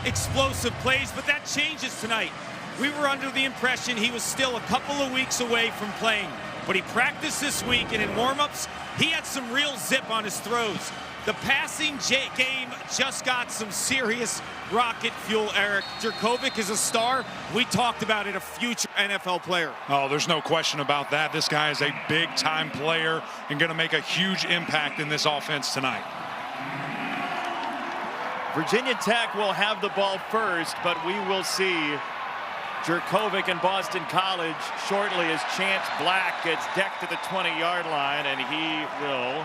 explosive plays, but that changes tonight. We were under the impression he was still a couple of weeks away from playing, but he practiced this week, and in warm-ups, he had some real zip on his throws. The passing game just got some serious rocket fuel, Eric. Jurkovec is a star. We talked about it, a future NFL player. Oh, there's no question about that. This guy is a big-time player and going to make a huge impact in this offense tonight. Virginia Tech will have the ball first, but we will see Jurkovec in Boston College shortly as Chance Black gets decked to the 20-yard line, and he will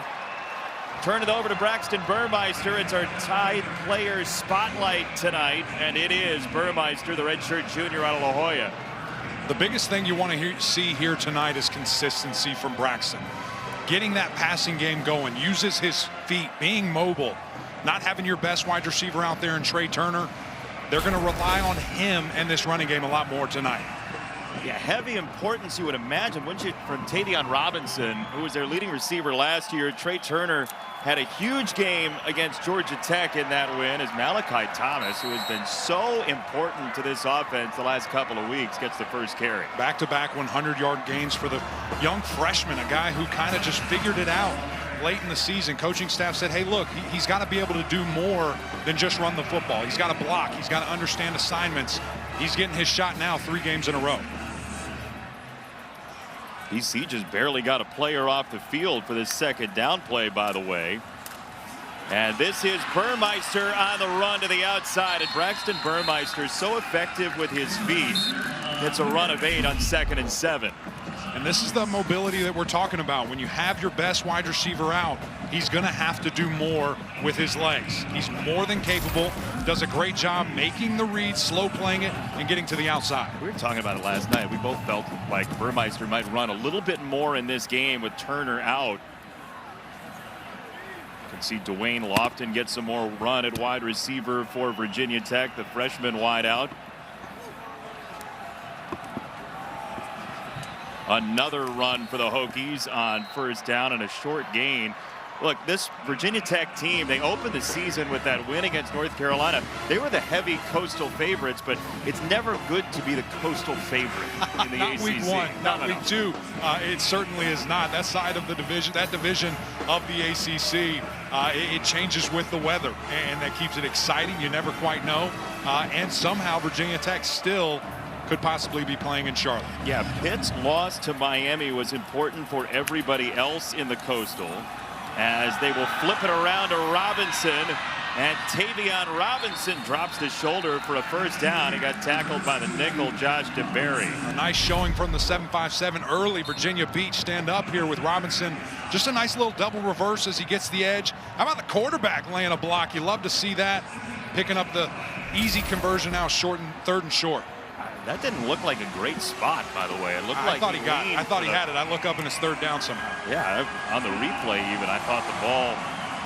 turn it over to Braxton Burmeister. It's our Tide player spotlight tonight, and it is Burmeister, the redshirt junior out of La Jolla. The biggest thing you want to see here tonight is consistency from Braxton. Getting that passing game going, uses his feet, being mobile, not having your best wide receiver out there in Trey Turner. They're going to rely on him and this running game a lot more tonight. Yeah, heavy importance you would imagine, wouldn't you, from Tavion Robinson, who was their leading receiver last year. Trey Turner had a huge game against Georgia Tech in that win, as Malachi Thomas, who has been so important to this offense the last couple of weeks, gets the first carry. Back-to-back 100-yard gains for the young freshman, a guy who kind of just figured it out late in the season. Coaching staff said, hey, look, he's got to be able to do more than just run the football. He's got to block. He's got to understand assignments. He's getting his shot now 3 games in a row. BC just barely got a player off the field for this second down play, by the way. And this is Burmeister on the run to the outside. And Braxton Burmeister is so effective with his feet. It's a run of 8 on 2nd and 7. And this is the mobility that we're talking about. When you have your best wide receiver out, he's going to have to do more with his legs. He's more than capable, does a great job making the read, slow playing it, and getting to the outside. We were talking about it last night. We both felt like Burmeister might run a little bit more in this game with Turner out. You can see Dwayne Lofton get some more run at wide receiver for Virginia Tech, the freshman wide out. Another run for the Hokies on first down and a short gain. Look, this Virginia Tech team, they opened the season with that win against North Carolina. They were the heavy Coastal favorites, but it's never good to be the Coastal favorite in the not ACC. Week 1, not week 2. It certainly is not. That side of the division, that division of the ACC, it changes with the weather, and that keeps it exciting. You never quite know. And somehow Virginia Tech still could possibly be playing in Charlotte. Yeah, Pitt's loss to Miami was important for everybody else in the Coastal, as they will flip it around to Robinson, and Tavion Robinson drops the shoulder for a first down. He got tackled by the nickel, Josh DeBerry. A nice showing from the 757 early. Virginia Beach stand up here with Robinson. Just a nice little double reverse as he gets the edge. How about the quarterback laying a block? You love to see that. Picking up the easy conversion now, short and 3rd and short. That didn't look like a great spot, by the way. It looked like I thought he had it. I look up and it's 3rd down somehow. Yeah, on the replay even, I thought the ball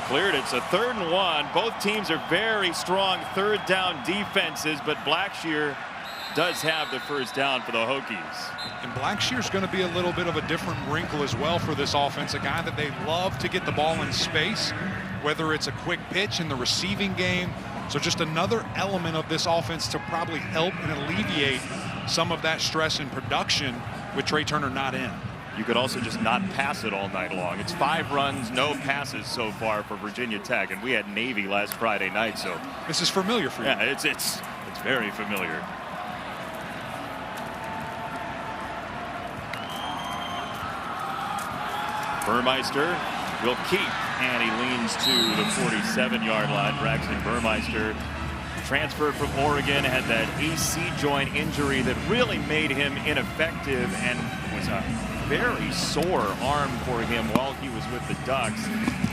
cleared. It's a 3rd and 1. Both teams are very strong 3rd down defenses, but Blackshear does have the first down for the Hokies. And Blackshear's going to be a little bit of a different wrinkle as well for this offense. A guy that they love to get the ball in space, whether it's a quick pitch in the receiving game. So just another element of this offense to probably help and alleviate some of that stress in production with Trey Turner not in. You could also just not pass it all night long. It's 5 runs, no passes so far for Virginia Tech, and we had Navy last Friday night, so this is familiar for you. Yeah, it's very familiar. Burmeister will keep, and he leans to the 47-yard line. Braxton Burmeister, transferred from Oregon, had that AC joint injury that really made him ineffective and was a very sore arm for him while he was with the Ducks.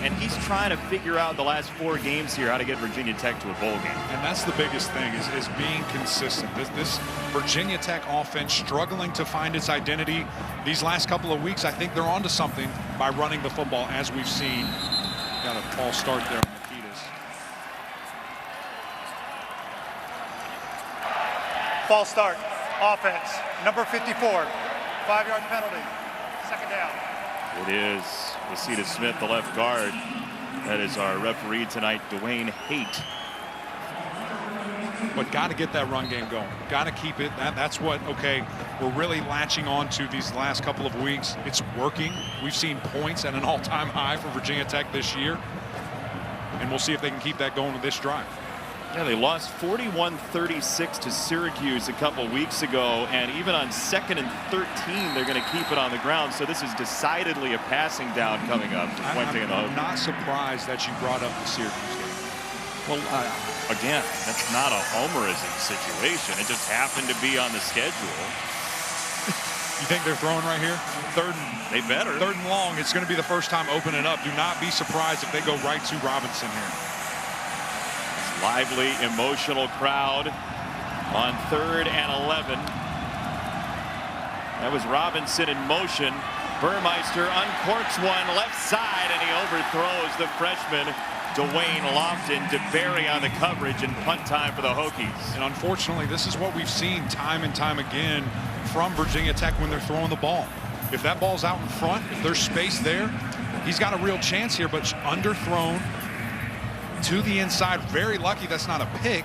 And he's trying to figure out the last 4 games here how to get Virginia Tech to a bowl game. And that's the biggest thing is being consistent. This Virginia Tech offense struggling to find its identity. These last couple of weeks, I think they're onto something by running the football, as we've seen. Got a false start there on Makitas. False start, offense, number 54, 5-yard penalty, 2nd down. It is Lucita Smith, the left guard. That is our referee tonight, Dwayne Haight. but got to get that run game going. Got to keep it. That's what, okay, we're really latching on to these last couple of weeks. It's working. We've seen points at an all-time high for Virginia Tech this year, and we'll see if they can keep that going with this drive. Yeah, they lost 41-36 to Syracuse a couple weeks ago, and even on 2nd and 13, they're going to keep it on the ground. So this is decidedly a passing down coming up. I'm not surprised that you brought up the Syracuse game. Well, again, that's not a homerism situation. It just happened to be on the schedule. You think they're throwing right here? They better. 3rd and long. It's going to be the first time opening up. Do not be surprised if they go right to Robinson here. Lively, emotional crowd on 3rd and 11. That was Robinson in motion. Burmeister uncorks one left side, and he overthrows the freshman Dwayne Lofton to bury on the coverage, and punt time for the Hokies. And unfortunately, this is what we've seen time and time again from Virginia Tech when they're throwing the ball. If that ball's out in front, if there's space there, he's got a real chance here, but underthrown to the inside. Very lucky that's not a pick.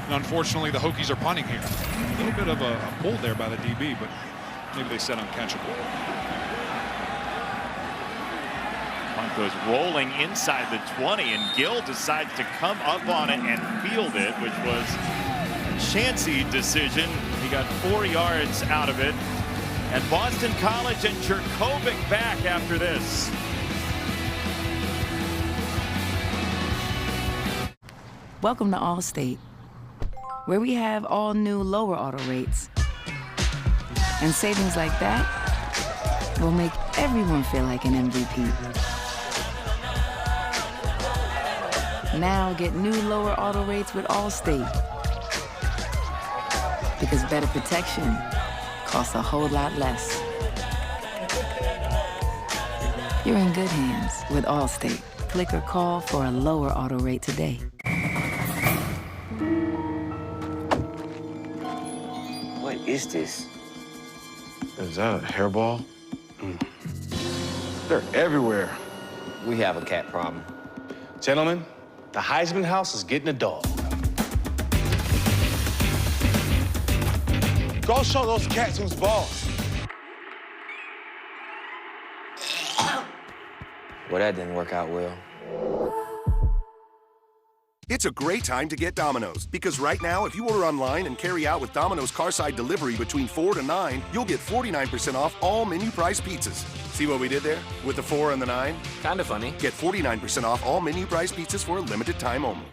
And unfortunately, the Hokies are punting here. A little bit of a pull there by the DB, but maybe they said uncatchable. Punt goes rolling inside the 20, and Gill decides to come up on it and field it, which was a chancy decision. He got 4 yards out of it. And Boston College and Jurkovec back after this. Welcome to Allstate, where we have all new lower auto rates. And savings like that will make everyone feel like an MVP. Now get new lower auto rates with Allstate. Because better protection costs a whole lot less. You're in good hands with Allstate. Click or call for a lower auto rate today. What is this? Is that a hairball? They're everywhere. We have a cat problem. Gentlemen, the Heisman House is getting a dog. Go show those cats who's boss. Well, that didn't work out well. It's a great time to get Domino's, because right now, if you order online and carry out with Domino's Carside Delivery between 4 to 9, you'll get 49% off all menu price pizzas. See what we did there? With the 4 and the 9? Kinda funny. Get 49% off all menu price pizzas for a limited time only.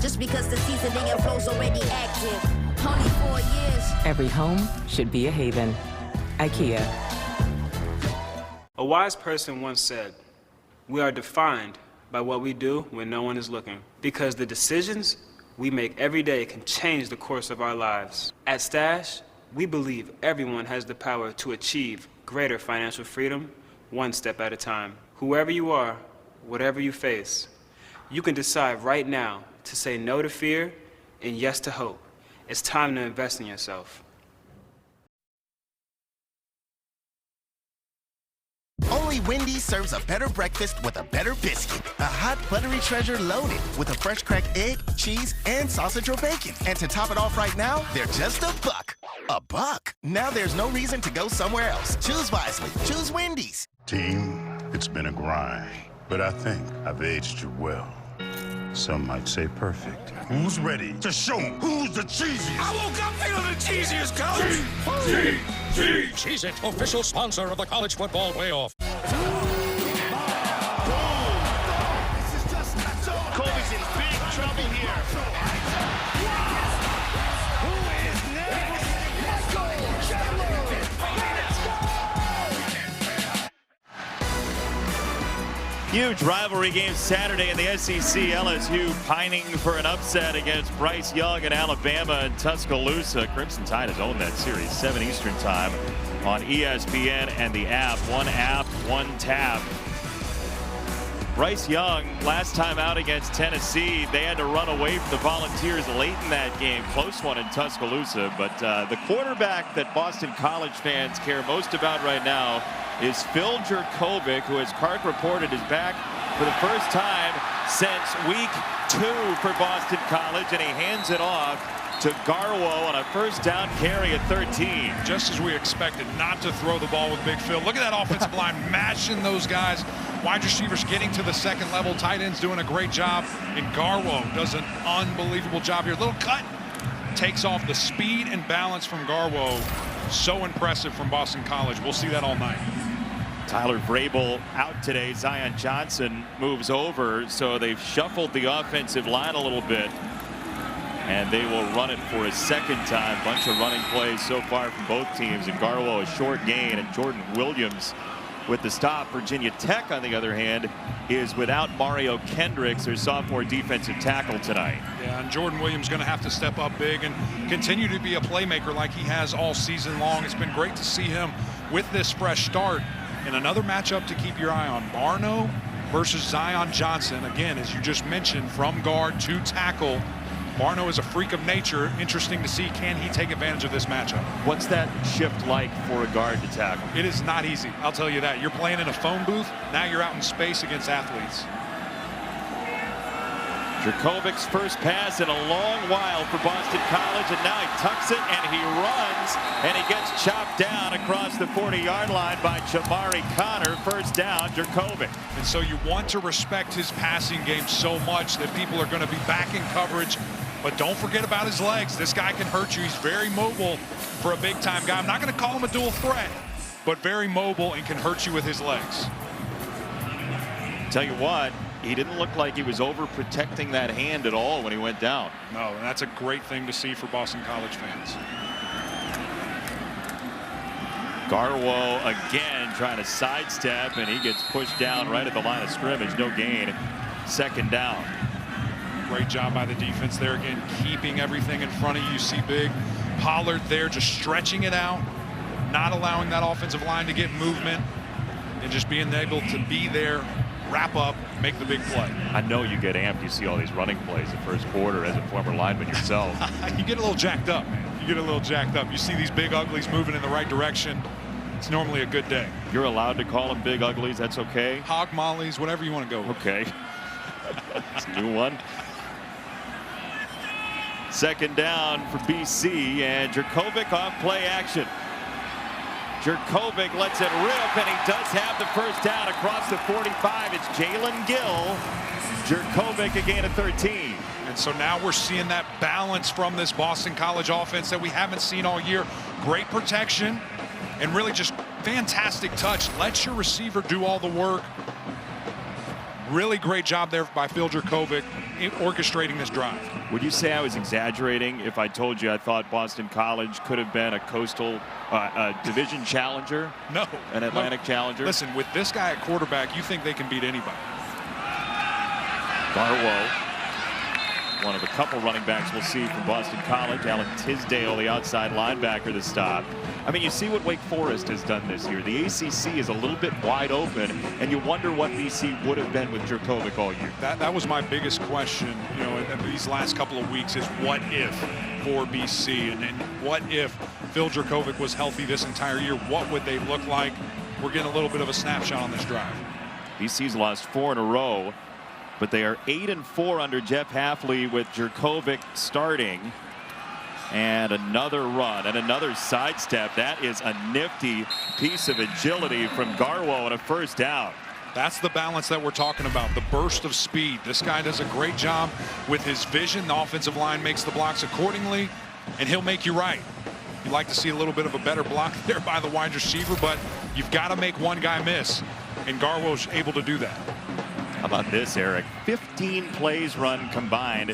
Just because the seasoning and flow's already active. Only 4 years. Every home should be a haven. IKEA. A wise person once said, "We are defined by what we do when no one is looking, because the decisions we make every day can change the course of our lives." At Stash, we believe everyone has the power to achieve greater financial freedom, one step at a time. Whoever you are, whatever you face, you can decide right now to say no to fear and yes to hope. It's time to invest in yourself. Only Wendy's serves a better breakfast with a better biscuit. A hot, buttery treasure loaded with a fresh cracked egg, cheese, and sausage or bacon. And to top it off right now, they're just $1. $1? Now there's no reason to go somewhere else. Choose wisely. Choose Wendy's. Team, it's been a grind, but I think I've aged you well. Some might say perfect. Who's ready to show who's the cheesiest? I woke up feeling the cheesiest, coach! Cheez-It, official sponsor of the college football playoff. Colby's in big trouble here. Who is next? Let's go! Huge rivalry game Saturday in the SEC. LSU pining for an upset against Bryce Young and Alabama and Tuscaloosa. Crimson Tide has owned that series, 7 Eastern time on ESPN and the app. One app, one tab. Bryce Young, last time out against Tennessee, they had to run away from the Volunteers late in that game. Close one in Tuscaloosa, but the quarterback that Boston College fans care most about right now is Phil Jurkovec, who, as Clark reported, is back for the first time since week 2 for Boston College, and he hands it off to Garwo on a first down carry at 13. Just as we expected, not to throw the ball with Big Phil. Look at that offensive line mashing those guys. Wide receivers getting to the second level. Tight ends doing a great job. And Garwo does an unbelievable job here. Little cut. Takes off the speed and balance from Garwo. So impressive from Boston College. We'll see that all night. Tyler Vrabel out today. Zion Johnson moves over, so they've shuffled the offensive line a little bit. And they will run it for a second time. Bunch of running plays so far from both teams. And Garwo a short gain, and Jordan Williams with the stop. Virginia Tech, on the other hand, is without Mario Kendricks, their sophomore defensive tackle tonight. Yeah, and Jordan Williams going to have to step up big and continue to be a playmaker like he has all season long. It's been great to see him with this fresh start. And another matchup to keep your eye on, Barno versus Zion Johnson. Again, as you just mentioned, from guard to tackle. Barno is a freak of nature. Interesting to see, can he take advantage of this matchup? What's that shift like for a guard to tackle? It is not easy, I'll tell you that. You're playing in a phone booth, now you're out in space against athletes. Jurkovec's first pass in a long while for Boston College, and now he tucks it and he runs, and he gets chopped down across the 40-yard line by Chamari Connor. First down, Jurkovec. And so you want to respect his passing game so much that people are going to be back in coverage. But don't forget about his legs. This guy can hurt you. He's very mobile for a big-time guy. I'm not going to call him a dual threat, but very mobile and can hurt you with his legs. Tell you what, he didn't look like he was overprotecting that hand at all when he went down. No, and that's a great thing to see for Boston College fans. Garwo again trying to sidestep, and he gets pushed down right at the line of scrimmage. No gain. Second down. Great job by the defense there again, keeping everything in front of you. See Big Pollard there just stretching it out, not allowing that offensive line to get movement, and just being able to be there, wrap up, make the big play. I know you get amped. You see all these running plays the first quarter as a former lineman yourself. You get a little jacked up, man. You get a little jacked up. You see these big uglies moving in the right direction. It's normally a good day. You're allowed to call them big uglies. That's okay. Hog mollies, whatever you want to go with. Okay. It's a new one. Second down for BC, and Jurkovec off play action. Jurkovec lets it rip, and he does have the first down across the 45. It's Jalen Gill. Jurkovec a gain of 13. And so now we're seeing that balance from this Boston College offense that we haven't seen all year. Great protection and really just fantastic touch. Let your receiver do all the work. Really great job there by Phil Jurkovec in orchestrating this drive. Would you say I was exaggerating if I told you I thought Boston College could have been a coastal division challenger? No. An Atlantic challenger? Listen, with this guy at quarterback, you think they can beat anybody. Garwo, one of a couple running backs we'll see from Boston College. Alan Tisdale, the outside linebacker, the stop. I mean, you see what Wake Forest has done this year. The ACC is a little bit wide open, and you wonder what BC would have been with Jurkovec all year. That was my biggest question, you know, in these last couple of weeks is what if for BC, and what if Phil Jurkovec was healthy this entire year? What would they look like? We're getting a little bit of a snapshot on this drive. BC's lost 4 in a row, but they are 8-4 under Jeff Hafley with Jurkovec starting. And another run and another sidestep. That is a nifty piece of agility from Garwo and a first down. That's the balance that we're talking about, the burst of speed. This guy does a great job with his vision. The offensive line makes the blocks accordingly, and he'll make you right. You'd like to see a little bit of a better block there by the wide receiver, but you've got to make one guy miss, and Garwo's able to do that. How about this, Eric? 15 plays run combined,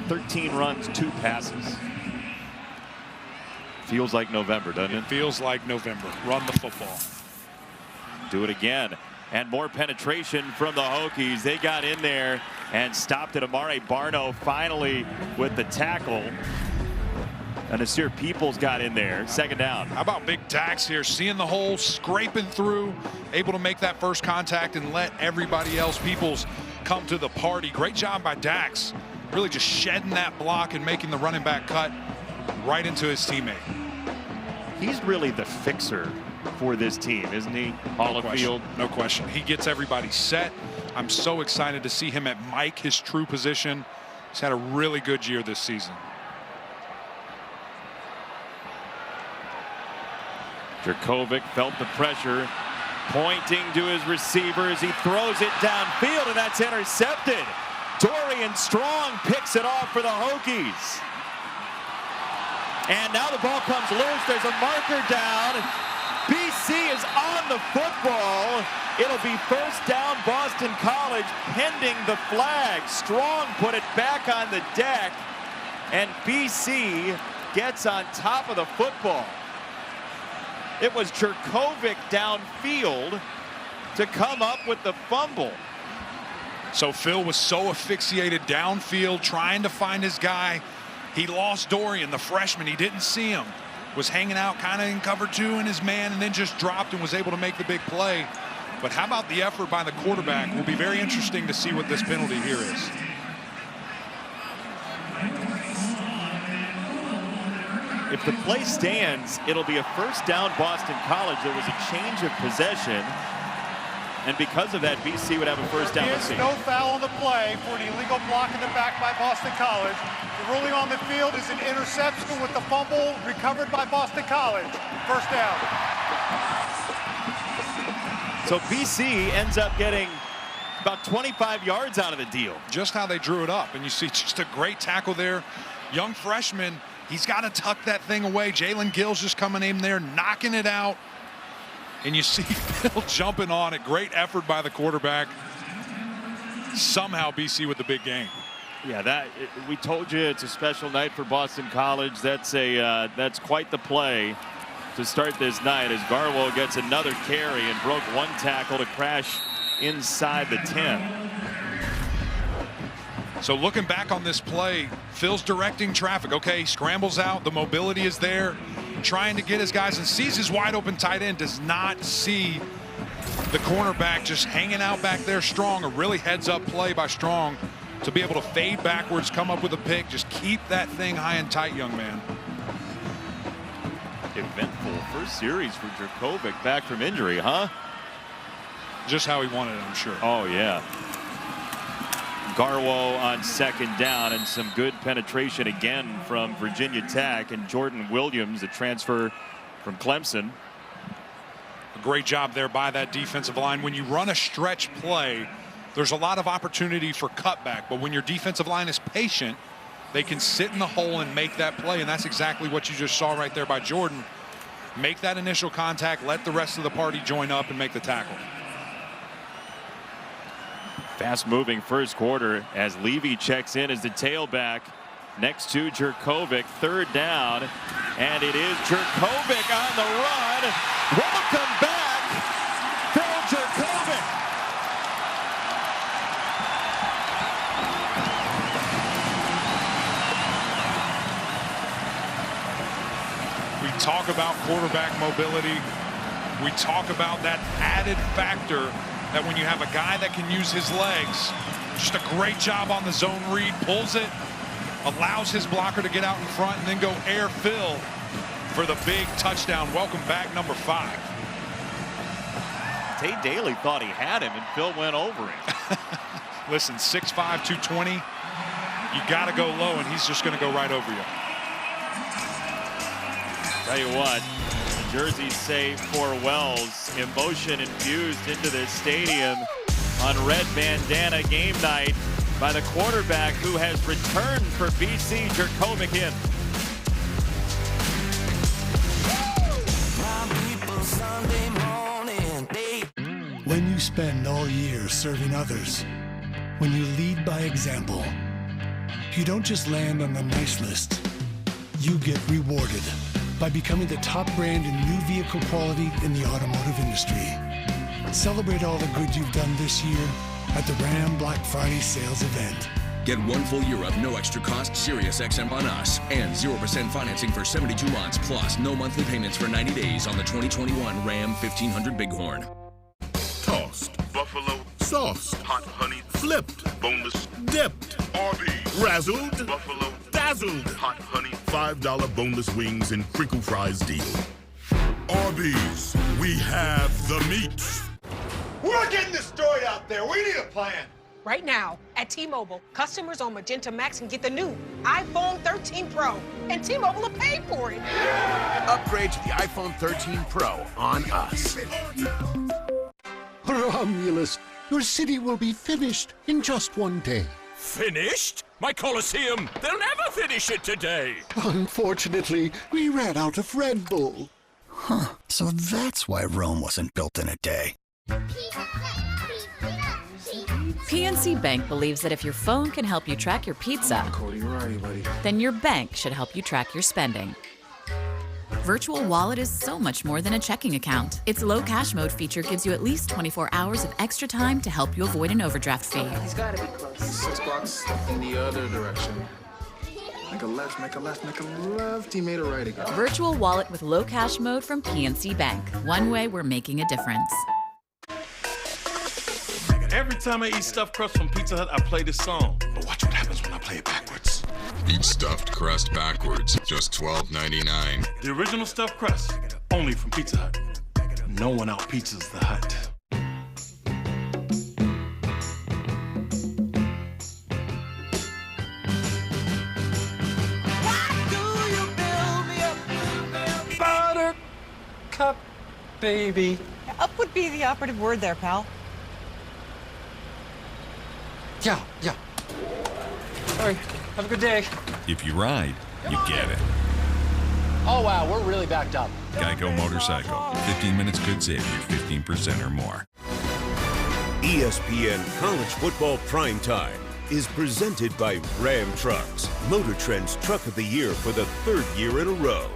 13 runs, 2 passes. Feels like November, doesn't it? It feels like November. Run the football. Do it again. And more penetration from the Hokies. They got in there and stopped it. Amare Barno finally with the tackle. And Nasir Peoples got in there. Second down. How about Big Dax here, seeing the hole, scraping through, able to make that first contact and let everybody else, Peoples, come to the party. Great job by Dax. Really just shedding that block and making the running back cut right into his teammate. He's really the fixer for this team, isn't he? Hall of Field. No question. He gets everybody set. I'm so excited to see him at Mike, his true position. He's had a really good year this season. Jurkovec felt the pressure, pointing to his receivers. He throws it downfield, and that's intercepted. Dorian Strong picks it off for the Hokies. And now the ball comes loose. There's a marker down. BC is on the football. It'll be first down Boston College pending the flag. Strong put it back on the deck, and BC gets on top of the football. It was Jurkovec downfield to come up with the fumble. So Phil was so asphyxiated downfield trying to find his guy. He lost Dorian, the freshman. He didn't see him. Was hanging out kind of in cover 2 in his man, and then just dropped and was able to make the big play. But how about the effort by the quarterback? Will be very interesting to see what this penalty here is. If the play stands, it'll be a first down Boston College. There was a change of possession, and because of that, BC would have a first down. There's no foul on the play for an illegal block in the back by Boston College. The ruling on the field is an interception with the fumble recovered by Boston College. First down. So BC ends up getting about 25 yards out of the deal. Just how they drew it up, and you see just a great tackle there. Young freshman, he's got to tuck that thing away. Jalen Gill's just coming in there, knocking it out. And you see Phil jumping on it. Great effort by the quarterback. Somehow BC with the big game. Yeah, we told you it's a special night for Boston College. That's quite the play to start this night as Garwo gets another carry and broke one tackle to crash inside the 10. So looking back on this play, Phil's directing traffic. Okay, scrambles out, the mobility is there, trying to get his guys, and sees his wide open tight end, does not see the cornerback just hanging out back there. Strong, a really heads up play by Strong to be able to fade backwards, come up with a pick, just keep that thing high and tight, young man. Eventful first series for Jurkovec back from injury, huh? Just how he wanted it, I'm sure. Oh, yeah. Garwo on second down, and some good penetration again from Virginia Tech, and Jordan Williams, a transfer from Clemson. A great job there by that defensive line. When you run a stretch play, there's a lot of opportunity for cutback, but when your defensive line is patient, they can sit in the hole and make that play, and that's exactly what you just saw right there by Jordan. Make that initial contact, let the rest of the party join up and make the tackle. Fast-moving first quarter as Levy checks in as the tailback next to Jurkovec. Third down, and it is Jurkovec on the run. Welcome back, Phil Jurkovec. We talk about quarterback mobility. We talk about that added factor that when you have a guy that can use his legs, just a great job on the zone read, pulls it, allows his blocker to get out in front and then go air Phil for the big touchdown. Welcome back, number 5. Tate Daly thought he had him, and Phil went over him. Listen, 6'5", 220, you got to go low, and he's just going to go right over you. Tell you what, jerseys say for Wells, emotion infused into this stadium on Red Bandana Game night by the quarterback who has returned for BC, Jurkovec in. When you spend all year serving others, when you lead by example, you don't just land on the nice list, you get rewarded by becoming the top brand in new vehicle quality in the automotive industry. Celebrate all the good you've done this year at the Ram Black Friday sales event. Get 1 full year of no extra cost Sirius XM on us and 0% financing for 72 months plus no monthly payments for 90 days on the 2021 Ram 1500 Bighorn. Tossed, buffalo, sauced, hot honey, flipped, boneless, dipped, Arby's, razzled, buffalo, dazzled, hot honey, $5 boneless wings and crinkle fries deal. Arby's, We have the meat. We're not getting destroyed out there. We need a plan. Right now, at T-Mobile, customers on Magenta Max can get the new iPhone 13 Pro, and T-Mobile will pay for it. Upgrade to the iPhone 13 Pro on us. Romulus, your city will be finished in just one day. Finished? My Colosseum, they'll never finish it today. Unfortunately, we ran out of Red Bull. Huh, so that's why Rome wasn't built in a day. PNC Bank believes that if your phone can help you track your pizza, then your bank should help you track your spending. Virtual Wallet is so much more than a checking account. Its low cash mode feature gives you at least 24 hours of extra time to help you avoid an overdraft fee. He's gotta be close. 6 blocks in the other direction. Make a left, make a left, make a left. He made a right again. Virtual Wallet with low cash mode from PNC Bank. One way we're making a difference. Every time I eat stuffed crust from Pizza Hut, I play this song. But watch what happens when I play it backwards. Eat stuffed crust backwards, just $12.99. The original stuffed crust, only from Pizza Hut. No one out pizzas the Hut. Buttercup, baby. Up would be the operative word there, pal. Yeah. Sorry, have a good day. If you ride, you get it. Oh, wow, we're really backed up. Geico Motorcycle. 15 minutes could save you 15% or more. ESPN College Football Primetime is presented by Ram Trucks, Motor Trend's Truck of the Year for the 3rd year in a row.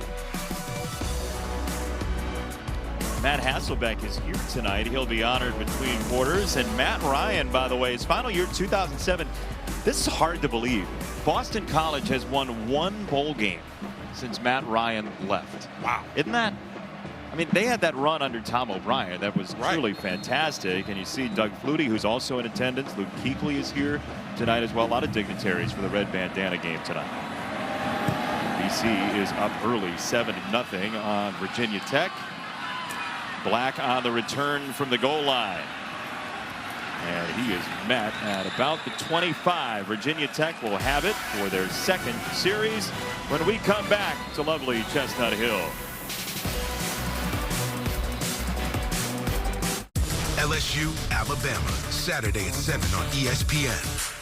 Matt Hasselbeck is here tonight. He'll be honored between quarters. And Matt Ryan, by the way, his final year, 2007. This is hard to believe. Boston College has won 1 bowl game since Matt Ryan left. Wow. Isn't that? I mean, they had that run under Tom O'Brien. That was truly fantastic. And you see Doug Flutie, who's also in attendance. Luke Kuechly is here tonight as well. A lot of dignitaries for the Red Bandana Game tonight. BC is up early, 7-0 on Virginia Tech. Black on the return from the goal line. And he is met at about the 25. Virginia Tech will have it for their 2nd series when we come back to lovely Chestnut Hill. LSU, Alabama, Saturday at 7 on ESPN.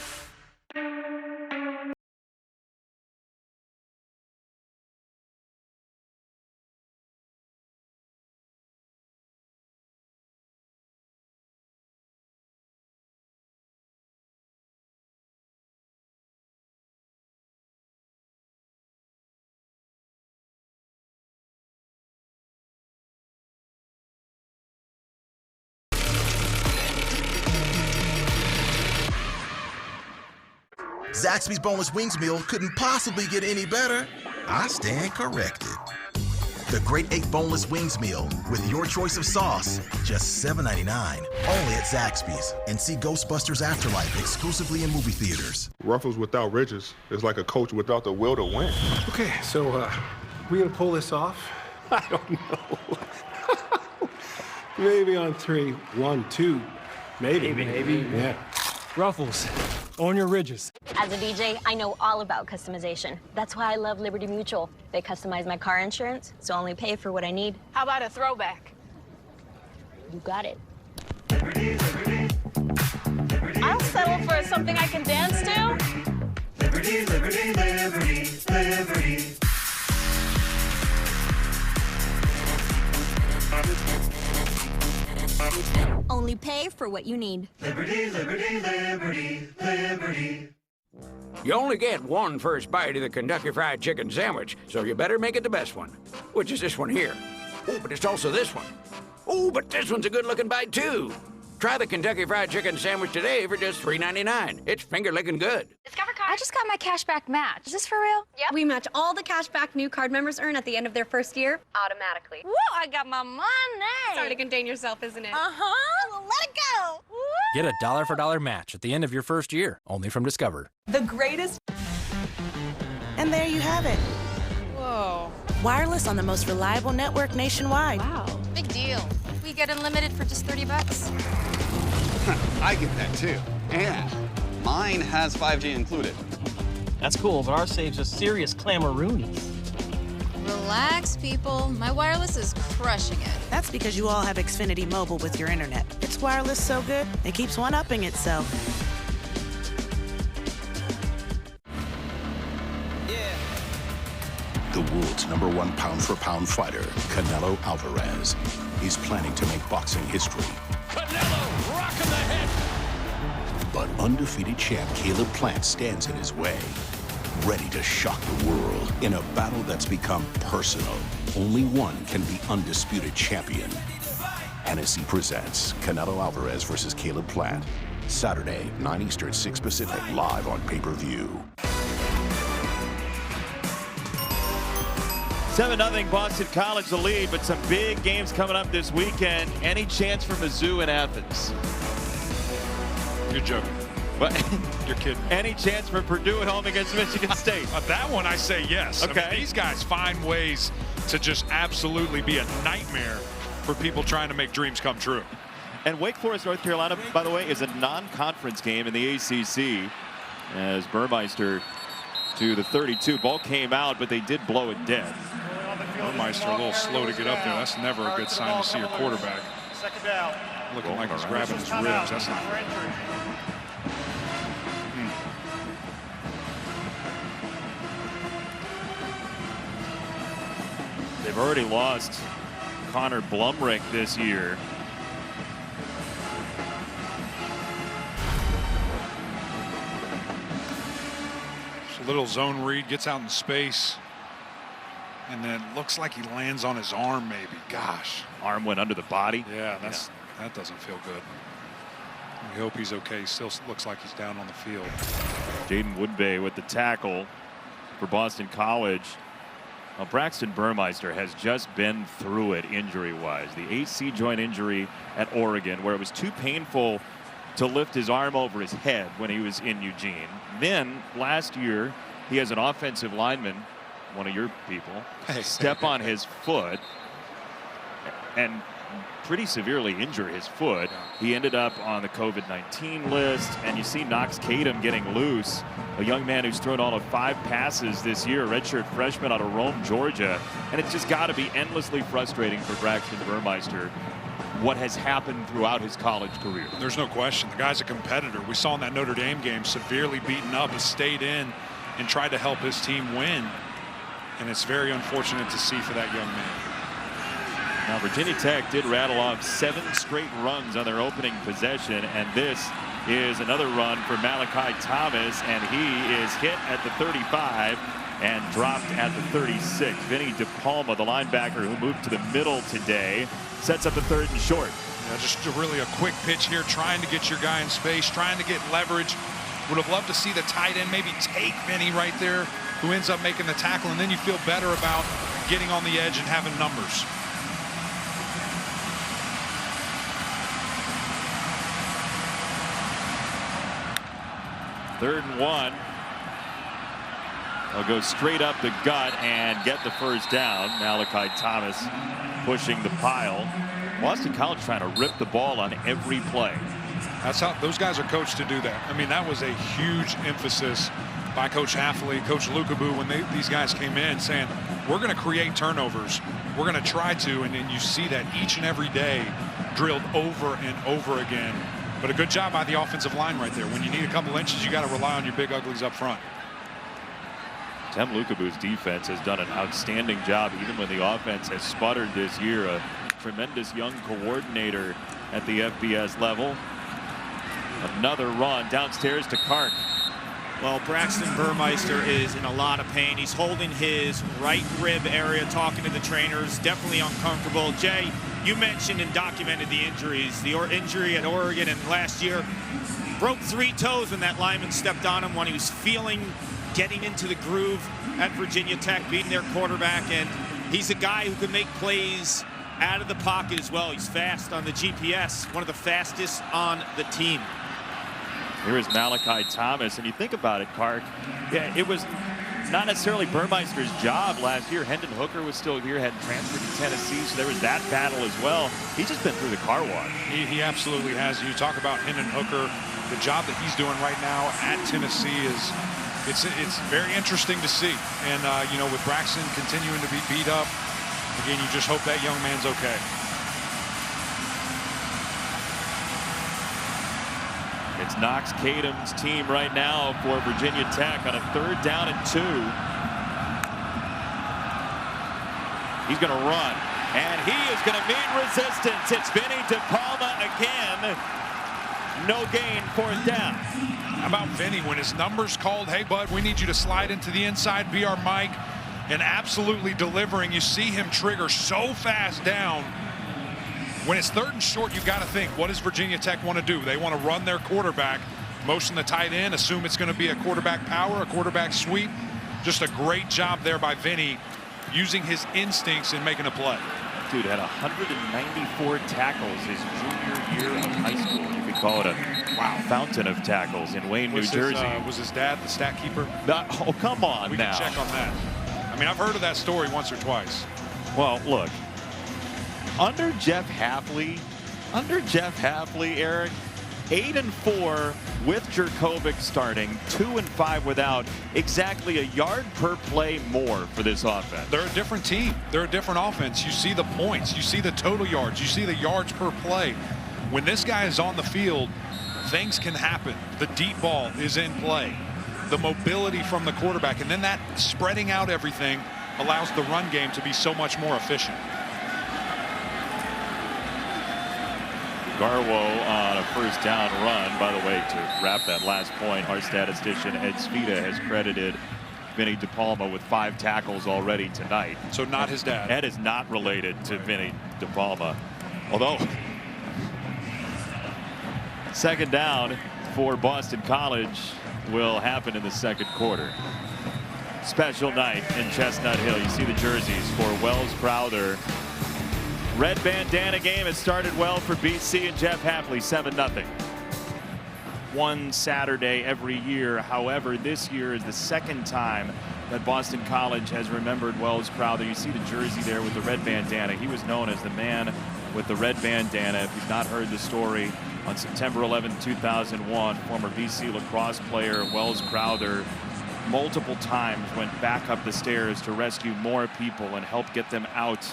Zaxby's Boneless Wings Meal couldn't possibly get any better. I stand corrected. The Great 8 Boneless Wings Meal with your choice of sauce, just $7.99. Only at Zaxby's. And see Ghostbusters Afterlife exclusively in movie theaters. Ruffles without ridges is like a coach without the will to win. Okay, so we gonna pull this off? I don't know. Maybe on 3. 1, 2. Maybe. Yeah. Ruffles, on your ridges. As a DJ, I know all about customization. That's why I love Liberty Mutual. They customize my car insurance, so I only pay for what I need. How about a throwback? You got it. I'll settle for something I can dance to. Liberty, liberty, liberty, liberty. Only pay for what you need. Liberty, liberty, liberty, liberty. You only get one first bite of the Kentucky Fried Chicken sandwich, so you better make it the best one, which is this one here. Oh, but it's also this one. Oh, but this one's a good-looking bite, too. Try the Kentucky Fried Chicken sandwich today for just $3.99. It's finger-licking good. Discover card. I just got my cashback match. Is this for real? Yep. We match all the cashback new card members earn at the end of their first year. Automatically. Whoa, I got my money. It's hard to contain yourself, isn't it? Uh-huh. Well, let it go. Woo. Get a $1 match at the end of your first year, only from Discover. The greatest. And there you have it. Whoa. Wireless on the most reliable network nationwide. Wow. Big deal. We get unlimited for just $30. I get that too. And mine has 5G included. That's cool, but ours saves us serious clamor-roonies. Relax, people. My wireless is crushing it. That's because you all have Xfinity Mobile with your internet. It's wireless so good, it keeps one-upping itself. The world's #1 pound-for-pound fighter, Canelo Alvarez. He's planning to make boxing history. Canelo, rocking the head. But undefeated champ Caleb Plant stands in his way. Ready to shock the world in a battle that's become personal. Only one can be undisputed champion. Hennessy presents Canelo Alvarez versus Caleb Plant. Saturday, 9 Eastern, 6 Pacific, live on pay-per-view. 7-0 Boston College the lead, but some big games coming up this weekend. Any chance for Mizzou in Athens? You're joking. What? You're kidding. Any chance for Purdue at home against Michigan State? That one I say yes. Okay. I mean, these guys find ways to just absolutely be a nightmare for people trying to make dreams come true. And Wake Forest, North Carolina, by the way, is a non-conference game in the ACC. As Burmeister to the 32. Ball came out, but they did blow it dead. Burmeister a little slow to get up there. That's never a good sign to see your quarterback. Second down. Looking like he's grabbing his ribs. That's not good. They've already lost Connor Blumrick this year. Little zone read, gets out in space, and then looks like he lands on his arm maybe. Gosh. Arm went under the body. Yeah, that doesn't feel good. We hope he's okay. He still looks like he's down on the field. Jaden Woodbay with the tackle for Boston College. Well, Braxton Burmeister has just been through it injury-wise. The AC joint injury at Oregon, where it was too painful to lift his arm over his head when he was in Eugene. Then last year, he has an offensive lineman, one of your people, step on his foot and pretty severely injure his foot. He ended up on the COVID-19 list, and you see Knox Kadum getting loose, a young man who's thrown all of 5 passes this year, redshirt freshman out of Rome, Georgia. And it's just got to be endlessly frustrating for Braxton Burmeister what has happened throughout his college career. There's no question. The guy's a competitor. We saw in that Notre Dame game, severely beaten up, has stayed in and tried to help his team win. And it's very unfortunate to see for that young man. Now, Virginia Tech did rattle off 7 straight runs on their opening possession, and this is another run for Malachi Thomas, and he is hit at the 35 and dropped at the 36. Vinny DePalma, the linebacker who moved to the middle today, sets up the 3rd and short. Yeah, just really a quick pitch here, trying to get your guy in space, trying to get leverage. Would have loved to see the tight end maybe take Vinny right there, who ends up making the tackle, and then you feel better about getting on the edge and having numbers. Third and 1. They'll go straight up the gut and get the first down. Malachi Thomas pushing the pile. Boston College trying to rip the ball on every play. That's how those guys are coached to do that. I mean, that was a huge emphasis by Coach Hafley, Coach Lukaboo, when these guys came in saying, we're going to create turnovers. We're going to try to, and then you see that each and every day drilled over and over again. But a good job by the offensive line right there. When you need a couple inches, you got to rely on your big uglies up front. Tim Lukaboo's defense has done an outstanding job, even when the offense has sputtered this year. A tremendous young coordinator at the FBS level. Another run downstairs to Kark. Well, Braxton Burmeister is in a lot of pain. He's holding his right rib area, talking to the trainers, definitely uncomfortable. Jay, you mentioned and documented the injuries. The injury at Oregon and last year, broke 3 toes when that lineman stepped on him when he was getting into the groove at Virginia Tech, beating their quarterback. And he's a guy who can make plays out of the pocket as well. He's fast on the GPS, one of the fastest on the team. Here is Malachi Thomas, and you think about it, Kark. Yeah, it was not necessarily Burmeister's job last year. Hendon Hooker was still here, had transferred to Tennessee, so there was that battle as well. He's just been through the car wash. He absolutely has. You talk about Hendon Hooker, the job that he's doing right now at Tennessee is it's very interesting to see. And you know, with Braxton continuing to be beat up, again, you just hope that young man's okay. It's Knox Kadam's team right now for Virginia Tech on a 3rd down and 2. He's going to run, and he is going to meet resistance. It's Vinny DePalma again. No gain, 4th down. How about Vinny when his number's called? Hey, bud, we need you to slide into the inside, be our Mike, and absolutely delivering. You see him trigger so fast down. When it's 3rd and short, you've got to think, what does Virginia Tech want to do? They want to run their quarterback, motion the tight end, assume it's going to be a quarterback power, a quarterback sweep. Just a great job there by Vinny, using his instincts in making a play. Dude had 194 tackles his junior year of high school. You could call it a fountain of tackles in Wayne, New Jersey. Was his dad the stat keeper? Oh, come on we now. We can check on that. I mean, I've heard of that story once or twice. Well, look. Under Jeff Hafley, Eric, 8-4 with Jurkovec starting, 2-5 without, exactly a yard per play more for this offense. They're a different team. They're a different offense. You see the points, you see the total yards, you see the yards per play. When this guy is on the field, things can happen. The deep ball is in play. The mobility from the quarterback, and then that spreading out everything allows the run game to be so much more efficient. Garwo on a 1st down run. By the way, to wrap that last point, our statistician Ed Svita has credited Vinny DePalma with 5 tackles already tonight. So not his dad. Ed is not related to Vinny DePalma. Although, 2nd down for Boston College will happen in the 2nd quarter. Special night in Chestnut Hill. You see the jerseys for Wells Crowther. Red Bandana Game has started well for BC and Jeff Hafley, 7-0. One Saturday every year. However, this year is the 2nd time that Boston College has remembered Wells Crowther. You see the jersey there with the red bandana. He was known as the man with the red bandana. If you've not heard the story, on September 11, 2001, former BC lacrosse player Wells Crowther multiple times went back up the stairs to rescue more people and help get them out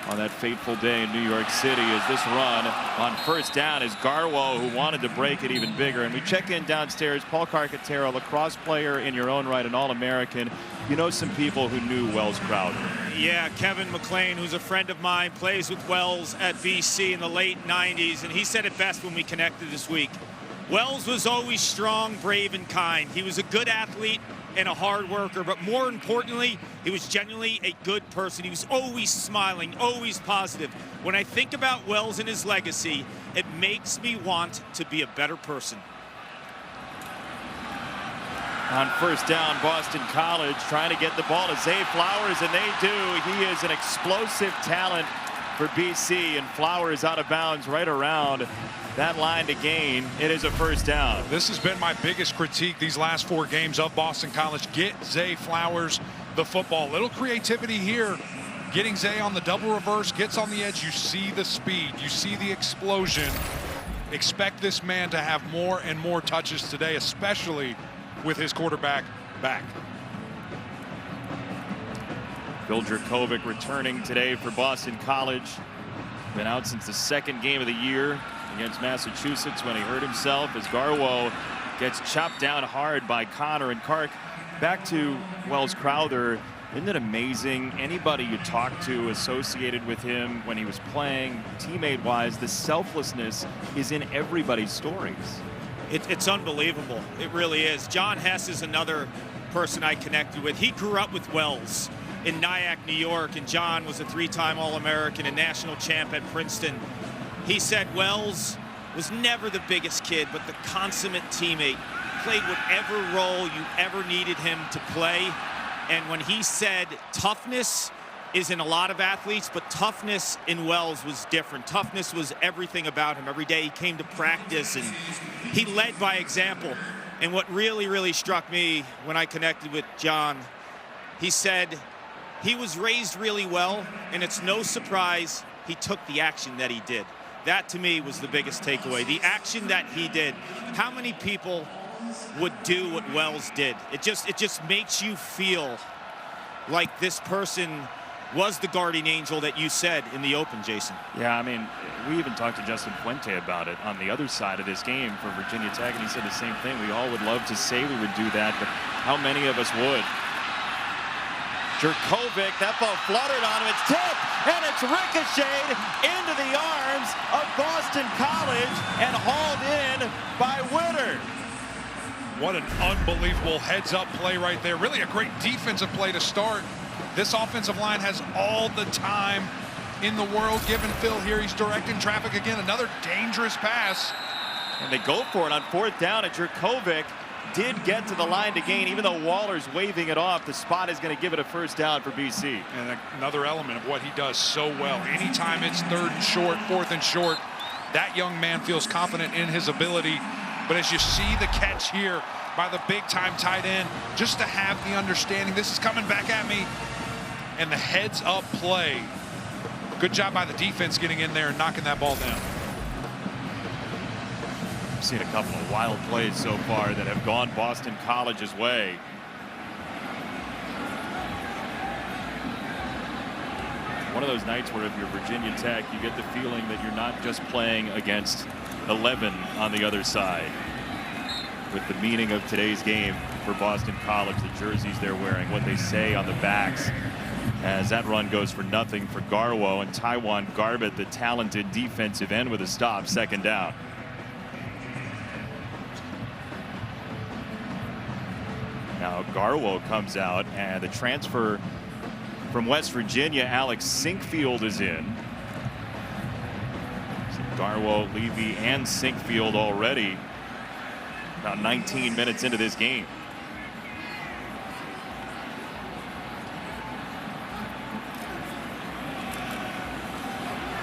on that fateful day in New York City. As this run on 1st down is Garwo, who wanted to break it even bigger. And we check in downstairs. Paul Carcaterra, lacrosse player in your own right, an All-American. You know some people who knew Wells Crowther. Yeah, Kevin McLean, who's a friend of mine, plays with Wells at BC in the late 90s, and he said it best when we connected this week. Wells was always strong, brave, and kind. He was a good athlete and a hard worker, but more importantly, he was genuinely a good person. He was always smiling, always positive. When I think about Wells and his legacy, it makes me want to be a better person. On 1st down, Boston College trying to get the ball to Zay Flowers, and they do. He is an explosive talent for BC, and Flowers out of bounds right around that line to gain. It is a 1st down. This has been my biggest critique these last 4 games of Boston College. Get Zay Flowers the football. Little creativity here. Getting Zay on the double reverse, gets on the edge. You see the speed, you see the explosion. Expect this man to have more and more touches today, especially with his quarterback back. Phil Jurkovec returning today for Boston College. Been out since the 2nd game of the year against Massachusetts when he hurt himself, as Garwo gets chopped down hard by Connor. And Kark, back to Wells Crowther. Isn't it amazing? Anybody you talk to associated with him when he was playing, teammate-wise, the selflessness is in everybody's stories. It's unbelievable. It really is. John Hess is another person I connected with. He grew up with Wells in Nyack, New York, and John was a 3-time All-American and national champ at Princeton. He said Wells was never the biggest kid, but the consummate teammate. Played whatever role you ever needed him to play. And when he said toughness is in a lot of athletes, but toughness in Wells was different. Toughness was everything about him. Every day he came to practice and he led by example. And what really, really struck me when I connected with John, he said he was raised really well, and it's no surprise he took the action that he did. That, to me, was the biggest takeaway. The action that he did. How many people would do what Wells did? It just makes you feel like this person was the guardian angel that you said in the Open, Jason. Yeah, I mean, we even talked to Justin Fuente about it on the other side of this game for Virginia Tech, and he said the same thing. We all would love to say we would do that, but how many of us would? Jurkovec, that ball fluttered on him. It's tipped, and it's ricocheted into the arms of Boston College and hauled in by Witter. What an unbelievable heads-up play right there. Really a great defensive play to start. This offensive line has all the time in the world. Given Phil here, he's directing traffic again. Another dangerous pass. And they go for it on 4th down, and Jurkovec did get to the line to gain. Even though Waller's waving it off, the spot is going to give it a 1st down for BC. And another element of what he does so well. Anytime it's 3rd and short, 4th and short, that young man feels confident in his ability. But as you see the catch here by the big-time tight end, just to have the understanding, this is coming back at me, and the heads-up play. Good job by the defense getting in there and knocking that ball down. I've seen a couple of wild plays so far that have gone Boston College's way. One of those nights where if you're Virginia Tech, you get the feeling that you're not just playing against 11 on the other side. With the meaning of today's game for Boston College, the jerseys they're wearing, what they say on the backs, as that run goes for nothing for Garwo, and Taiwan Garbett, the talented defensive end, with a stop, 2nd down. Now Garwo comes out, and the transfer from West Virginia, Alex Sinkfield, is in. So Garwo, Levy, and Sinkfield already about 19 minutes into this game.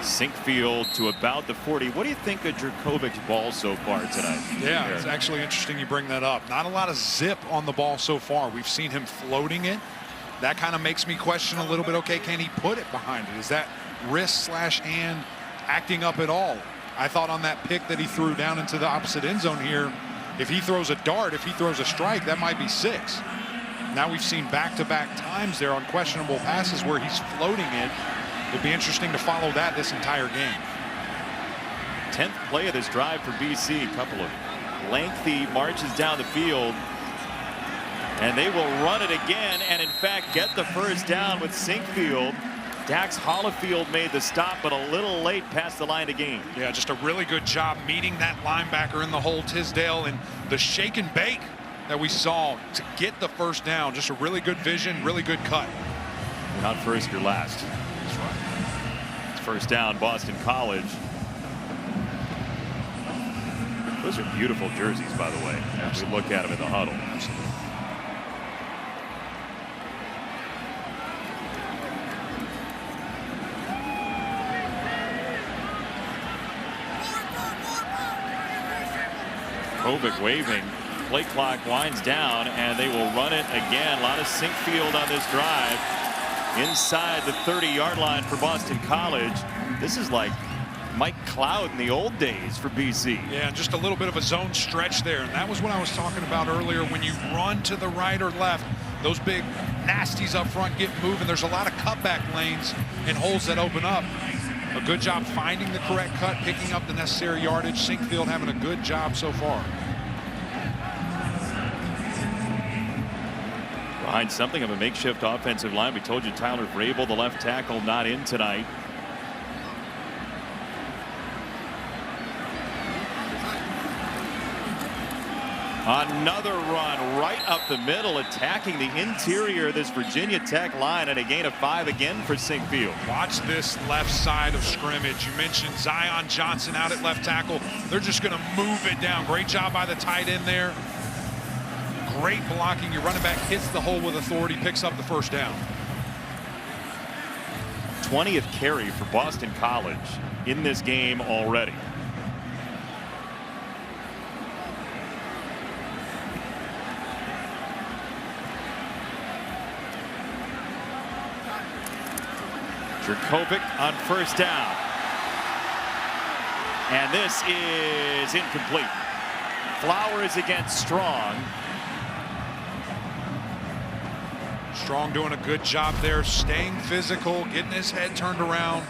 Sinkfield to about the 40. What do you think of Jurkovec's ball so far tonight? Yeah, it's actually interesting you bring that up. Not a lot of zip on the ball so far. We've seen him floating it. That kind of makes me question a little bit, okay, can he put it behind it? Is that wrist/hand acting up at all? I thought on that pick that he threw down into the opposite end zone here, if he throws a dart, if he throws a strike, that might be 6. Now we've seen back-to-back times there on questionable passes where he's floating it. It'd be interesting to follow that this entire game. 10th play of this drive for BC. A couple of lengthy marches down the field. And they will run it again and, in fact, get the 1st down with Sinkfield. Dax Hollifield made the stop, but a little late past the line to gain. Yeah, just a really good job meeting that linebacker in the hole, Tisdale, and the shake and bake that we saw to get the 1st down. Just a really good vision, really good cut. You're not first, you're last. That's right. It's 1st down, Boston College. Those are beautiful jerseys, by the way, as we look at them in the huddle. Absolutely. Jurkovec waving. Play clock winds down, and they will run it again. A lot of Sinkfield on this drive. Inside the 30-yard line for Boston College. This is like Mike Cloud in the old days for BC. Yeah, just a little bit of a zone stretch there. And that was what I was talking about earlier. When you run to the right or left, those big nasties up front get moving. There's a lot of cutback lanes and holes that open up. A good job finding the correct cut, picking up the necessary yardage. Sinkfield having a good job so far. Behind something of a makeshift offensive line. We told you Tyler Vrabel, the left tackle, not in tonight. Another run right up the middle, attacking the interior of this Virginia Tech line, and a gain of 5 again for Sinkfield. Watch this left side of scrimmage. You mentioned Zion Johnson out at left tackle. They're just going to move it down. Great job by the tight end there. Great blocking. Your running back hits the hole with authority, picks up the 1st down. 20th carry for Boston College in this game already. Jurkovec on first down. And this is incomplete. Flowers against Strong. Strong doing a good job there, staying physical, getting his head turned around.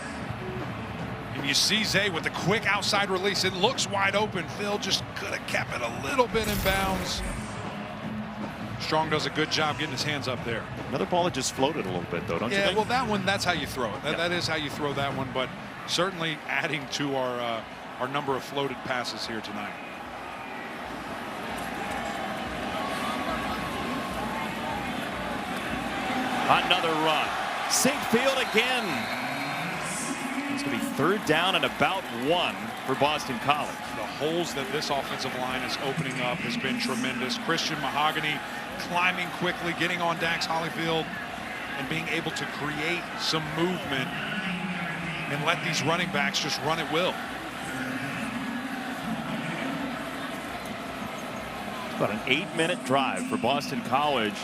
And you see Zay with the quick outside release. It looks wide open. Phil just could have kept it a little bit in bounds. Strong does a good job getting his hands up there. Another ball that just floated a little bit, though, don't you think? Yeah, well, that one, that's how you throw it. That is how you throw that one, but certainly adding to our number of floated passes here tonight. Another run. Sinkfield again. It's going to be third down and about 1 for Boston College. The holes that this offensive line is opening up has been tremendous. Christian Mahogany climbing quickly, getting on Dax Hollifield, and being able to create some movement and let these running backs just run at will. About an 8-minute drive for Boston College.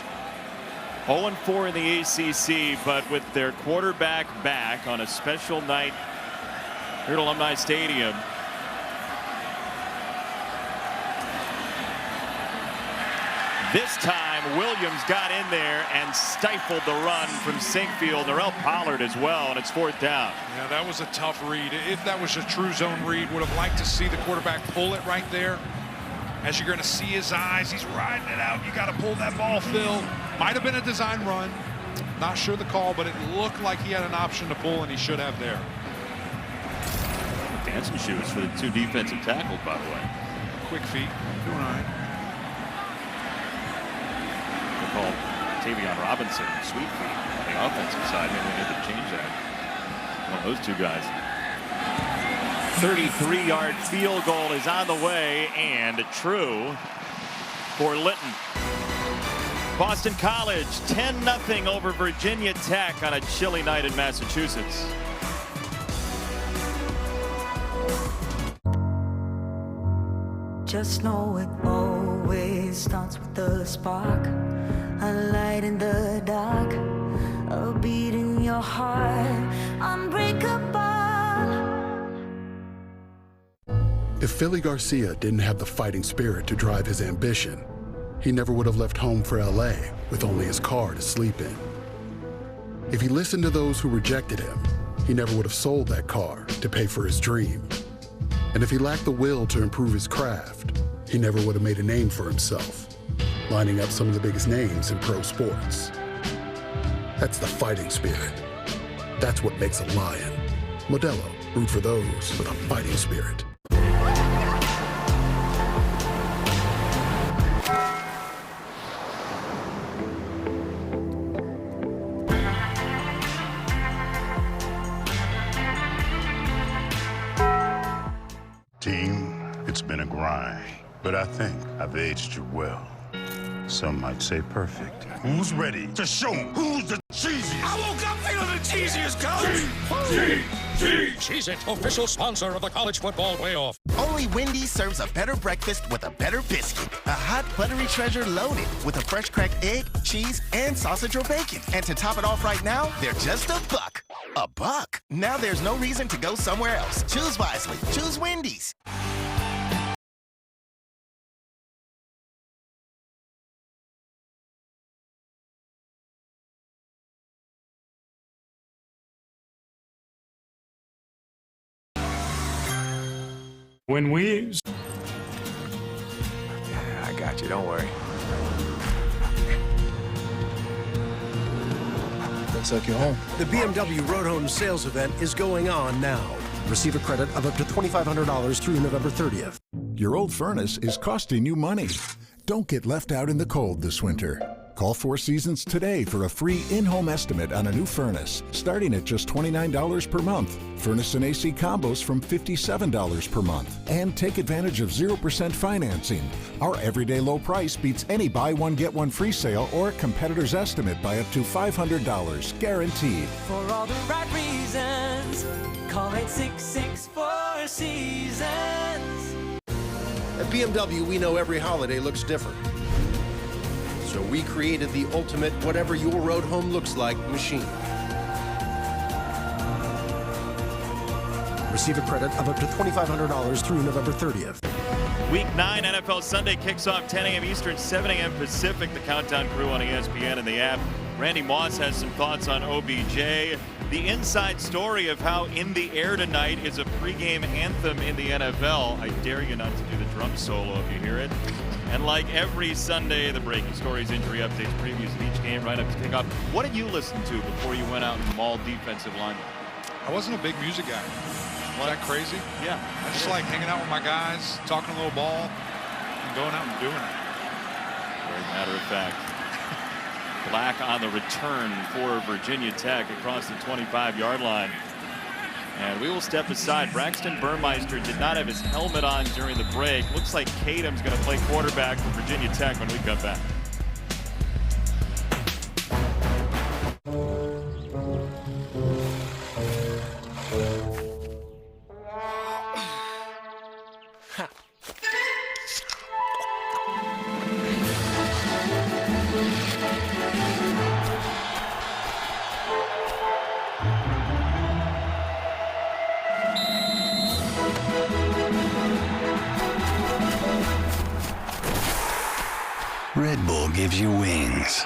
0-4 in the ACC, but with their quarterback back on a special night here at Alumni Stadium. This time, Williams got in there and stifled the run from Sinkfield. Darrell Pollard as well, and it's fourth down. Yeah, that was a tough read. If that was a true zone read, would have liked to see the quarterback pull it right there. As you're going to see his eyes, he's riding it out. You got to pull that ball, Phil. Might have been a design run. Not sure the call, but it looked like he had an option to pull, and he should have there. Dancing shoes for the 2 defensive tackles, by the way. Quick feet, doing all right. They call Tavion Robinson sweet feet on the offensive side. Maybe we need to change that. One of those 2 guys. 33-yard field goal is on the way, and true for Litton. Boston College 10-0 over Virginia Tech on a chilly night in Massachusetts. Just know it always starts with a spark, a light in the dark, a beat in your heart, unbreakable. If Philly Garcia didn't have the fighting spirit to drive his ambition, he never would have left home for LA with only his car to sleep in. If he listened to those who rejected him, he never would have sold that car to pay for his dream. And if he lacked the will to improve his craft, he never would have made a name for himself, lining up some of the biggest names in pro sports. That's the fighting spirit. That's what makes a lion. Modelo, root for those with a fighting spirit. Team, it's been a grind, but I think I've aged you well. Some might say perfect. Who's ready to show who's the cheesiest? I woke up feeling the cheesiest, coach! Cheez-It, official sponsor of the college football playoff. Only Wendy's serves a better breakfast with a better biscuit. A hot, buttery treasure loaded with a fresh cracked egg, cheese, and sausage or bacon. And to top it off right now, they're just $1. $1? Now there's no reason to go somewhere else. Choose wisely. Choose Wendy's. When we... Yeah, I got you, don't worry. Looks like you're home. The BMW Road Home sales event is going on now. Receive a credit of up to $2,500 through November 30th. Your old furnace is costing you money. Don't get left out in the cold this winter. Call Four Seasons today for a free in-home estimate on a new furnace, starting at just $29 per month. Furnace and AC combos from $57 per month. And take advantage of 0% financing. Our everyday low price beats any buy one, get one free sale or competitor's estimate by up to $500, guaranteed. For all the right reasons, call 866-4 Seasons. At BMW, we know every holiday looks different. So we created the ultimate whatever your road home looks like machine. Receive a credit of up to $2,500 through November 30th. Week 9 NFL Sunday kicks off 10 a.m. Eastern, 7 a.m. Pacific. The Countdown crew on ESPN and the app. Randy Moss has some thoughts on OBJ. The inside story of how In the Air Tonight is a pregame anthem in the NFL. I dare you not to do the drum solo if you hear it. And like every Sunday, the breaking stories, injury updates, previews of each game right up to kickoff. What did you listen to before you went out and mauled defensive linemen? I wasn't a big music guy. Is that crazy? Yeah. I just like hanging out with my guys, talking a little ball, and going out and doing it. Very matter of fact. Black on the return for Virginia Tech across the 25-yard line. And we will step aside. Braxton Burmeister did not have his helmet on during the break. Looks like Kadam's going to play quarterback for Virginia Tech when we come back. Red Bull gives you wings.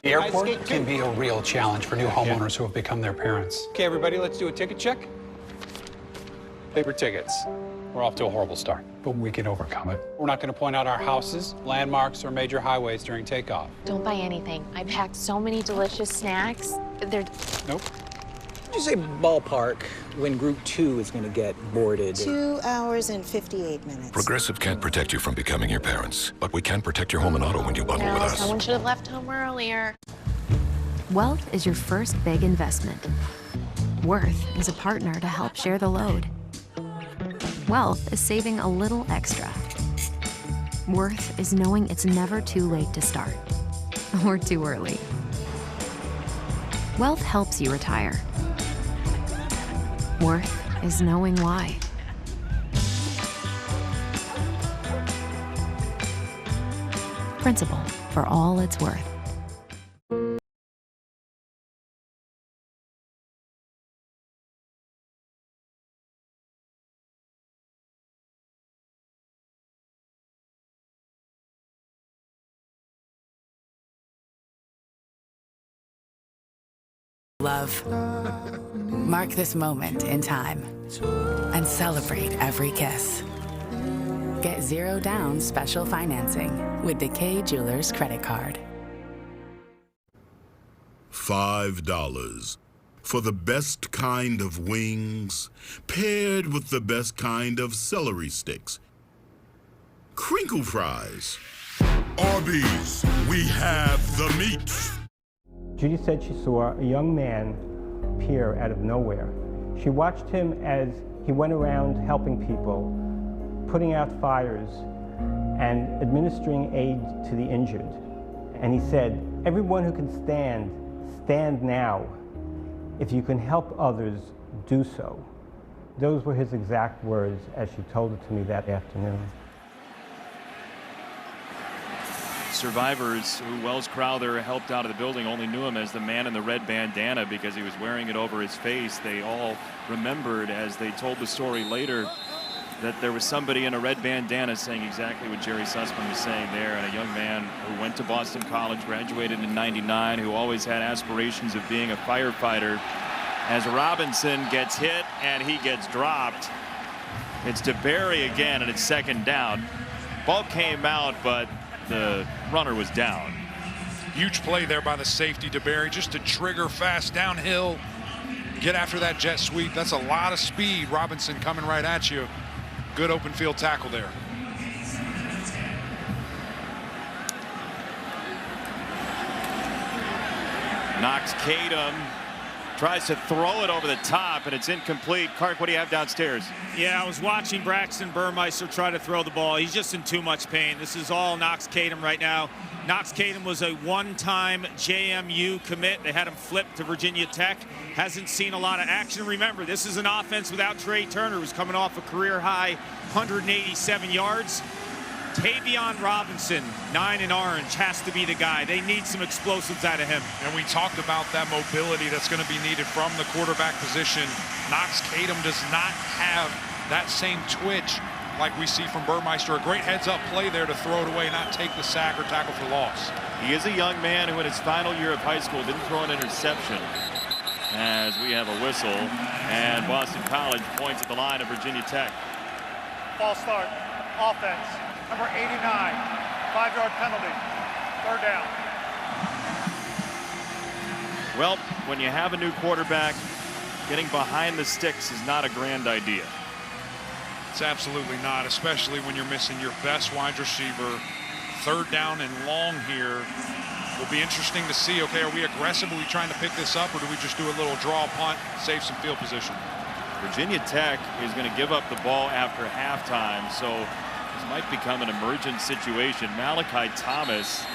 The airport can be a real challenge for new homeowners who have become their parents. Okay, everybody, let's do a ticket check. Paper tickets. We're off to a horrible start, but we can overcome it. We're not going to point out our houses, landmarks, or major highways during takeoff. Don't buy anything. I packed so many delicious snacks. They're... Nope. Would you say ballpark when Group 2 is going to get boarded? 2 hours and 58 minutes. Progressive can't protect you from becoming your parents, but we can protect your home and auto when you bundle with us. Someone should have left home earlier. Wealth is your first big investment. Worth is a partner to help share the load. Wealth is saving a little extra. Worth is knowing it's never too late to start, or too early. Wealth helps you retire. Worth is knowing why. Principal, for all it's worth. Love. Mark this moment in time and celebrate every kiss. Get 0 down special financing with Decay Jewelers credit card. $5 for the best kind of wings, paired with the best kind of celery sticks. Crinkle fries. Arby's, we have the meat. Judy said she saw a young man appear out of nowhere. She watched him as he went around helping people, putting out fires, and administering aid to the injured. And he said, "Everyone who can stand, stand now. If you can help others, do so." Those were his exact words as she told it to me that afternoon. Survivors who Wells Crowther helped out of the building only knew him as the man in the red bandana because he was wearing it over his face. They all remembered as they told the story later that there was somebody in a red bandana saying exactly what Jerry Sussman was saying there, and a young man who went to Boston College, graduated in '99, who always had aspirations of being a firefighter. As Robinson gets hit and he gets dropped, it's DeBerry again, and it's second down. Ball came out, but the runner was down. Huge play there by the safety, DeBerry, just to trigger fast downhill, get after that jet sweep. That's a lot of speed. Robinson coming right at you. Good open field tackle there. Knox Kadam Tries to throw it over the top, and it's incomplete. Clark, what do you have downstairs? Yeah, I was watching Braxton Burmeister try to throw the ball. He's just in too much pain. This is all Knox Kadum right now. Knox Kadum was a one-time JMU commit. They had him flipped to Virginia Tech. Hasn't seen a lot of action. Remember, this is an offense without Trey Turner, who's coming off a career-high 187 yards. Tavion Robinson, 9 in orange, has to be the guy. They need some explosives out of him. And we talked about that mobility that's going to be needed from the quarterback position. Knox Kadum does not have that same twitch like we see from Burmeister. A great heads-up play there to throw it away, not take the sack or tackle for loss. He is a young man who in his final year of high school didn't throw an interception. As we have a whistle, and Boston College points at the line of Virginia Tech. False start, offense. Number 89, 5-yard penalty, 3rd down. Well, when you have a new quarterback, getting behind the sticks is not a grand idea. It's absolutely not, especially when you're missing your best wide receiver. 3rd down and long here. Will be interesting to see, okay, are we aggressively trying to pick this up, or do we just do a little draw punt, save some field position? Virginia Tech is going to give up the ball after halftime, so this might become an emergent situation. Malachi Thomas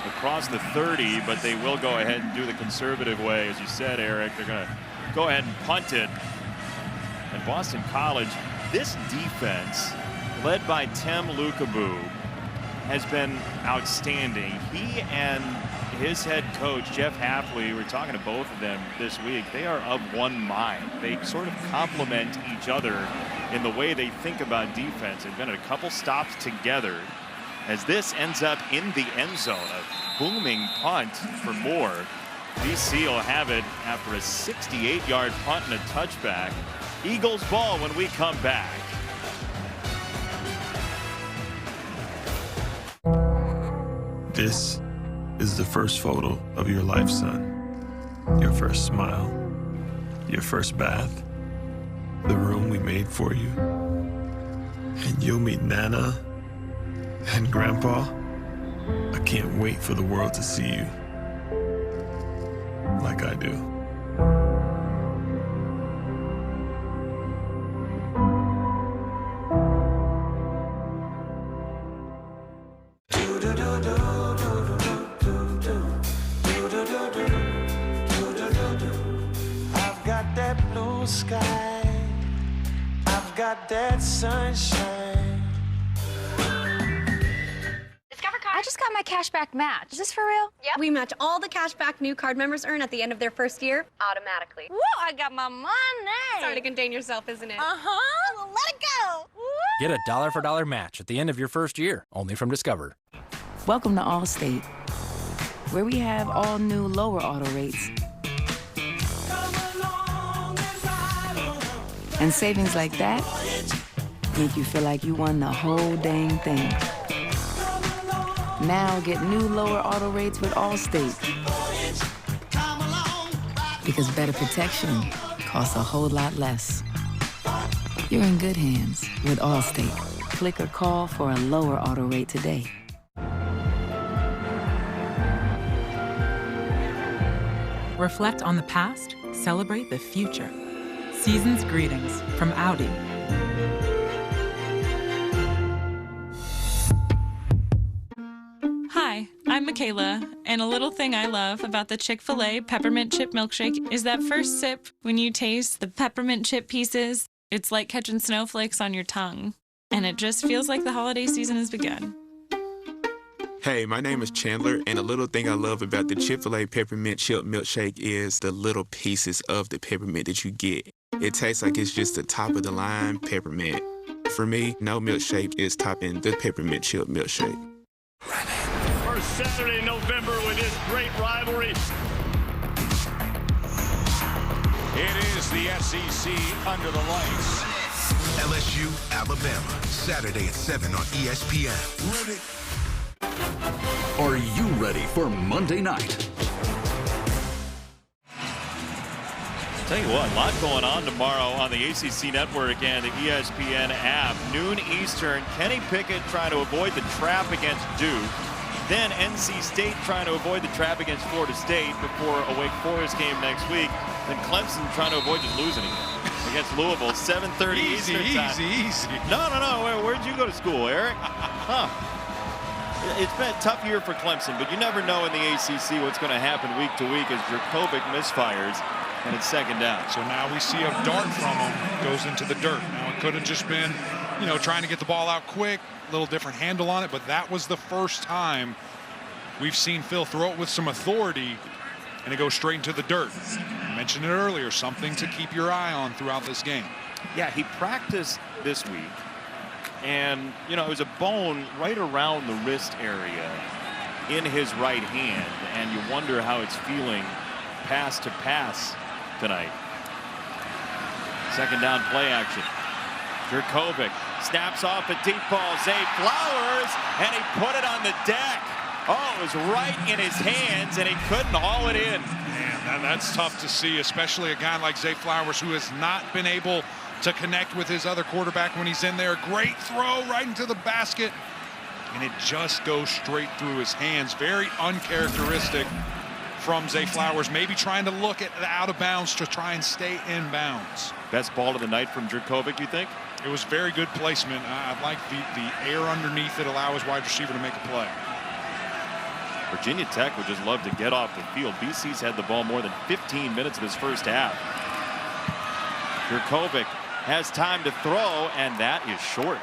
across the 30, but they will go ahead and do the conservative way. As you said, Eric, they're going to go ahead and punt it. And Boston College, this defense, led by Tim Lukabu, has been outstanding. He and his head coach, Jeff Hafley, we're talking to both of them this week. They are of one mind. They sort of complement each other in the way they think about defense. They've been at a couple stops together as this ends up in the end zone. A booming punt for more. BC will have it after a 68-yard punt and a touchback. Eagles ball when we come back. This is the first photo of your life, son. Your first smile, your first bath, the room we made for you. And you'll meet Nana and Grandpa. I can't wait for the world to see you like I do. Sky, I've got that sunshine. I just got my cashback match. Is this for real? Yep. We match all the cashback new card members earn at the end of their first year automatically. Woo, I got my money. Sorry to contain yourself, isn't it? Uh-huh. Well, let it go. Woo. Get a $1 for $1 match at the end of your first year, only from Discover. Welcome to Allstate, where we have all new lower auto rates. And savings like that make you feel like you won the whole dang thing. Now get new lower auto rates with Allstate. Because better protection costs a whole lot less. You're in good hands with Allstate. Click or call for a lower auto rate today. Reflect on the past, celebrate the future. Season's greetings from Audi. Hi, I'm Michaela, and a little thing I love about the Chick-fil-A peppermint chip milkshake is that first sip when you taste the peppermint chip pieces. It's like catching snowflakes on your tongue, and it just feels like the holiday season has begun. Hey, my name is Chandler, and a little thing I love about the Chick-fil-A peppermint chip milkshake is the little pieces of the peppermint that you get. It tastes like it's just the top of the line peppermint. For me, no milkshake is topping the peppermint chip milkshake. First Saturday in November with this great rivalry. It is the SEC under the lights. LSU, Alabama, Saturday at 7 on ESPN. Ready. Are you ready for Monday night? Tell you what, a lot going on tomorrow on the ACC network and the ESPN app. Noon Eastern, Kenny Pickett trying to avoid the trap against Duke. Then NC State trying to avoid the trap against Florida State before a Wake Forest game next week. Then Clemson trying to avoid just losing against Louisville, 7:30 Eastern time. Easy. No. Where'd you go to school, Eric? Huh. It's been a tough year for Clemson, but you never know in the ACC what's going to happen week to week as Jurkovec misfires, and it's second down. So now we see a dart from him goes into the dirt. Now it could have just been, trying to get the ball out quick, a little different handle on it, but that was the first time we've seen Phil throw it with some authority, and it goes straight into the dirt. I mentioned it earlier, something to keep your eye on throughout this game. Yeah, he practiced this week. And, it was a bone right around the wrist area in his right hand. And you wonder how it's feeling pass to pass tonight. Second down play action. Jurkovec snaps off a deep ball. Zay Flowers, and he put it on the deck. Oh, it was right in his hands, and he couldn't haul it in. Man, that's tough to see, especially a guy like Zay Flowers who has not been able to connect with his other quarterback when he's in there. Great throw right into the basket, and it just goes straight through his hands. Very uncharacteristic from Zay Flowers, maybe trying to look at the out of bounds to try and stay in bounds. Best ball of the night from Jurkovec, you think? It was very good placement. I like the air underneath it, allow his wide receiver to make a play. Virginia Tech would just love to get off the field. BC's had the ball more than 15 minutes of this first half. Jurkovec has time to throw, and that is short.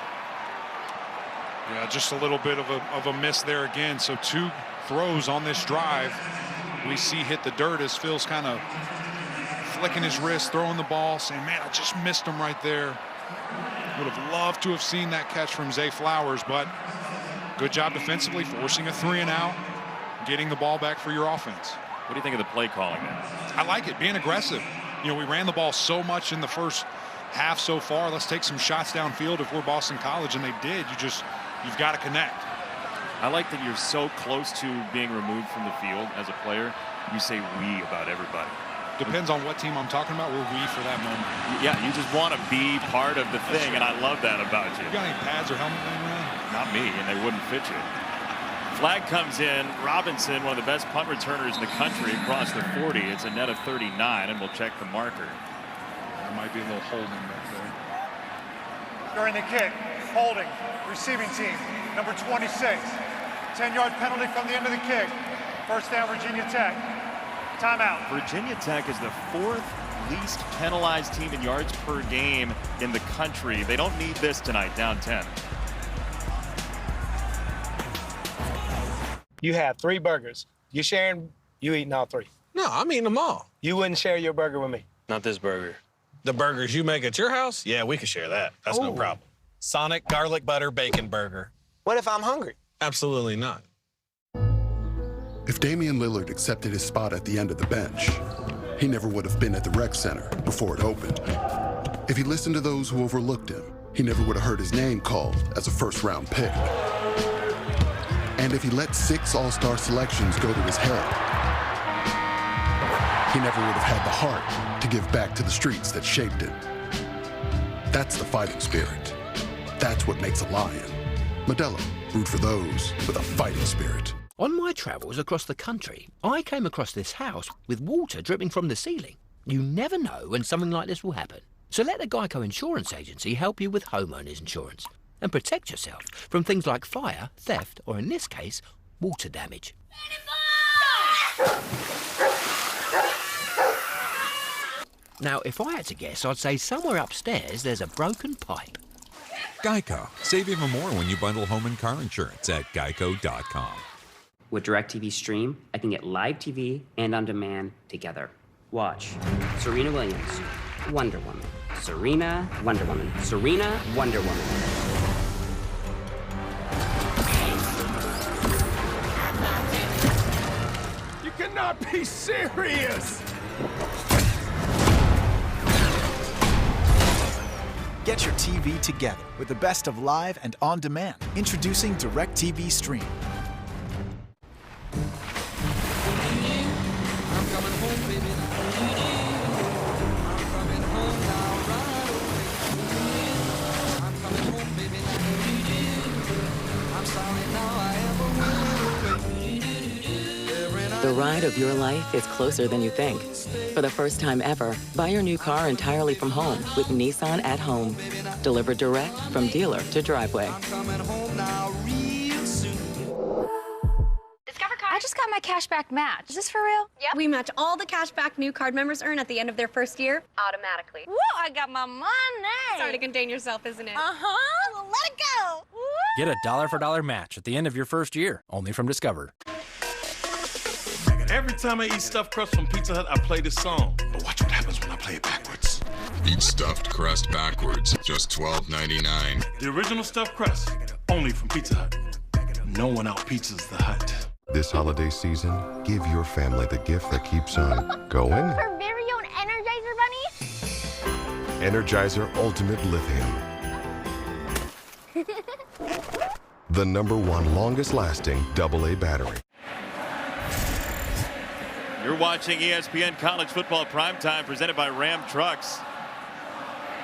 Yeah, just a little bit of a miss there again. So 2 throws on this drive we see hit the dirt as Phil's kind of flicking his wrist, throwing the ball, saying, man, I just missed him right there. Would have loved to have seen that catch from Zay Flowers, but good job defensively, forcing a 3 and out, getting the ball back for your offense. What do you think of the play calling then? I like it, being aggressive. We ran the ball so much in the first half so far. Let's take some shots downfield if we're Boston College, and they did. You've got to connect. I like that you're so close to being removed from the field as a player. You say we about everybody. Depends on what team I'm talking about. We're we for that moment. Yeah, you just want to be part of the thing, and I love that about you. You got any pads or helmet laying around? Not me, and they wouldn't fit you. Flag comes in. Robinson, one of the best punt returners in the country, across the 40. It's a net of 39, and we'll check the marker. There might be a little holding back there. During the kick, holding, receiving team, number 26. 10-yard penalty from the end of the kick. First down, Virginia Tech. Timeout. Virginia Tech is the 4th least penalized team in yards per game in the country. They don't need this tonight, down 10. You have 3 burgers. You sharing, you eating all 3. No, I'm eating them all. You wouldn't share your burger with me? Not this burger. The burgers you make at your house? Yeah, we could share that. That's no problem. Sonic garlic butter bacon burger. What if I'm hungry? Absolutely not. If Damian Lillard accepted his spot at the end of the bench, he never would have been at the rec center before it opened. If he listened to those who overlooked him, he never would have heard his name called as a first-round pick. And if he let 6 all-star selections go to his head, he never would have had the heart to give back to the streets that shaped him. That's the fighting spirit. That's what makes a lion. Modelo, root for those with a fighting spirit. On my travels across the country, I came across this house with water dripping from the ceiling. You never know when something like this will happen. So let the Geico Insurance Agency help you with homeowners insurance and protect yourself from things like fire, theft, or in this case, water damage. Now, if I had to guess, I'd say somewhere upstairs there's a broken pipe. Geico. Save even more when you bundle home and car insurance at geico.com. With DirecTV Stream, I can get live TV and on demand together. Watch Serena Williams, Wonder Woman. Serena, Wonder Woman. Serena, Wonder Woman. You cannot be serious! Get your TV together with the best of live and on demand. Introducing DirecTV Stream. The ride of your life is closer than you think. For the first time ever, buy your new car entirely from home with Nissan at Home. Delivered direct from dealer to driveway. I just got my cashback match. Is this for real? Yep. We match all the cashback new card members earn at the end of their first year automatically. Whoa, I got my money. Sorry to contain yourself, isn't it? Uh-huh. Well, let it go. Woo. Get a $1 for $1 match at the end of your first year, only from Discover. Every time I eat stuffed crust from Pizza Hut, I play this song. But watch what happens when I play it backwards. Eat stuffed crust backwards, just $12.99. The original stuffed crust, only from Pizza Hut. No one out-pizzas the Hut. This holiday season, give your family the gift that keeps on going. Her very own Energizer Bunny? Energizer Ultimate Lithium. The #1 longest lasting AA battery. You're watching ESPN College Football Primetime presented by Ram Trucks.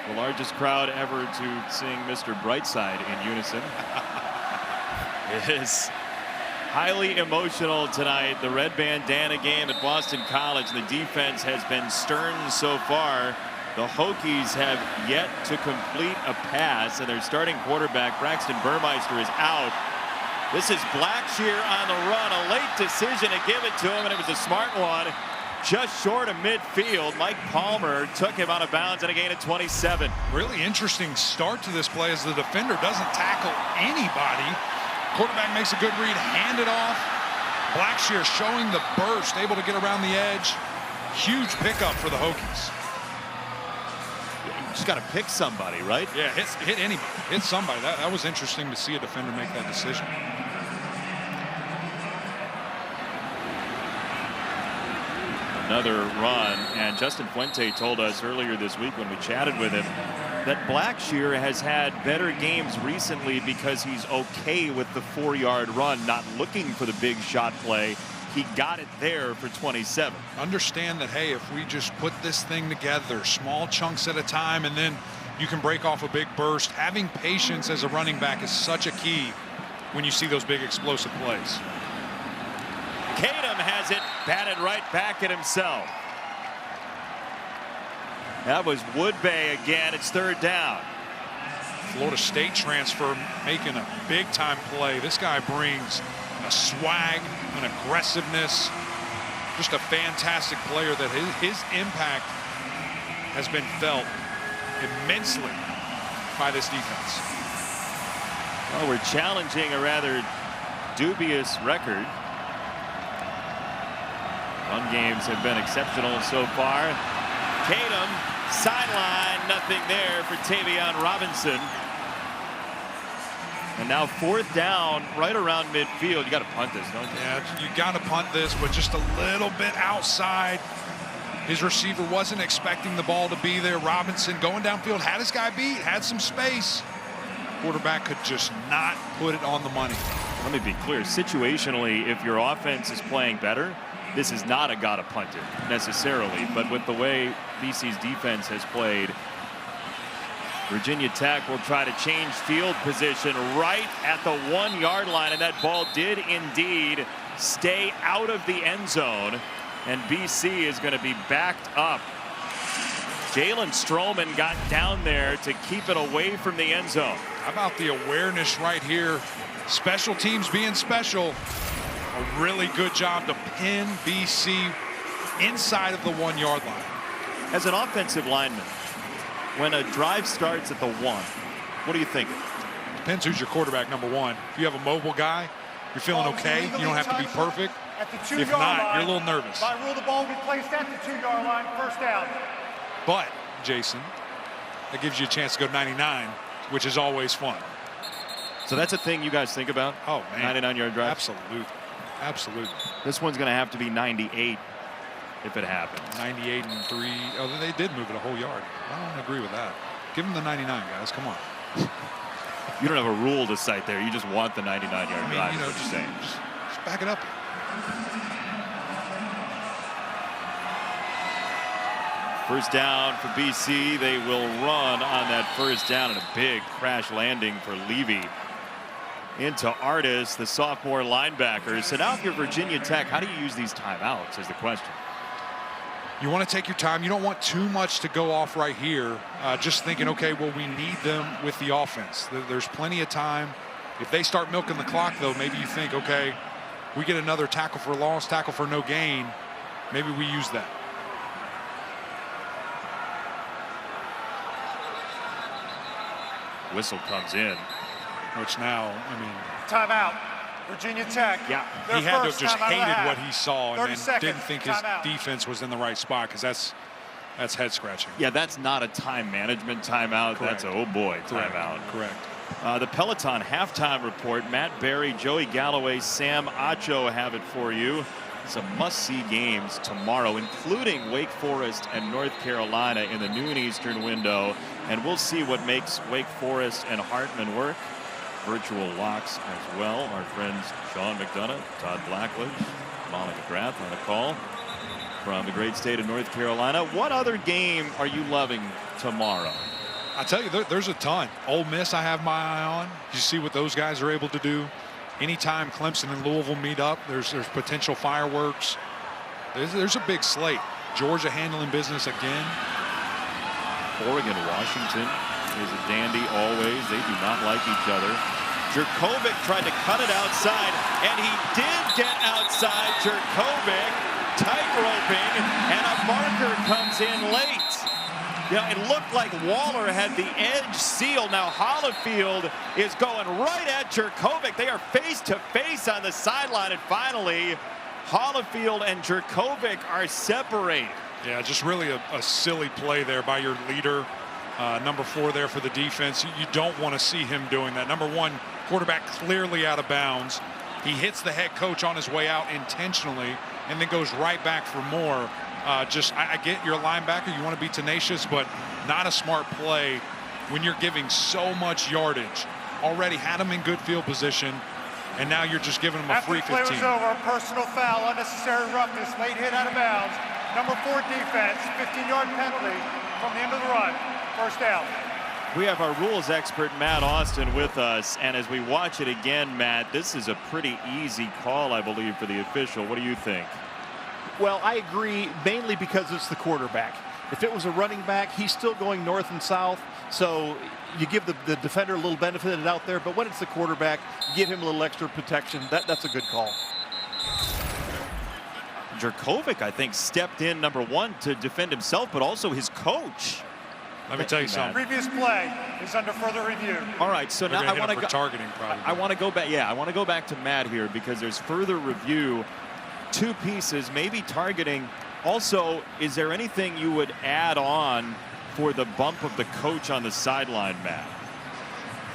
The largest crowd ever to sing Mr. Brightside in unison. It is highly emotional tonight. The Red Bandana Game at Boston College. The defense has been stern so far. The Hokies have yet to complete a pass, and their starting quarterback, Braxton Burmeister, is out. This is Blackshear on the run. A late decision to give it to him, and it was a smart one. Just short of midfield. Mike Palmer took him out of bounds and a gain of 27. Really interesting start to this play as the defender doesn't tackle anybody. Quarterback makes a good read, hand it off. Blackshear showing the burst, able to get around the edge. Huge pickup for the Hokies. You just got to pick somebody, right? Yeah, hit anybody, hit somebody. That was interesting to see a defender make that decision. Another run, and Justin Fuente told us earlier this week when we chatted with him that Blackshear has had better games recently because he's okay with the 4-yard run, not looking for the big shot play. He got it there for 27. Understand that, hey, if we just put this thing together, small chunks at a time, and then you can break off a big burst. Having patience as a running back is such a key when you see those big explosive plays. Kadum has it batted right back at himself. That was Woodbay again. It's 3rd down. Florida State transfer making a big-time play. This guy brings a swag, an aggressiveness, just a fantastic player that his impact has been felt immensely by this defense. Well, we're challenging a rather dubious record. Run games have been exceptional so far. Kadum, sideline, nothing there for Tavion Robinson. And now 4th down, right around midfield. You got to punt this, don't you? Yeah, you got to punt this, but just a little bit outside. His receiver wasn't expecting the ball to be there. Robinson going downfield, had his guy beat, had some space. Quarterback could just not put it on the money. Let me be clear. Situationally, if your offense is playing better, this is not a gotta punt it necessarily. But with the way BC's defense has played, Virginia Tech will try to change field position right at the 1-yard line, and that ball did indeed stay out of the end zone, and BC is going to be backed up. Jalen Stroman got down there to keep it away from the end zone. How about the awareness right here? Special teams being special. A really good job to pin BC inside of the 1-yard line. As an offensive lineman, when a drive starts at the 1, what are you thinking? Depends who's your quarterback, #1. If you have a mobile guy, you're feeling okay. You don't have to be perfect. At the 2-yard if not, line, you're a little nervous. By rule, the ball will be placed at the 2-yard line, 1st down. But, Jason, that gives you a chance to go 99, which is always fun. So that's a thing you guys think about? Oh, man. 99-yard drive? Absolutely. Absolutely. This one's going to have to be 98 if it happens. 98 and 3. Oh, they did move it a whole yard. I don't agree with that. Give them the 99, guys. Come on. You don't have a rule to cite there. You just want the 99-yard drive. You know, just back it up. First down for BC. They will run on that 1st down, and a big crash landing for Levy. into Artis, the sophomore linebacker. So now if you're Virginia Tech, how do you use these timeouts is the question. You want to take your time. You don't want too much to go off right here. Just thinking, okay, well, we need them with the offense. There's plenty of time. If they start milking the clock, though, maybe you think, okay, we get another tackle for loss, tackle for no gain. Maybe we use that. Whistle comes in. Which now, I mean. Timeout. Virginia Tech. Yeah, he had to have just hated what he saw and then didn't think his defense was in the right spot, because that's head scratching. Yeah, that's not a time management timeout. Correct. That's a, oh boy, timeout. Correct. The Peloton halftime report. Matt Berry, Joey Galloway, Sam Acho have it for you. Some must-see games tomorrow, including Wake Forest and North Carolina in the noon Eastern window. And we'll see what makes Wake Forest and Hartman work. Virtual locks as well. Our friends Sean McDonough, Todd Blackledge, Monica Grath on the call from the great state of North Carolina. What other game are you loving tomorrow? I tell you, there's a ton. Ole Miss I have my eye on. You see what those guys are able to do. Anytime Clemson and Louisville meet up, there's potential fireworks. There's a big slate. Georgia handling business again. Oregon, Washington is a dandy always. They do not like each other. Jurkovec tried to cut it outside, and he did get outside. Jurkovec tight-roping, and a marker comes in late. Yeah, it looked like Waller had the edge sealed. Now Hollifield is going right at Jurkovec. They are face-to-face on the sideline, and finally, Hollifield and Jurkovec are separated. Yeah, just really a silly play there by your leader. Number 4 there for the defense. You don't want to see him doing that. Number 1, quarterback clearly out of bounds. He hits the head coach on his way out intentionally and then goes right back for more. I get you're a linebacker. You want to be tenacious, but not a smart play when you're giving so much yardage. Already had him in good field position, and now you're just giving him a free 15. After the play was over, a personal foul, unnecessary roughness, late hit out of bounds. Number 4 defense, 15-yard penalty from the end of the run. First down. We have our rules expert, Matt Austin, with us. And as we watch it again, Matt, this is a pretty easy call, I believe, for the official. What do you think? Well, I agree, mainly because it's the quarterback. If it was a running back, he's still going north and south. So you give the defender a little benefit of the doubt there. But when it's the quarterback, give him a little extra protection. That's a good call. Jurkovec, I think, stepped in, number 1, to defend himself, but also his coach. Let me tell you something. Previous play is under further review. All right, so now I want to go targeting. Probably. I want to go back. Yeah, I want to go back to Matt here because there's further review. 2 pieces, maybe targeting. Also, is there anything you would add on for the bump of the coach on the sideline, Matt?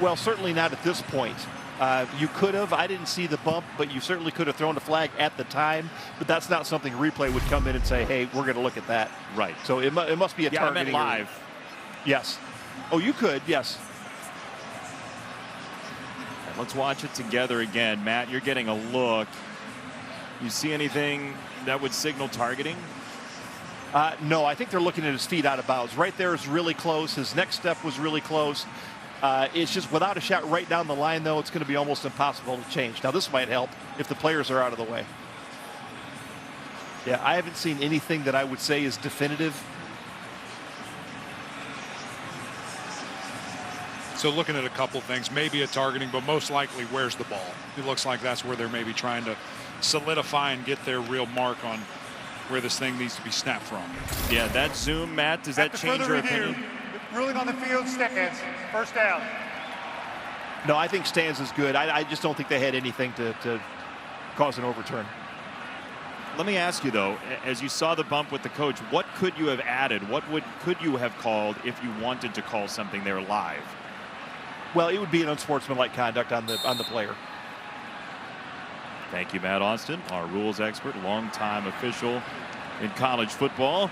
Well, certainly not at this point. You could have. I didn't see the bump, but you certainly could have thrown a flag at the time. But that's not something replay would come in and say, hey, we're going to look at that. Right. So it must be a targeting. I meant live. Yes. Oh, you could, yes. Let's watch it together again. Matt, you're getting a look. You see anything that would signal targeting? No, I think they're looking at his feet out of bounds. Right there is really close. His next step was really close. It's just without a shot right down the line, though, it's going to be almost impossible to change. Now, this might help if the players are out of the way. Yeah, I haven't seen anything that I would say is definitive. So looking at a couple things, maybe a targeting, but most likely where's the ball. It looks like that's where they're maybe trying to solidify and get their real mark on where this thing needs to be snapped from. Yeah, that zoom, Matt, does that change your opinion? Ruling on the field stands. First down. No, I think stands is good. I just don't think they had anything to cause an overturn. Let me ask you, though, as you saw the bump with the coach, what could you have added? What could you have called if you wanted to call something there live? Well, it would be an unsportsmanlike conduct on the player. Thank you, Matt Austin, our rules expert, longtime official in college football.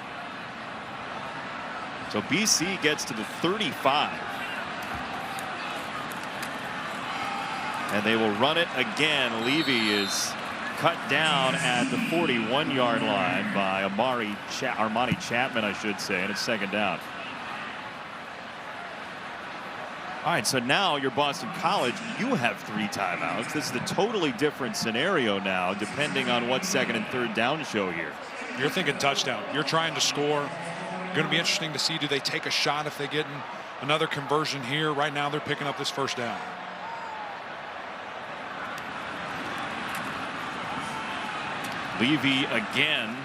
So BC gets to the 35. And they will run it again. Levy is cut down at the 41-yard line by Armani Chapman, I should say, and it's second down. All right, so now you're Boston College. You have 3 timeouts. This is a totally different scenario now, depending on what second and third down show here. You're thinking touchdown. You're trying to score. Going to be interesting to see, do they take a shot if they get another conversion here? Right now, they're picking up this first down. Levy again,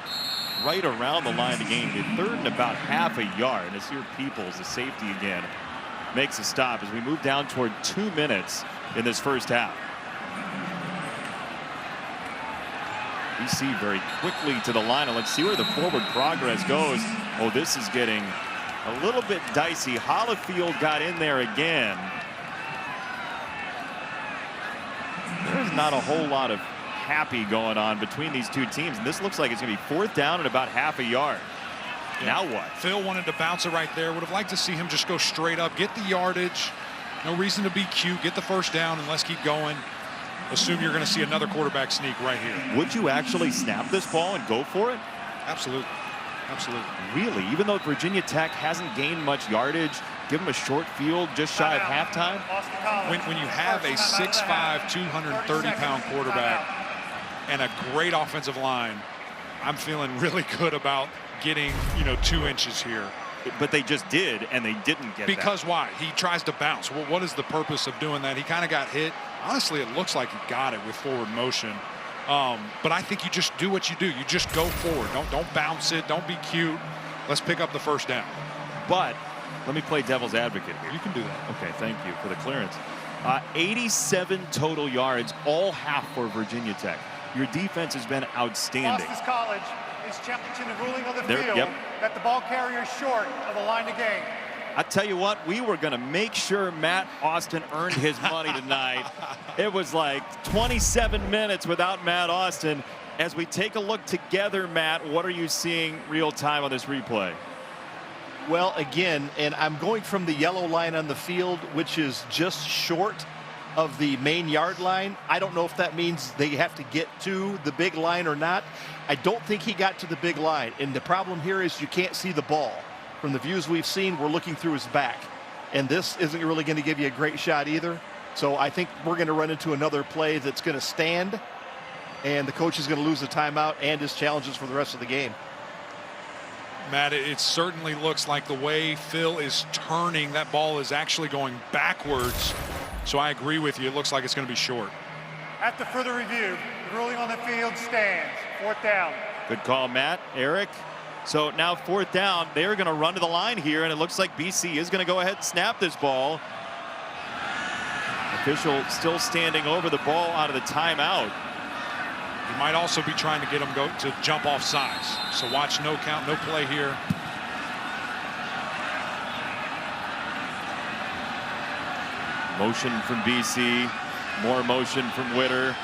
right around the line to gain the third and about half a yard. As here Peoples, the safety again, makes a stop as we move down toward 2 minutes in this first half. BC very quickly to the line, and let's see where the forward progress goes. Oh, this is getting a little bit dicey. Hollifield got in there again. There's not a whole lot of happy going on between these two teams, and this looks like it's going to be 4th down and about half a yard. Yeah. Now what? Phil wanted to bounce it right there. Would have liked to see him just go straight up, get the yardage. No reason to be cute. Get the first down and let's keep going. Assume you're going to see another quarterback sneak right here. Would you actually snap this ball and go for it? Absolutely. Absolutely. Really? Even though Virginia Tech hasn't gained much yardage, give them a short field just shy of halftime? When you have a 6'5", 230-pound quarterback and a great offensive line, I'm feeling really good about getting, 2 inches here. But they just did, and they didn't get because that. Why? He tries to bounce. Well, what is the purpose of doing that? He kind of got hit. Honestly, it looks like he got it with forward motion. But I think you just do what you do. You just go forward. Don't bounce it. Don't be cute. Let's pick up the first down. But let me play devil's advocate here. You can do that. Okay, thank you for the clearance. 87 total yards, all half for Virginia Tech. Your defense has been outstanding. Boston College is challenging the ruling on the field yep. that the ball carrier is short of the line to gain. I tell you what, we were going to make sure Matt Austin earned his money tonight. It was like 27 minutes without Matt Austin. As we take a look together, Matt, what are you seeing real time on this replay? Well, again, and I'm going from the yellow line on the field, which is just short of the main yard line. I don't know if that means they have to get to the big line or not. I don't think he got to the big line. And the problem here is you can't see the ball. From the views we've seen, we're looking through his back. And this isn't really going to give you a great shot either. So I think we're going to run into another play that's going to stand. And the coach is going to lose the timeout and his challenges for the rest of the game. Matt, it certainly looks like the way Phil is turning, that ball is actually going backwards. So I agree with you. It looks like it's going to be short. After further review, the ruling on the field stands. 4th down. Good call, Matt. Eric. So now 4th down. They're going to run to the line here, and it looks like BC is going to go ahead and snap this ball. Official still standing over the ball out of the timeout. He might also be trying to get him to jump off sides. So watch, no count, no play here. Motion from BC, more motion from Witter.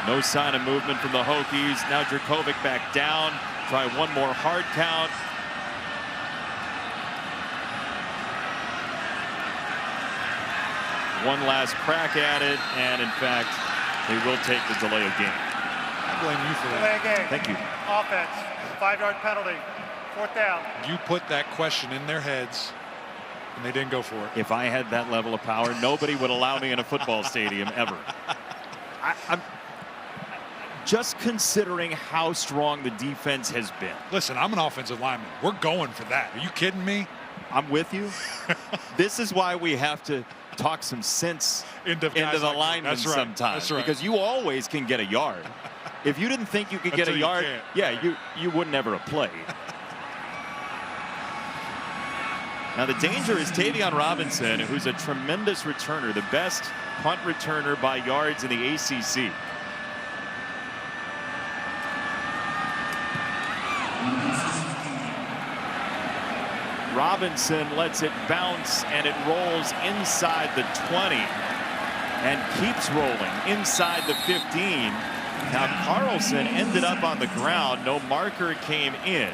No sign of movement from the Hokies. Now Jurkovec back down. Try one more hard count. One last crack at it, and in fact, they will take the delay of game. I blame you for that. Delay of game. Thank you. Offense, 5-yard penalty. 4th down. You put that question in their heads, and they didn't go for it. If I had that level of power, nobody would allow me in a football stadium ever. I'm just considering how strong the defense has been. Listen, I'm an offensive lineman. We're going for that. Are you kidding me? I'm with you. This is why we have to talk some sense into the like linemen sometimes. Right. Because you always can get a yard. If you didn't think you could get a yard, you would never have played. Now the danger is Tavion Robinson, who's a tremendous returner, the best punt returner by yards in the ACC. Robinson lets it bounce, and it rolls inside the 20 and keeps rolling inside the 15. Now Carlson ended up on the ground. No marker came in.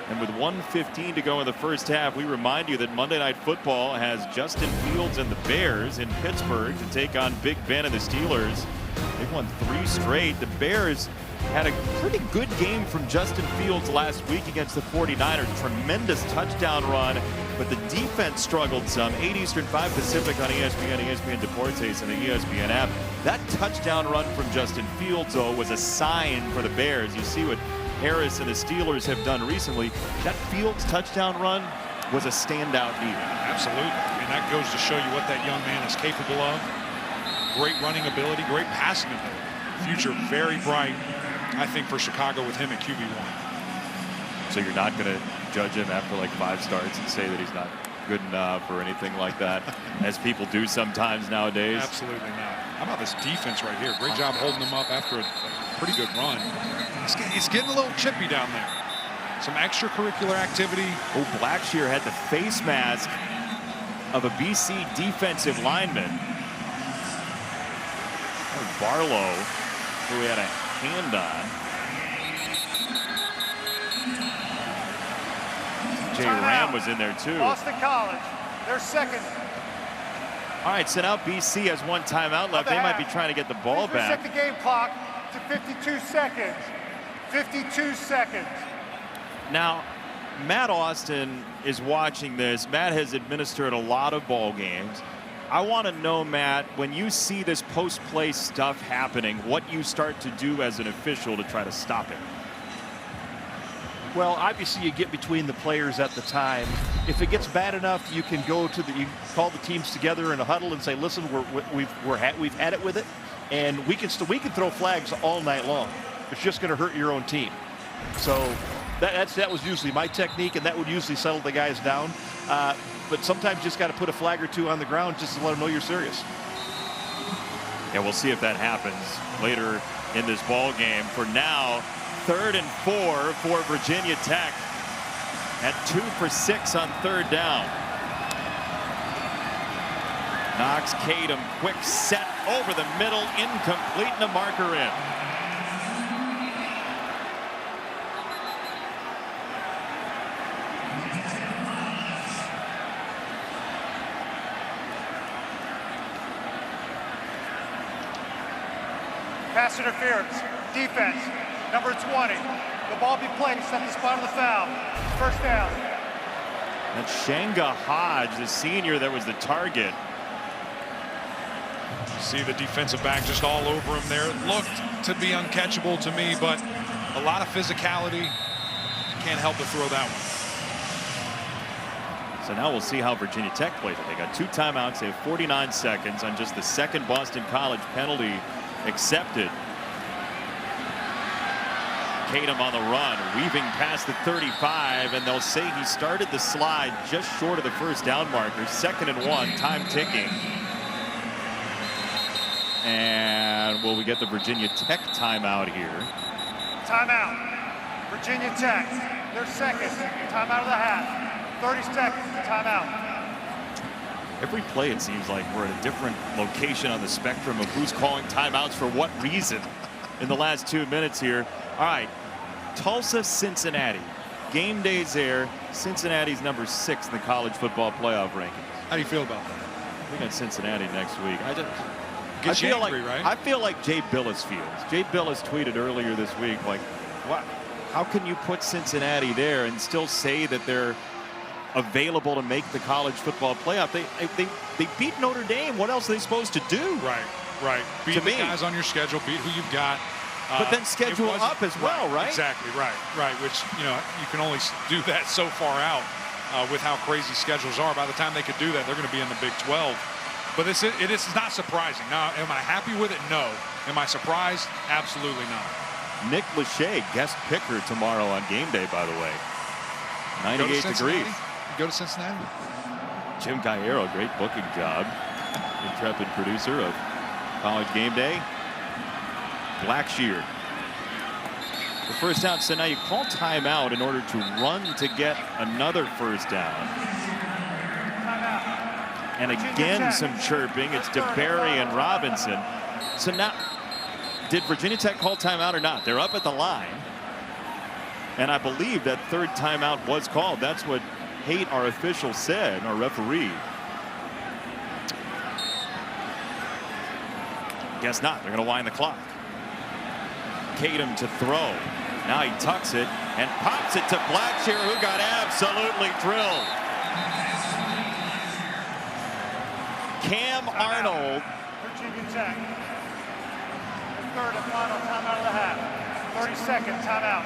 And with 1:15 to go in the first half, we remind you that Monday Night Football has Justin Fields and the Bears in Pittsburgh to take on Big Ben and the Steelers. They've won 3 straight. The Bears had a pretty good game from Justin Fields last week against the 49ers. Tremendous touchdown run, but the defense struggled some. 8 Eastern, 5 Pacific on ESPN, ESPN Deportes, and the ESPN app. That touchdown run from Justin Fields, though, was a sign for the Bears. You see what Harris and the Steelers have done recently. That Fields touchdown run was a standout deal. Absolutely. I mean, that goes to show you what that young man is capable of. Great running ability, great passing ability. Future very bright, I think, for Chicago with him at QB1. So you're not going to judge him after like 5 starts and say that he's not good enough or anything like that, as people do sometimes nowadays? Absolutely not. How about this defense right here? Great job holding him up after a pretty good run. It's getting a little chippy down there. Some extracurricular activity. Oh, Blackshear had the face mask of a BC defensive lineman. Barlow, who he had a hand on. Jay Ram was in there too. Boston College, they're second. All right, so now BC has 1 timeout left. They might be trying to get the ball back. Reset the game clock to 52 seconds. 52 seconds. Now, Matt Austin is watching this. Matt has administered a lot of ball games. I want to know, Matt, when you see this post-play stuff happening, what you start to do as an official to try to stop it. Well, obviously you get between the players at the time. If it gets bad enough, you can go to you call the teams together in a huddle and say, listen, we've had it with it, and we can throw flags all night long. It's just going to hurt your own team. So that was usually my technique, and that would usually settle the guys down. But sometimes you just got to put a flag or 2 on the ground just to let them know you're serious. Yeah, we'll see if that happens later in this ball game. For now, 3rd and 4 for Virginia Tech. At 2 for 6 on 3rd down. Knox Kadum, quick set over the middle, incomplete, and a marker in. Pass interference, defense, number 20. The ball be placed at the spot of the foul. First down. That's Shanga Hodge, the senior that was the target. See the defensive back just all over him there. It looked to be uncatchable to me, but a lot of physicality. Can't help but throw that one. So now we'll see how Virginia Tech plays it. They got 2 timeouts. They have 49 seconds on just the 2nd Boston College penalty accepted. Kadum on the run, weaving past the 35, and they'll say he started the slide just short of the first down marker. 2nd and 1, time ticking. And will we get the Virginia Tech timeout here? Timeout. Virginia Tech, their 2nd. Timeout of the half. 30 seconds, timeout. Every play, it seems like we're at a different location on the spectrum of who's calling timeouts for what reason in the last 2 minutes here. All right, Tulsa, Cincinnati. Game day's there. Cincinnati's number 6 in the college football playoff rankings. How do you feel about that? We got Cincinnati next week. I feel like Jay Billis feels. Jay Billis tweeted earlier this week, like, what? How can you put Cincinnati there and still say that they're available to make the college football playoff? They beat Notre Dame. What else are they supposed to do? Right. Beat the guys on your schedule. Beat who you've got. But then schedule up as well, right? Exactly, right. Which, you can only do that so far out with how crazy schedules are. By the time they could do that, they're going to be in the Big 12. But it is not surprising. Now, am I happy with it? No. Am I surprised? Absolutely not. Nick Lachey, guest picker tomorrow on game day, by the way. 98 degrees. You go to Cincinnati? Jim Cairo, great booking job. Intrepid producer of College Game Day. Blackshear. The first down, so now you call timeout in order to run to get another first down. And again, some chirping. It's DeBerry and Robinson. So now, did Virginia Tech call timeout or not? They're up at the line. And I believe that 3rd timeout was called. That's what Haight, our official, said, our referee. Guess not. They're going to wind the clock. Kadum to throw. Now he tucks it and pops it to Blackshear, who got absolutely drilled. Cam Arnold. Virginia Tech. Third and final timeout of the half. 30-second timeout.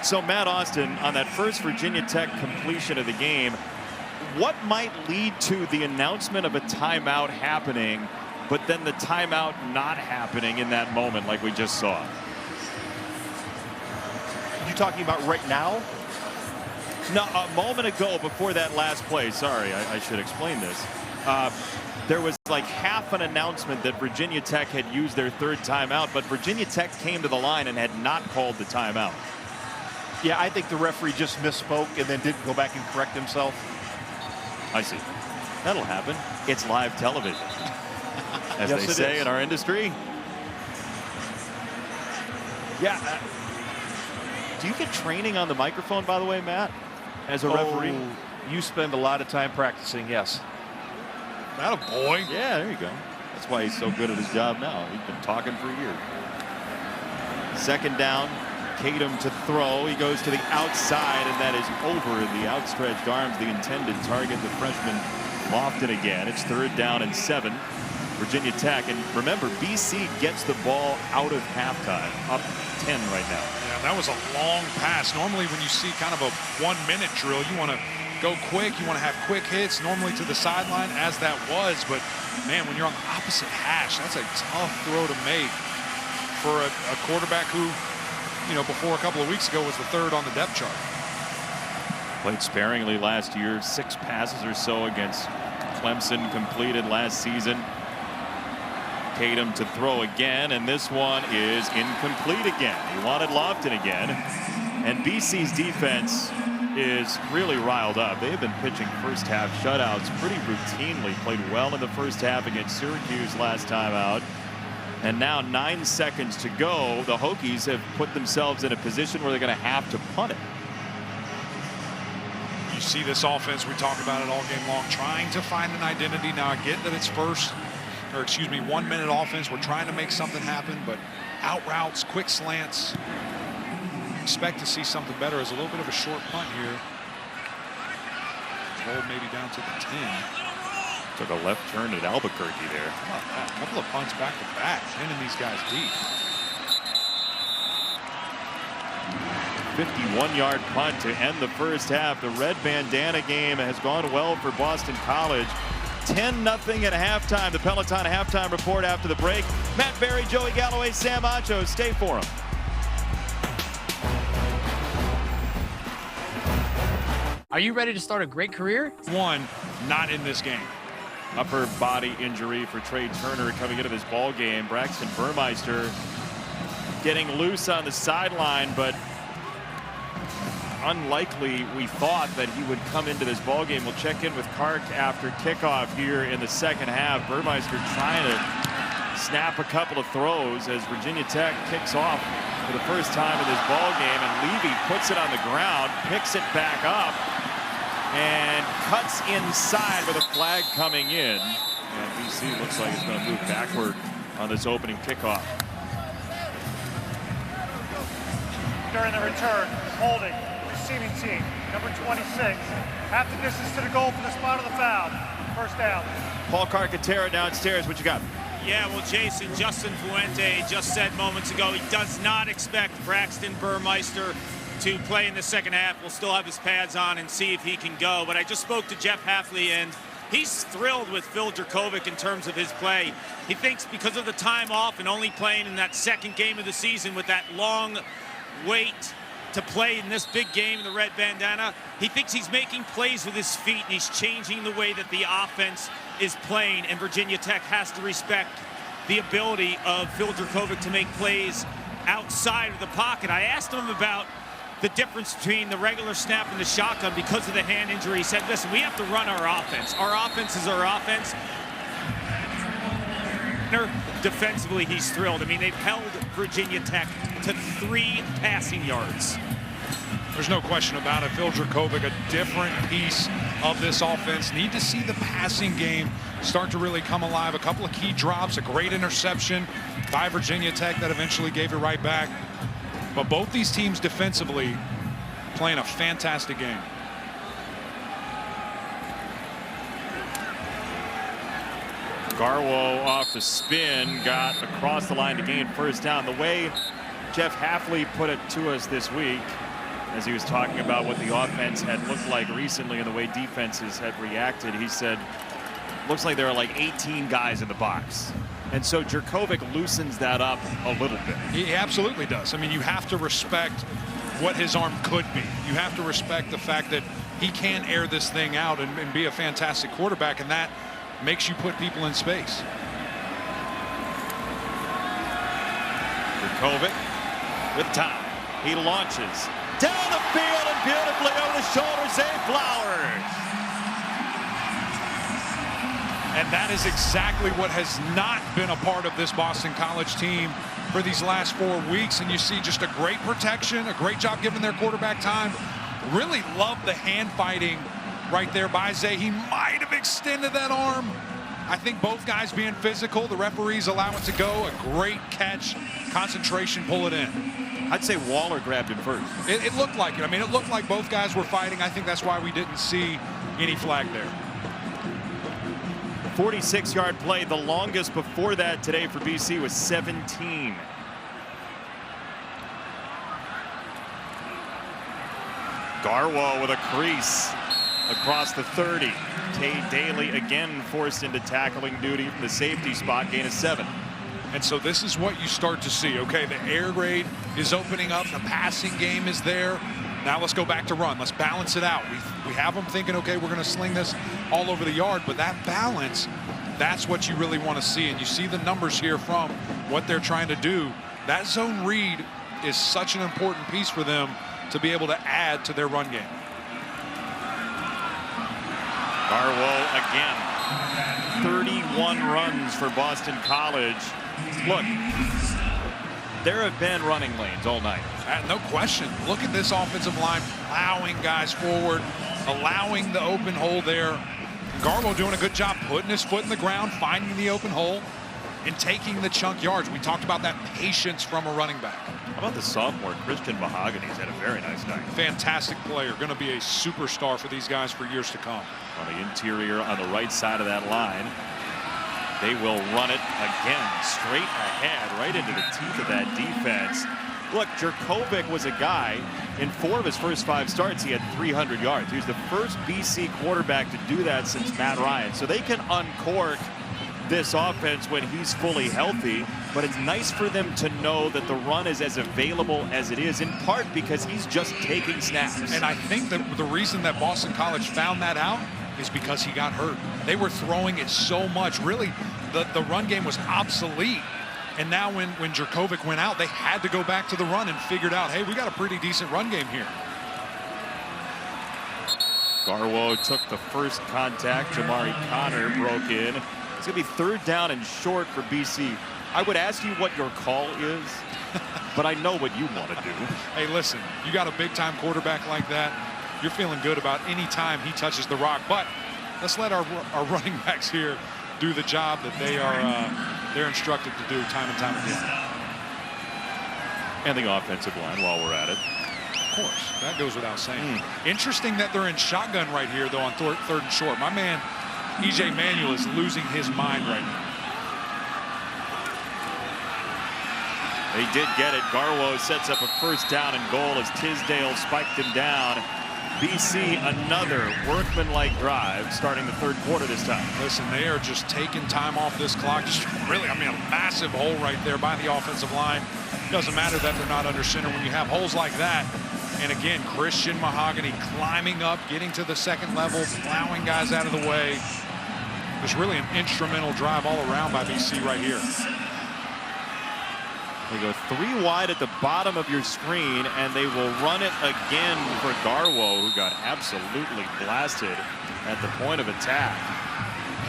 So Matt Austin, on that first Virginia Tech completion of the game, what might lead to the announcement of a timeout happening, but then the timeout not happening in that moment like we just saw? You talking about right now? No, a moment ago before that last play. Sorry, I should explain this. There was like half an announcement that Virginia Tech had used their third timeout, but Virginia Tech came to the line and had not called the timeout. Yeah, I think the referee just misspoke and then didn't go back and correct himself. I see. That'll happen. It's live television, as yes, they say in our industry. Yeah. Do you get training on the microphone, by the way, Matt, as a referee? You spend a lot of time practicing, yes. That a boy. Yeah, there you go. That's why he's so good at his job now. He's been talking for years. Second down, Kadum to throw. He goes to the outside, and that is over the outstretched arms, the intended target, the freshman Lofton again. It's third down and 7. Virginia Tech, and remember, BC gets the ball out of halftime, up 10 right now. Yeah, that was a long pass. Normally when you see kind of a 1-minute drill, you want to go quick, you want to have quick hits, normally to the sideline, as that was, but man, when you're on the opposite hash, that's a tough throw to make for a quarterback who, you know, before a couple of weeks ago was the third on the depth chart. Played sparingly last year, 6 passes or so against Clemson completed last season. Kadum to throw again, and this one is incomplete again. He wanted Lofton again, and BC's defense is really riled up. They have been pitching first half shutouts pretty routinely. Played well in the first half against Syracuse last time out. And now 9 seconds to go. The Hokies have put themselves in a position where they're going to have to punt it. You see this offense, we talk about it all game long, trying to find an identity. Now I get that it's 1-minute offense. We're trying to make something happen, but out routes, quick slants. Expect to see something better as a little bit of a short punt here. Rolled maybe down to the 10. Took a left turn at Albuquerque there. How about that? A couple of punts back to back, pinning these guys deep. 51-yard punt to end the first half. The Red Bandana Game has gone well for Boston College. 10-0 at halftime. The Peloton halftime report after the break. Matt Berry, Joey Galloway, Sam Acho. Stay for him. Are you ready to start a great career? One, not in this game. Upper body injury for Trey Turner coming into this ball game. Braxton Burmeister getting loose on the sideline, but unlikely we thought that he would come into this ball game. We'll check in with Kark after kickoff here in the second half. Burmeister trying to snap a couple of throws as Virginia Tech kicks off for the first time in this ball game, and Levy puts it on the ground, picks it back up, and cuts inside with a flag coming in. And BC looks like it's going to move backward on this opening kickoff. During the return, holding, receiving team, number 26. Half the distance to the goal for the spot of the foul. First down. Paul Carcaterra downstairs. What you got? Yeah, well, Jason, Justin Fuente just said moments ago he does not expect Braxton Burmeister to play in the second half. We'll still have his pads on and see if he can go. But I just spoke to Jeff Hafley, and he's thrilled with Phil Jurkovec in terms of his play. He thinks because of the time off and only playing in that second game of the season with that long wait to play in this big game in the Red Bandana, he thinks he's making plays with his feet, and he's changing the way that the offense is playing, and Virginia Tech has to respect the ability of Phil Jurkovec to make plays outside of the pocket. I asked him about the difference between the regular snap and the shotgun because of the hand injury. He said, listen, we have to run our offense. Our offense is our offense. Defensively, he's thrilled. I mean, they've held Virginia Tech to 3 passing yards. There's no question about it. Phil Jurkovec, a different piece of this offense. Need to see the passing game start to really come alive. A couple of key drops, a great interception by Virginia Tech that eventually gave it right back. But both these teams defensively playing a fantastic game. Garwo off the spin, got across the line to gain first down. The way Jeff Hafley put it to us this week, as he was talking about what the offense had looked like recently and the way defenses had reacted, he said, looks like there are like 18 guys in the box. And so Jurkovec loosens that up a little bit. He absolutely does. I mean, you have to respect what his arm could be. You have to respect the fact that he can air this thing out and be a fantastic quarterback, and that makes you put people in space. Jurkovec with time. He launches down the field and beautifully over the shoulder, Zay Flowers. And that is exactly what has not been a part of this Boston College team for these last 4 weeks. And you see just a great protection, a great job giving their quarterback time. Really love the hand fighting right there by Zay. He might have extended that arm. I think both guys being physical, the referees allow it to go. A great catch, concentration, pull it in. I'd say Waller grabbed him first. It looked like it. I mean, it looked like both guys were fighting. I think that's why we didn't see any flag there. 46-yard play. The longest before that today for BC was 17. Garwo with a crease across the 30. Tay Daly again forced into tackling duty from the safety spot, gain of 7. And so this is what you start to see. Okay, the air raid is opening up. The passing game is there. Now let's go back to run. Let's balance it out. We have them thinking, okay, we're going to sling this all over the yard. But that balance, that's what you really want to see. And you see the numbers here from what they're trying to do. That zone read is such an important piece for them to be able to add to their run game. Garwo again. 31 runs for Boston College. Look, there have been running lanes all night. No question. Look at this offensive line plowing guys forward, allowing the open hole there. Garwo doing a good job putting his foot in the ground, finding the open hole, and taking the chunk yards. We talked about that patience from a running back. How about the sophomore, Christian Mahogany's had a very nice night. Fantastic player. Going to be a superstar for these guys for years to come. On the interior on the right side of that line. They will run it again, straight ahead, right into the teeth of that defense. Look, Jurkovec was a guy, in 4 of his first 5 starts, he had 300 yards. He was the first BC quarterback to do that since Matt Ryan. So they can uncork this offense when he's fully healthy, but it's nice for them to know that the run is as available as it is, in part because he's just taking snaps. And I think that the reason that Boston College found that out is because he got hurt. They were throwing it so much. Really, the run game was obsolete. And now when Jurkovec went out, they had to go back to the run and figured out, hey, we got a pretty decent run game here. Garwo took the first contact. Jamari Connor broke in. It's going to be 3rd down and short for BC. I would ask you what your call is, but I know what you want to do. Hey, listen, you got a big-time quarterback like that. You're feeling good about any time he touches the rock. But let's let our running backs here do the job that they're instructed to do time and time again. And the offensive line while we're at it. Of course, that goes without saying. Interesting that they're in shotgun right here, though, on 3rd and short. My man, E.J. Manuel, is losing his mind right now. They did get it. Garwo sets up a 1st down and goal as Tisdale spiked him down. BC, another workmanlike drive starting the 3rd quarter this time. Listen, they are just taking time off this clock. Just really, I mean, a massive hole right there by the offensive line. Doesn't matter that they're not under center when you have holes like that. And again, Christian Mahogany climbing up, getting to the 2nd level, plowing guys out of the way. It's really an instrumental drive all around by BC right here. They go 3 wide at the bottom of your screen, and they will run it again for Garwo, who got absolutely blasted at the point of attack.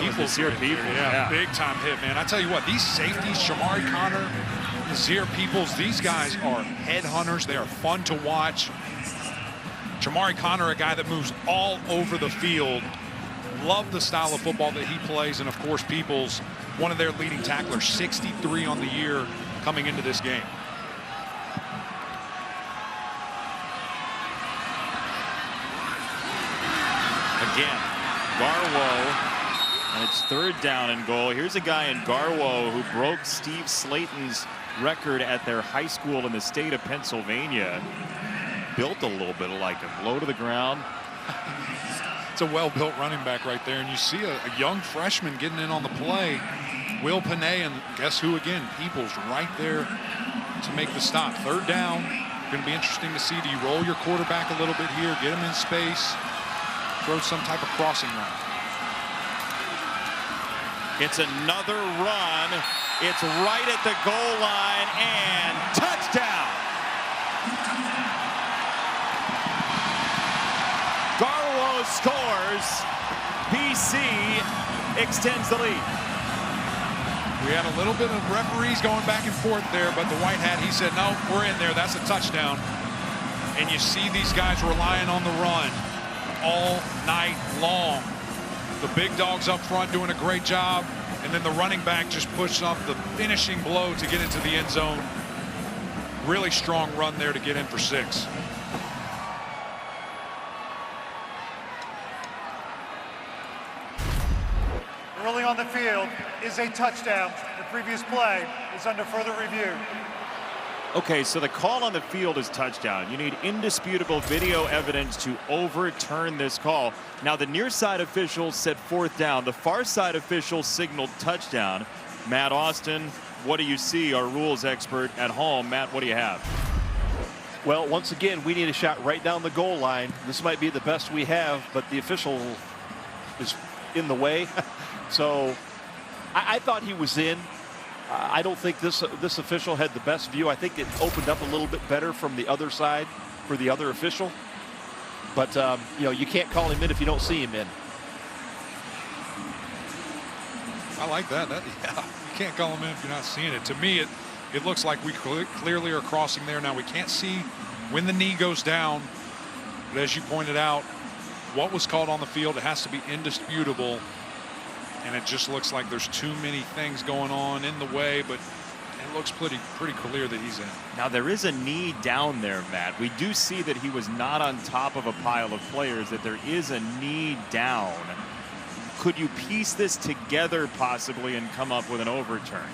Nazir Peoples, yeah, big time hit, man. I tell you what, these safeties, Shamari Connor, Nazir Peoples, these guys are headhunters. They are fun to watch. Jamari Connor, a guy that moves all over the field. Love the style of football that he plays. And, of course, Peoples, one of their leading tacklers, 63 on the year coming into this game. Again, Garwo, and it's 3rd down and goal. Here's a guy in Garwo who broke Steve Slayton's record at their high school in the state of Pennsylvania. Built a little bit like him, low to the ground. It's a well-built running back right there, and you see a young freshman getting in on the play. Will Panay, and guess who again? Peoples right there to make the stop. 3rd down. Going to be interesting to see. Do you roll your quarterback a little bit here, get him in space, throw some type of crossing route? It's another run. It's right at the goal line, and touchdown. Garwo scores. BC extends the lead. We had a little bit of referees going back and forth there, but the white hat, he said, no, we're in there. That's a touchdown. And you see these guys relying on the run all night long. The big dogs up front doing a great job, and then the running back just pushed up the finishing blow to get into the end zone. Really strong run there to get in for 6. Ruling on the field is a touchdown. The previous play is under further review. Okay, so the call on the field is touchdown. You need indisputable video evidence to overturn this call. Now, the near side officials said 4th down. The far side officials signaled touchdown. Matt Austin, what do you see? Our rules expert at home. Matt, what do you have? Well, once again, we need a shot right down the goal line. This might be the best we have, but the official is in the way. So I thought he was in. I don't think this official had the best view. I think it opened up a little bit better from the other side for the other official. But, you know, you can't call him in if you don't see him in. I like that. Yeah, you can't call him in if you're not seeing it. To me, it looks like we clearly are crossing there. Now, we can't see when the knee goes down. But as you pointed out, what was called on the field, it has to be indisputable. And it just looks like there's too many things going on in the way, but it looks pretty clear that he's in. Now, there is a knee down there, Matt. We do see that he was not on top of a pile of players, that there is a knee down. Could you piece this together possibly and come up with an overturn?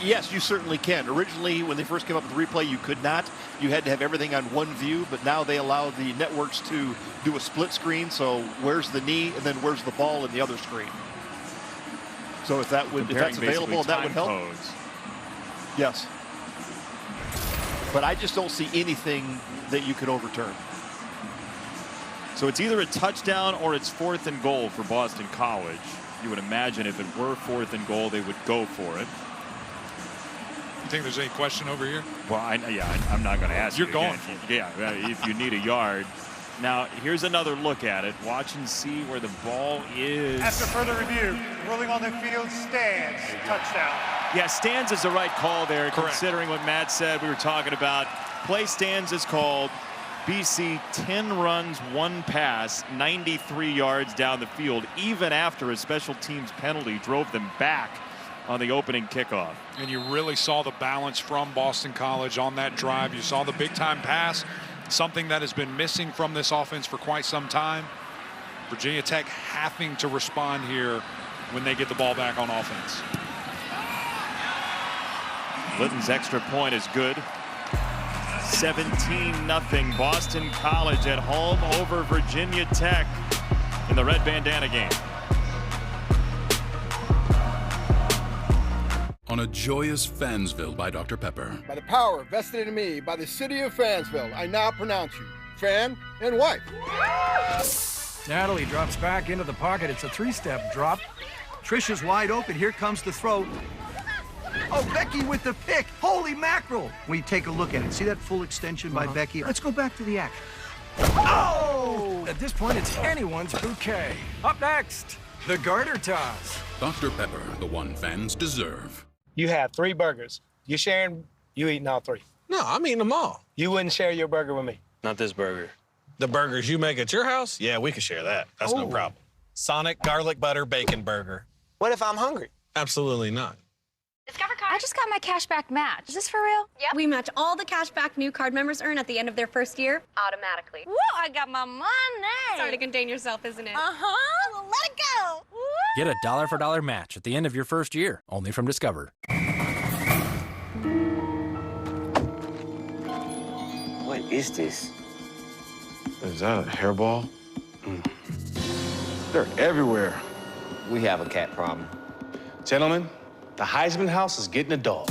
Yes, you certainly can. Originally, when they first came up with the replay, you could not. You had to have everything on one view, but now they allow the networks to do a split screen. So where's the knee, and then where's the ball in the other screen? So if that's available, that would help. Codes. Yes. But I just don't see anything that you could overturn. So it's either a touchdown or it's 4th and goal for Boston College. You would imagine if it were 4th and goal, they would go for it. You think there's any question over here? Well, I'm not going to ask. You're going for it. Yeah, if you need a yard. Now, here's another look at it. Watch and see where the ball is. After further review, ruling on the field stands. Touchdown. Yeah, stands is the right call there, Correct. Considering what Matt said. We were talking about play stands is called. BC 10 runs, 1 pass, 93 yards down the field, even after a special teams penalty drove them back on the opening kickoff. And you really saw the balance from Boston College on that drive. You saw the big-time pass, something that has been missing from this offense for quite some time. Virginia Tech having to respond here when they get the ball back on offense. Litton's extra point is good. 17-0 Boston College at home over Virginia Tech in the Red Bandana Game. On a joyous Fansville by Dr. Pepper. By the power vested in me by the city of Fansville, I now pronounce you fan and wife. Natalie drops back into the pocket. It's a 3-step drop. Trish is wide open. Here comes the throw. Oh, Becky with the pick. Holy mackerel. When you take a look at it, see that full extension by Becky? Let's go back to the action. Oh! At this point, it's anyone's bouquet. Up next, the garter toss. Dr. Pepper, the one fans deserve. You have 3 burgers. You sharing, you eating all 3. No, I'm eating them all. You wouldn't share your burger with me. Not this burger. The burgers you make at your house? Yeah, we can share that. That's no problem. Sonic garlic butter bacon burger. What if I'm hungry? Absolutely not. I just got my cashback match. Is this for real? Yep. We match all the cash back new card members earn at the end of their first year automatically. Whoa, I got my money. Sorry to contain yourself, isn't it? Uh-huh. Well, let it go. Woo. Get a $1 for $1 match at the end of your first year, only from Discover. What is this? Is that a hairball? They're everywhere. We have a cat problem. Gentlemen, the Heisman House is getting a dog.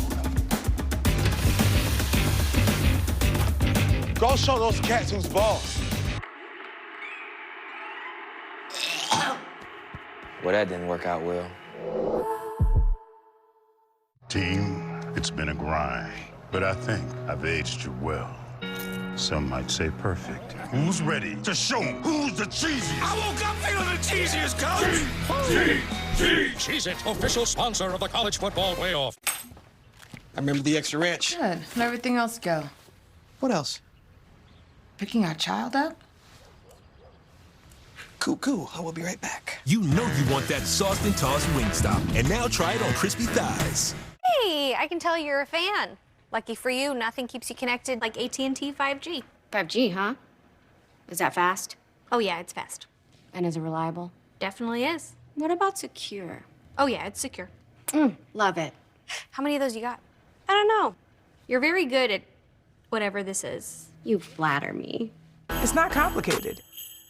Go show those cats who's boss. Well, that didn't work out well. Team, it's been a grind, but I think I've aged you well. Some might say perfect. Who's ready to show 'em who's the cheesiest? I woke up feeling the cheesiest, coach. Cheez-It, official sponsor of the college football playoff. I remember the extra ranch. Good. Let everything else go. What else? Picking our child up? Cool. I will be right back. You know you want that sauced and tossed Wingstop, and now try it on crispy thighs. Hey, I can tell you're a fan. Lucky for you, nothing keeps you connected like AT&T 5G. 5G, huh? Is that fast? Oh yeah, it's fast. And is it reliable? Definitely is. What about secure? Oh yeah, it's secure. Love it. How many of those you got? I don't know. You're very good at whatever this is. You flatter me. It's not complicated.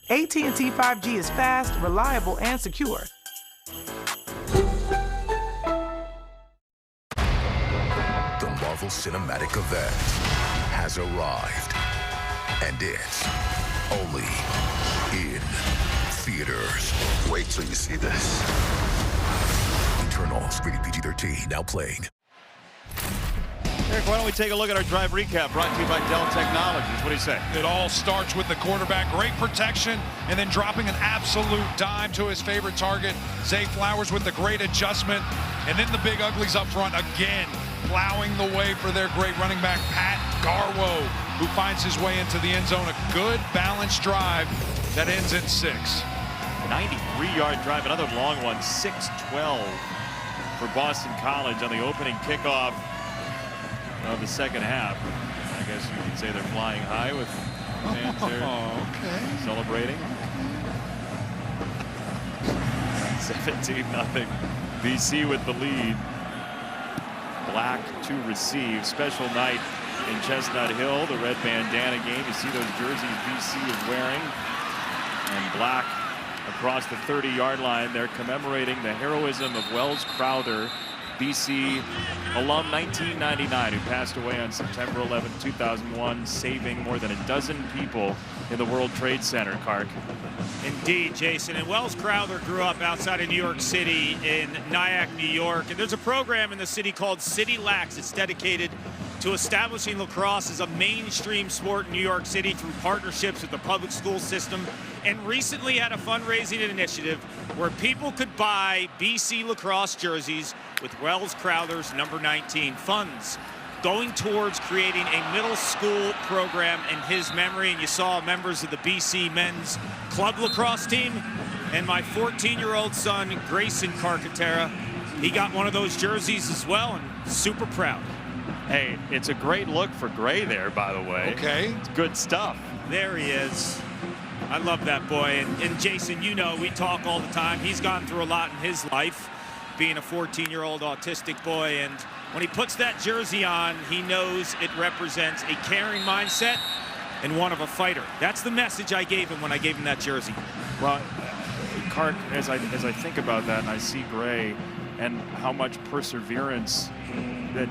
AT&T 5G is fast, reliable, and secure. The Marvel Cinematic Event has arrived, and it's only in theaters. Wait till you see this. Eternals, rated PG-13, now playing. Eric, why don't we take a look at our drive recap brought to you by Dell Technologies. What do you say? It all starts with the quarterback. Great protection, and then dropping an absolute dime to his favorite target. Zay Flowers with the great adjustment, and then the big uglies up front again, plowing the way for their great running back, Pat Garwo, who finds his way into the end zone. A good, balanced drive that ends in 6. 93-yard drive, another long one, 6-12 for Boston College on the opening kickoff of the second half. I guess you could say they're flying high with fans there celebrating. 17-0. BC with the lead. Black to receive. Special night in Chestnut Hill, the Red Bandana Game. You see those jerseys BC is wearing. And black across the 30-yard line. They're commemorating the heroism of Wells Crowther, BC alum 1999, who passed away on September 11, 2001, saving more than a dozen people in the World Trade Center, Clark. Indeed, Jason. And Wells Crowther grew up outside of New York City in Nyack, New York. And there's a program in the city called City Lax. It's dedicated to establishing lacrosse as a mainstream sport in New York City through partnerships with the public school system, and recently had a fundraising initiative where people could buy BC lacrosse jerseys with Wells Crowther's number 19. Funds going towards creating a middle school program in his memory. And you saw members of the BC men's club lacrosse team, and my 14-year-old son, Grayson Carcaterra, he got one of those jerseys as well, and super proud. Hey, it's a great look for Gray there, by the way. Okay. It's good stuff. There he is. I love that boy. And Jason, you know, we talk all the time. He's gone through a lot in his life, being a 14-year-old autistic boy. And when he puts that jersey on, he knows it represents a caring mindset and one of a fighter. That's the message I gave him when I gave him that jersey. Well, Clark, as I think about that and I see Gray and how much perseverance that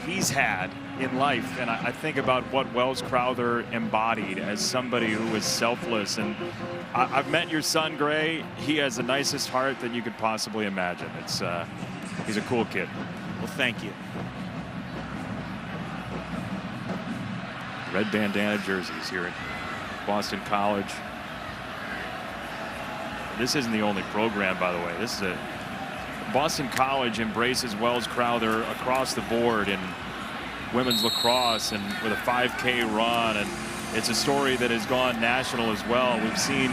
he's had in life, and I think about what Wells Crowther embodied as somebody who was selfless. And I've met your son, Gray. He has the nicest heart that you could possibly imagine. It's he's a cool kid. Well, thank you. Red bandana jerseys here at Boston College. This isn't the only program, by the way. This is a Boston College embraces Wells Crowther across the board in women's lacrosse, and with a 5K run, and It's a story that has gone national as well. We've seen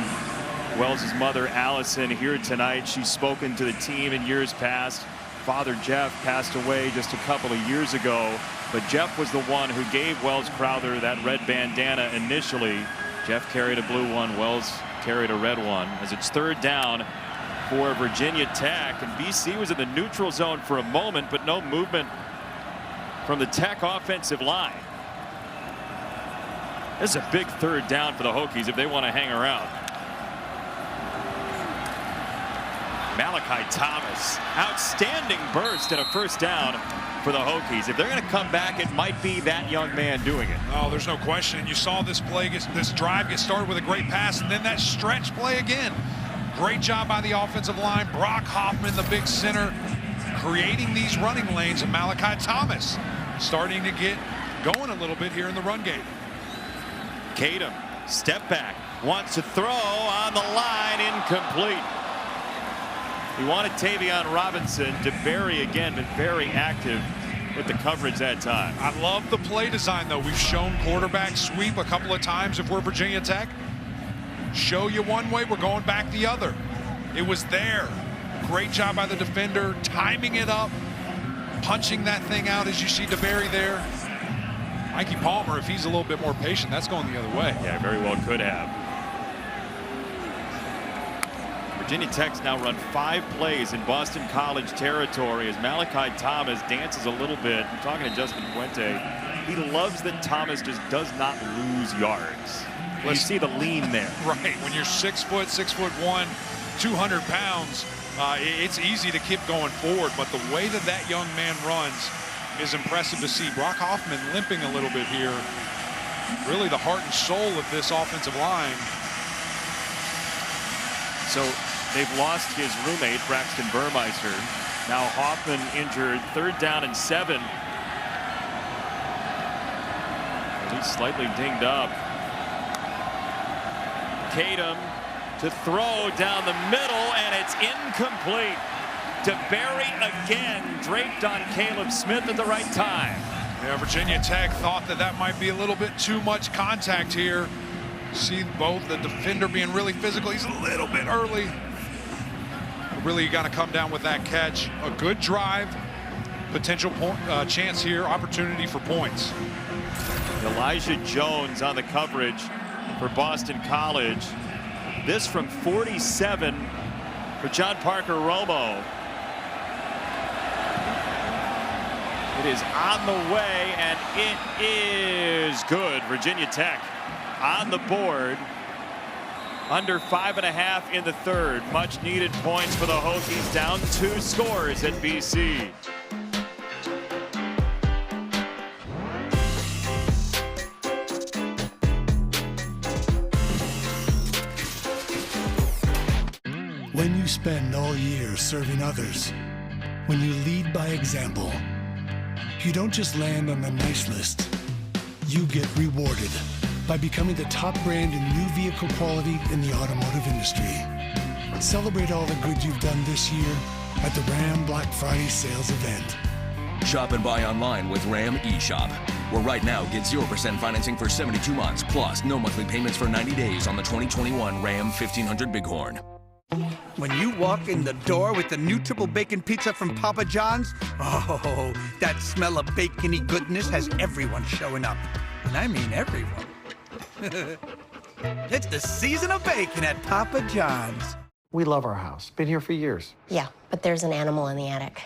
Wells' mother, Allison, here tonight. She's spoken to the team in years past. Father Jeff passed away just a couple of years ago, but Jeff was the one who gave Wells Crowther that red bandana initially. Jeff carried a blue one, Wells carried a red one, as it's 3rd down for Virginia Tech. And BC was in the neutral zone for a moment, but no movement from the Tech offensive line. This is a big 3rd down for the Hokies if they want to hang around. Malachi Thomas, outstanding burst and a 1st down for the Hokies. If they're going to come back, it might be that young man doing it. Oh, there's no question. You saw this drive get started with a great pass, and then that stretch play again. Great job by the offensive line. Brock Hoffman, the big center, creating these running lanes, and Malachi Thomas starting to get going a little bit here in the run game. Kadum, step back, wants to throw on the line, incomplete. He wanted Tavion Robinson to bury again, but very active with the coverage that time. I love the play design, though. We've shown quarterback sweep a couple of times if we're Virginia Tech. Show you one way, we're going back the other. It was there. Great job by the defender, timing it up, punching that thing out as you see DeBerry there. Mikey Palmer, if he's a little bit more patient, that's going the other way. Yeah, very well could have. Virginia Tech's now run 5 plays in Boston College territory as Malachi Thomas dances a little bit. I'm talking to Justin Fuente. He loves that Thomas just does not lose yards. You see the lean there. Right, when you're 6 foot, 6'1", 200 pounds, it's easy to keep going forward, but the way that young man runs is impressive to see. Brock Hoffman limping a little bit here. Really the heart and soul of this offensive line. So they've lost his roommate, Braxton Burmeister. Now Hoffman injured, 3rd down and 7. He's slightly dinged up. Kadum to throw down the middle, and it's incomplete. DeBerry again draped on Caleb Smith at the right time. Yeah, Virginia Tech thought that might be a little bit too much contact here. See both the defender being really physical. He's a little bit early. But really, you got to come down with that catch. A good drive, potential chance here, opportunity for points. Elijah Jones on the coverage for Boston College. This from 47 for John Parker Romo. It is on the way, and it is good. Virginia Tech on the board. Under 5.5 in the 3rd. Much needed points for the Hokies. Down 2 scores at BC. When you spend all year serving others, when you lead by example, you don't just land on the nice list, you get rewarded by becoming the top brand in new vehicle quality in the automotive industry. Celebrate all the good you've done this year at the Ram Black Friday sales event. Shop and buy online with Ram eShop, where right now get 0% financing for 72 months, plus no monthly payments for 90 days on the 2021 Ram 1500 Bighorn. When you walk in the door with the new triple bacon pizza from Papa John's, oh, that smell of bacony goodness has everyone showing up. And I mean everyone. It's the season of bacon at Papa John's. We love our house. Been here for years. Yeah, but there's an animal in the attic.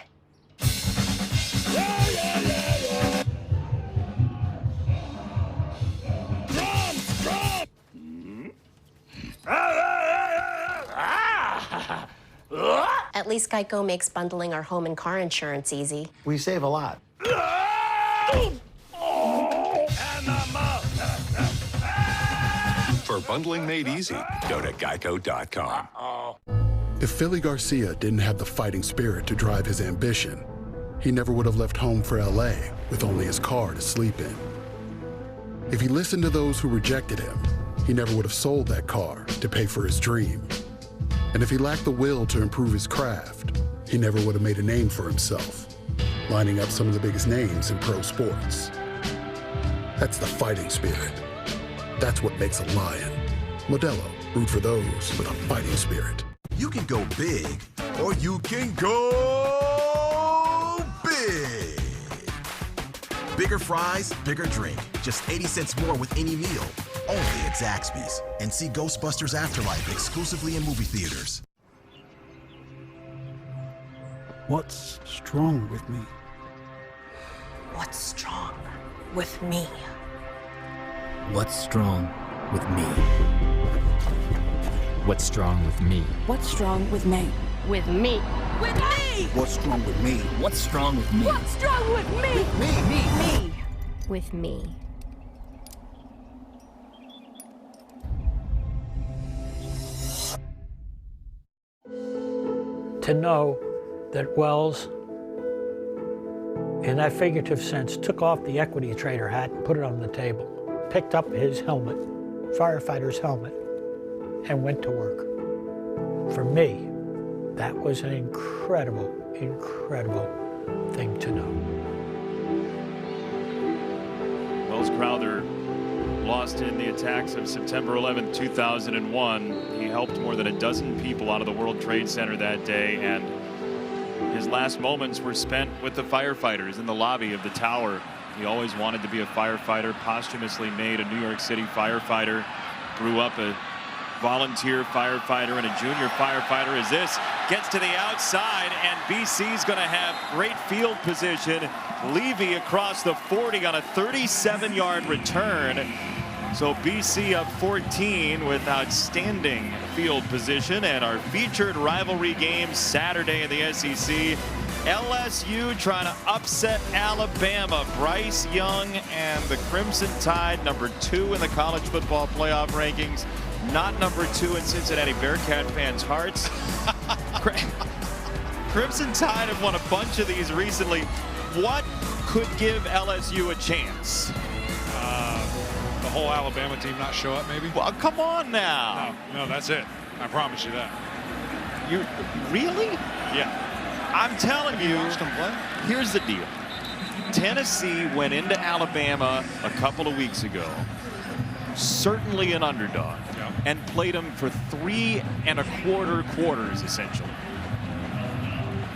At least Geico makes bundling our home and car insurance easy. We save a lot. For bundling made easy, go to geico.com. If Philly Garcia didn't have the fighting spirit to drive his ambition, he never would have left home for LA with only his car to sleep in. If he listened to those who rejected him, he never would have sold that car to pay for his dream. And if he lacked the will to improve his craft, he never would have made a name for himself, lining up some of the biggest names in pro sports. That's the fighting spirit. That's what makes a lion. Modelo, root for those with a fighting spirit. You can go big, or you can go big. Bigger fries, bigger drink. Just 80 cents more with any meal. Only at Zaxby's. And see Ghostbusters Afterlife exclusively in movie theaters. What's strong with me? What's strong with me? What's strong with me? What's strong with me? What's strong with me? With me. With me! What's strong with me? What's strong with me? What's strong with me? Me. With me. To know that Wells, in that figurative sense, took off the equity trader hat and put it on the table, picked up his helmet, firefighter's helmet, and went to work. For me, that was an incredible, incredible thing to know. Wells Crowther lost in the attacks of September 11, 2001. He helped more than a dozen people out of the World Trade Center that day, and his last moments were spent with the firefighters in the lobby of the tower. He always wanted to be a firefighter, posthumously made a New York City firefighter, grew up a volunteer firefighter and a junior firefighter. As this gets to the outside, and BC's going to have great field position. Levy across the 40 on a 37-yard return. So BC up 14 with outstanding field position. And our featured rivalry game Saturday in the SEC. LSU trying to upset Alabama. Bryce Young and the Crimson Tide, number 2 in the college football playoff rankings. Not number 2 in Cincinnati Bearcat fans' hearts. Crimson Tide have won a bunch of these recently. What could give LSU a chance? The whole Alabama team not show up, maybe? Well, come on now. No, that's it. I promise you that. You really? Yeah. I'm telling you, watched them play? Here's the deal. Tennessee went into Alabama a couple of weeks ago, certainly an underdog, and played them for 3 1/4 quarters, essentially.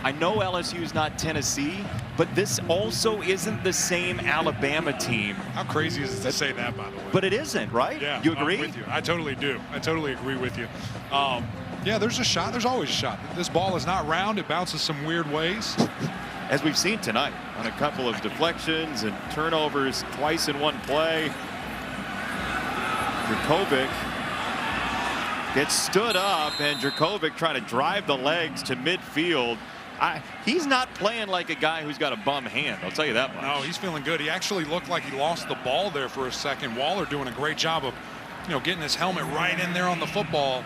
I know LSU's not Tennessee, but this also isn't the same Alabama team. How crazy is it to say that, by the way? But it isn't, right? Yeah, you agree? I'm with you. I totally do. I totally agree with you. Yeah, there's a shot. There's always a shot. This ball is not round. It bounces some weird ways. As we've seen tonight on a couple of deflections and turnovers twice in one play. Jurkovec gets stood up, and Jurkovec trying to drive the legs to midfield. He's not playing like a guy who's got a bum hand, I'll tell you that much. No, he's feeling good. He actually looked like he lost the ball there for a second. Waller doing a great job of, getting his helmet right in there on the football,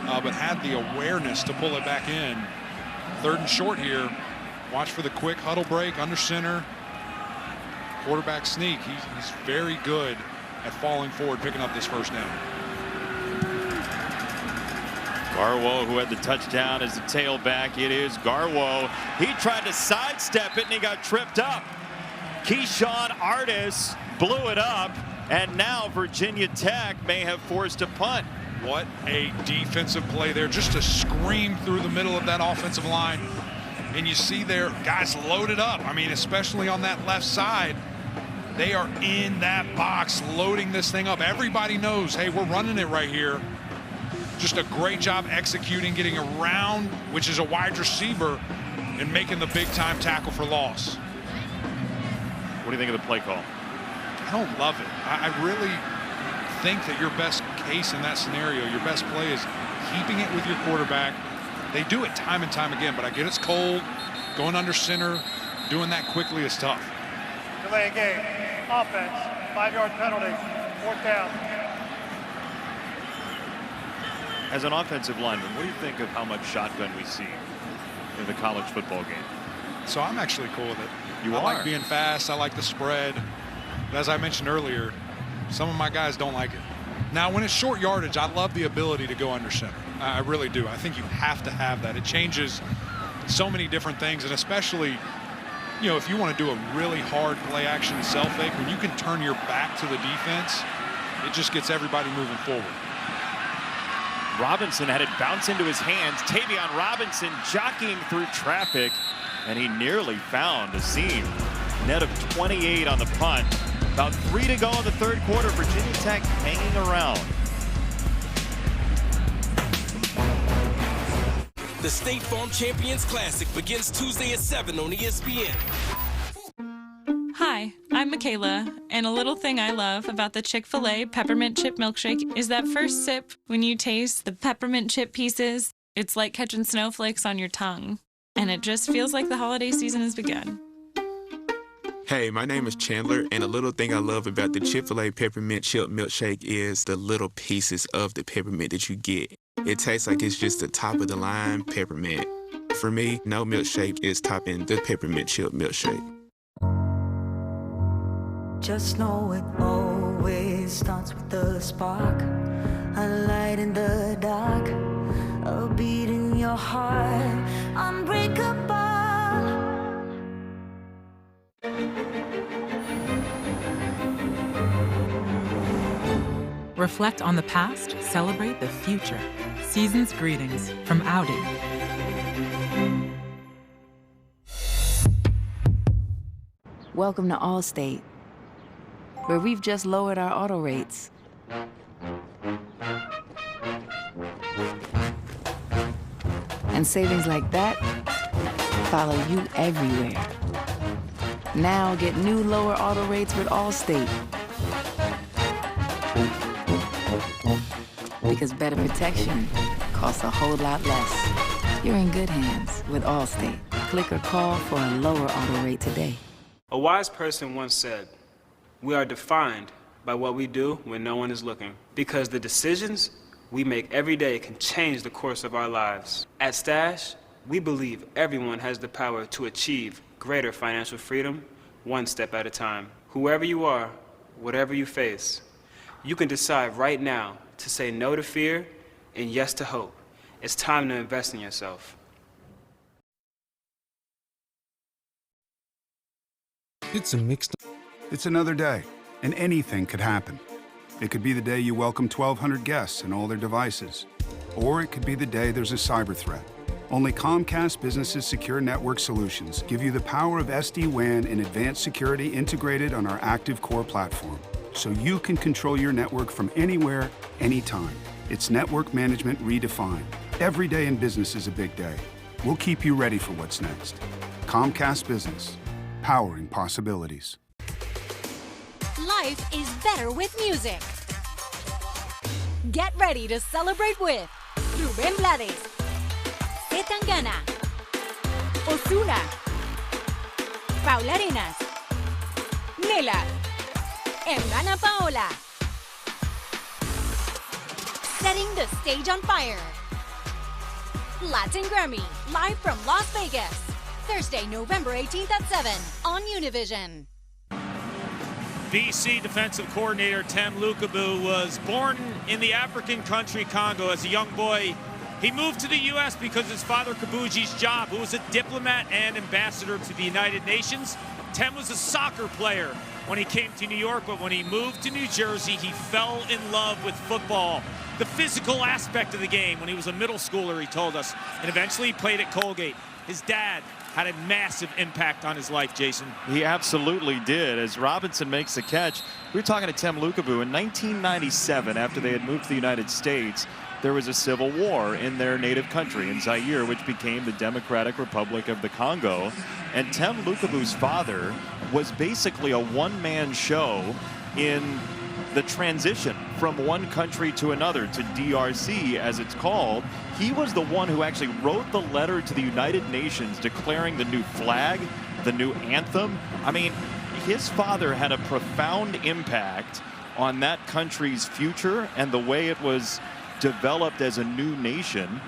but had the awareness to pull it back in. 3rd and short here. Watch for the quick huddle break under center. Quarterback sneak. He's very good at falling forward, picking up this first down. Garwo, who had the touchdown, as the tailback. It is Garwo. He tried to sidestep it, and he got tripped up. Keyshawn Artis blew it up, and now Virginia Tech may have forced a punt. What a defensive play there, just to scream through the middle of that offensive line. And you see their guys loaded up. I mean, especially on that left side. They are in that box loading this thing up. Everybody knows, hey, we're running it right here. Just a great job executing, getting around, which is a wide receiver, and making the big-time tackle for loss. What do you think of the play call? I don't love it. I really think that your best case in that scenario, your best play is keeping it with your quarterback. They do it time and time again, but I get it's cold. Going under center, doing that quickly is tough. Delay game. Offense. 5-yard penalty. 4th down. As an offensive lineman, what do you think of how much shotgun we see in the college football game? So I'm actually cool with it. I like being fast. I like the spread. But as I mentioned earlier, some of my guys don't like it. Now, when it's short yardage, I love the ability to go under center. I really do. I think you have to have that. It changes so many different things, and especially, if you want to do a really hard play action self fake, when you can turn your back to the defense it just gets everybody moving forward. Robinson had it bounce into his hands. Tavion Robinson jockeying through traffic, and he nearly found a seam. Net of 28 on the punt. About 3 to go in the third quarter. Virginia Tech hanging around. The State Farm Champions Classic begins Tuesday at 7 on ESPN. Hi, I'm Michaela, and a little thing I love about the Chick-fil-A Peppermint Chip Milkshake is that first sip, when you taste the peppermint chip pieces, it's like catching snowflakes on your tongue, and it just feels like the holiday season has begun. Hey, my name is Chandler, and a little thing I love about the Chick-fil-A Peppermint Chip Milkshake is the little pieces of the peppermint that you get. It tastes like it's just the top of the line peppermint. For me, no milkshake is topping the Peppermint Chip Milkshake. Just know it always starts with a spark, a light in the dark, a beat in your heart, unbreakable. Reflect on the past, celebrate the future. Season's greetings from Audi. Welcome to Allstate, where we've just lowered our auto rates. And savings like that follow you everywhere. Now get new lower auto rates with Allstate. Because better protection costs a whole lot less. You're in good hands with Allstate. Click or call for a lower auto rate today. A wise person once said, "We are defined by what we do when no one is looking, because the decisions we make every day can change the course of our lives." At Stash, we believe everyone has the power to achieve greater financial freedom, one step at a time. Whoever you are, whatever you face, you can decide right now to say no to fear and yes to hope. It's time to invest in yourself. It's a mixed. It's another day, and anything could happen. It could be the day you welcome 1,200 guests and all their devices. Or it could be the day there's a cyber threat. Only Comcast Business's secure network solutions give you the power of SD-WAN and advanced security integrated on our Active Core platform, so you can control your network from anywhere, anytime. It's network management redefined. Every day in business is a big day. We'll keep you ready for what's next. Comcast Business, powering possibilities. Life is better with music. Get ready to celebrate with Rubén Blades, Zetangana, Ozuna, Paula Arenas, Nela, and Ana Paola. Setting the stage on fire. Latin Grammy, live from Las Vegas. Thursday, November 18th at 7 on Univision. BC defensive coordinator Tem Lukabu was born in the African country Congo as a young boy. He moved to the U.S. because his father Kabuji's job, who was a diplomat and ambassador to the United Nations. Tem was a soccer player when he came to New York, but when he moved to New Jersey, he fell in love with football. The physical aspect of the game when he was a middle schooler, he told us, and eventually he played at Colgate. His dad had a massive impact on his life, Jason. He absolutely did. As Robinson makes the catch, we were talking to Tem Lukabu in 1997, after they had moved to the United States. There was a civil war in their native country, in Zaire, which became the Democratic Republic of the Congo. And Tem Lukabu's father was basically a one-man show in the transition from one country to another, to DRC, as it's called. He was the one who actually wrote the letter to the United Nations declaring the new flag, the new anthem. I mean, his father had a profound impact on that country's future and the way it was developed as a new nation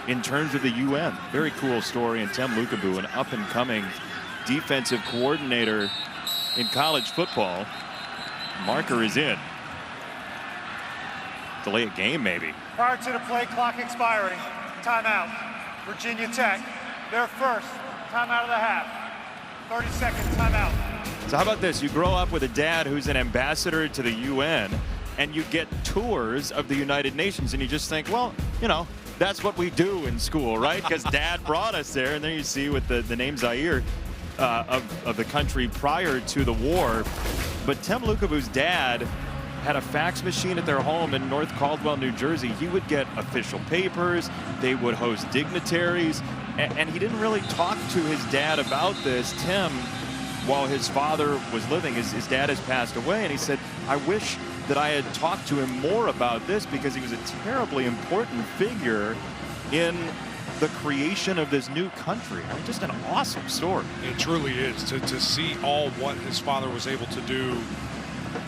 in terms of the UN. Very cool story. And Tem Lukabu, an up-and-coming defensive coordinator in college football. Marker is in. Delay a game, maybe. Prior to the play clock expiring, timeout. Virginia Tech, their first timeout of the half. 30 seconds, timeout. So how about this? You grow up with a dad who's an ambassador to the UN, and you get tours of the United Nations, and you just think, well, you know, that's what we do in school, right? Because dad brought us there. And then you see with the name Zaire of the country prior to the war. But Tim Lukabu's dad had a fax machine at their home in North Caldwell, New Jersey. He would get official papers. They would host dignitaries. And he didn't really talk to his dad about this. Tim, while his father was living, his dad has passed away. And he said, I wish that I had talked to him more about this, because he was a terribly important figure in the creation of this new country. I mean, just an awesome story. It truly is. To see all what his father was able to do,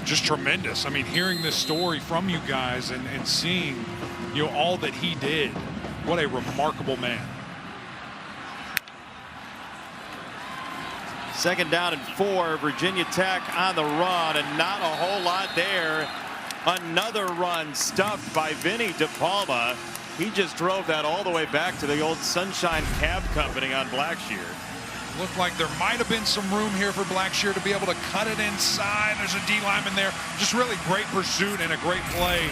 just tremendous. I mean, hearing this story from you guys and seeing, you know, all that he did, what a remarkable man. 2nd down and 4, Virginia Tech on the run, and not a whole lot there. Another run stuffed by Vinny DePalma. He just drove that all the way back to the old Sunshine Cab Company on Blackshear. Looked like there might have been some room here for Blackshear to be able to cut it inside. There's a D lineman there. Just really great pursuit and a great play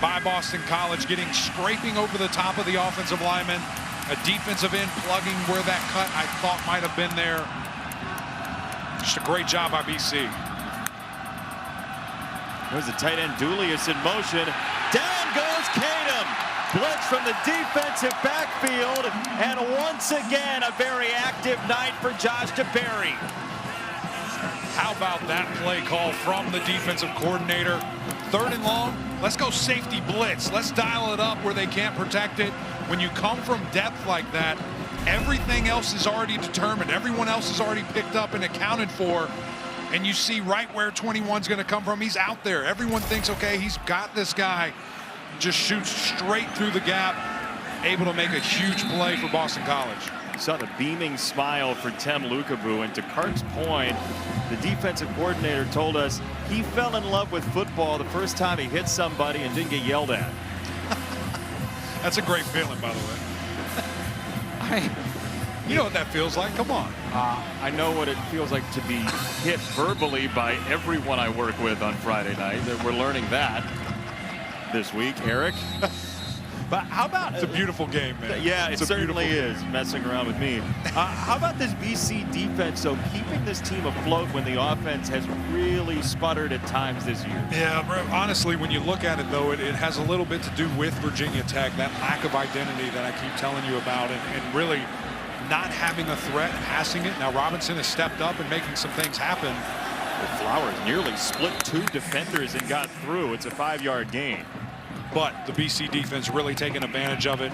by Boston College, scraping over the top of the offensive lineman. A defensive end plugging where that cut I thought might have been there. Just a great job by BC. There's the tight end Dulius in motion. Down goes Kadum. Blitz from the defensive backfield. And once again, a very active night for Josh DeBerry. How about that play call from the defensive coordinator? 3rd and long, let's go safety blitz. Let's dial it up where they can't protect it. When you come from depth like that, everything else is already determined. Everyone else is already picked up and accounted for. And you see right where 21's going to come from. He's out there. Everyone thinks, okay, he's got this guy. Just shoots straight through the gap. Able to make a huge play for Boston College. You saw the beaming smile for Tim Lukabu. And to Kark's point, the defensive coordinator told us he fell in love with football the first time he hit somebody and didn't get yelled at. That's a great feeling, by the way. You know what that feels like. Come on. I know what it feels like to be hit verbally by everyone I work with on Friday night. We're learning that this week, Eric. But how about... It's a beautiful game, man. Yeah, it certainly is, messing around with me. How about this BC defense, so keeping this team afloat when the offense has really sputtered at times this year? Yeah, honestly, when you look at it, though, it has a little bit to do with Virginia Tech, that lack of identity that I keep telling you about, and really not having a threat, passing it. Now Robinson has stepped up and making some things happen. Well, Flowers nearly split 2 defenders and got through. It's a 5-yard gain. But the BC defense really taking advantage of it.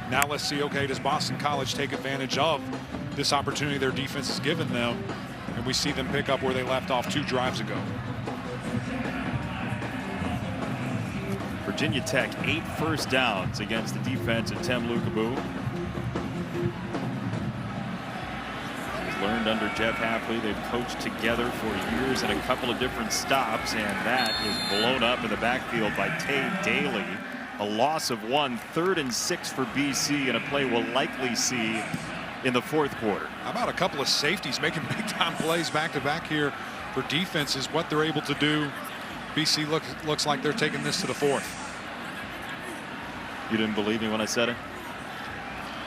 Now let's see, okay, does Boston College take advantage of this opportunity their defense has given them? And we see them pick up where they left off 2 drives ago. Virginia Tech 8 first downs against the defense of Tim Lukabu. Learned under Jeff Hafley. They've coached together for years in a couple of different stops, and that is blown up in the backfield by Tay Daly. A loss of 1, 3rd and 6 for BC, and a play we'll likely see in the 4th quarter. How about a couple of safeties making big-time plays back-to-back here for defenses, what they're able to do. BC looks like they're taking this to the 4th. You didn't believe me when I said it?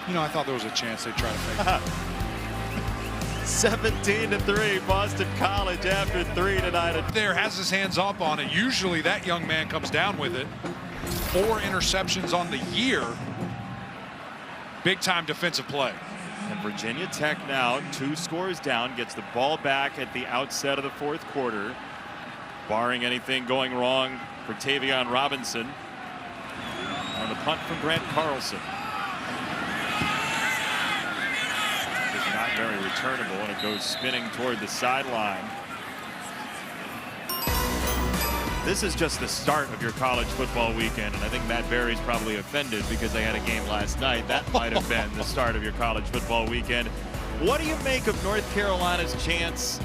You know, I thought there was a chance they'd try to fake it. 17-3, Boston College after 3 tonight. There has his hands up on it. Usually that young man comes down with it. 4 interceptions on the year. Big time defensive play. And Virginia Tech now 2 scores down, gets the ball back at the outset of the 4th quarter. Barring anything going wrong for Tavion Robinson. On the punt from Grant Carlson. Not very returnable, and it goes spinning toward the sideline. This is just the start of your college football weekend, and I think Matt Berry's probably offended because they had a game last night. That might have been the start of your college football weekend. What do you make of North Carolina's chance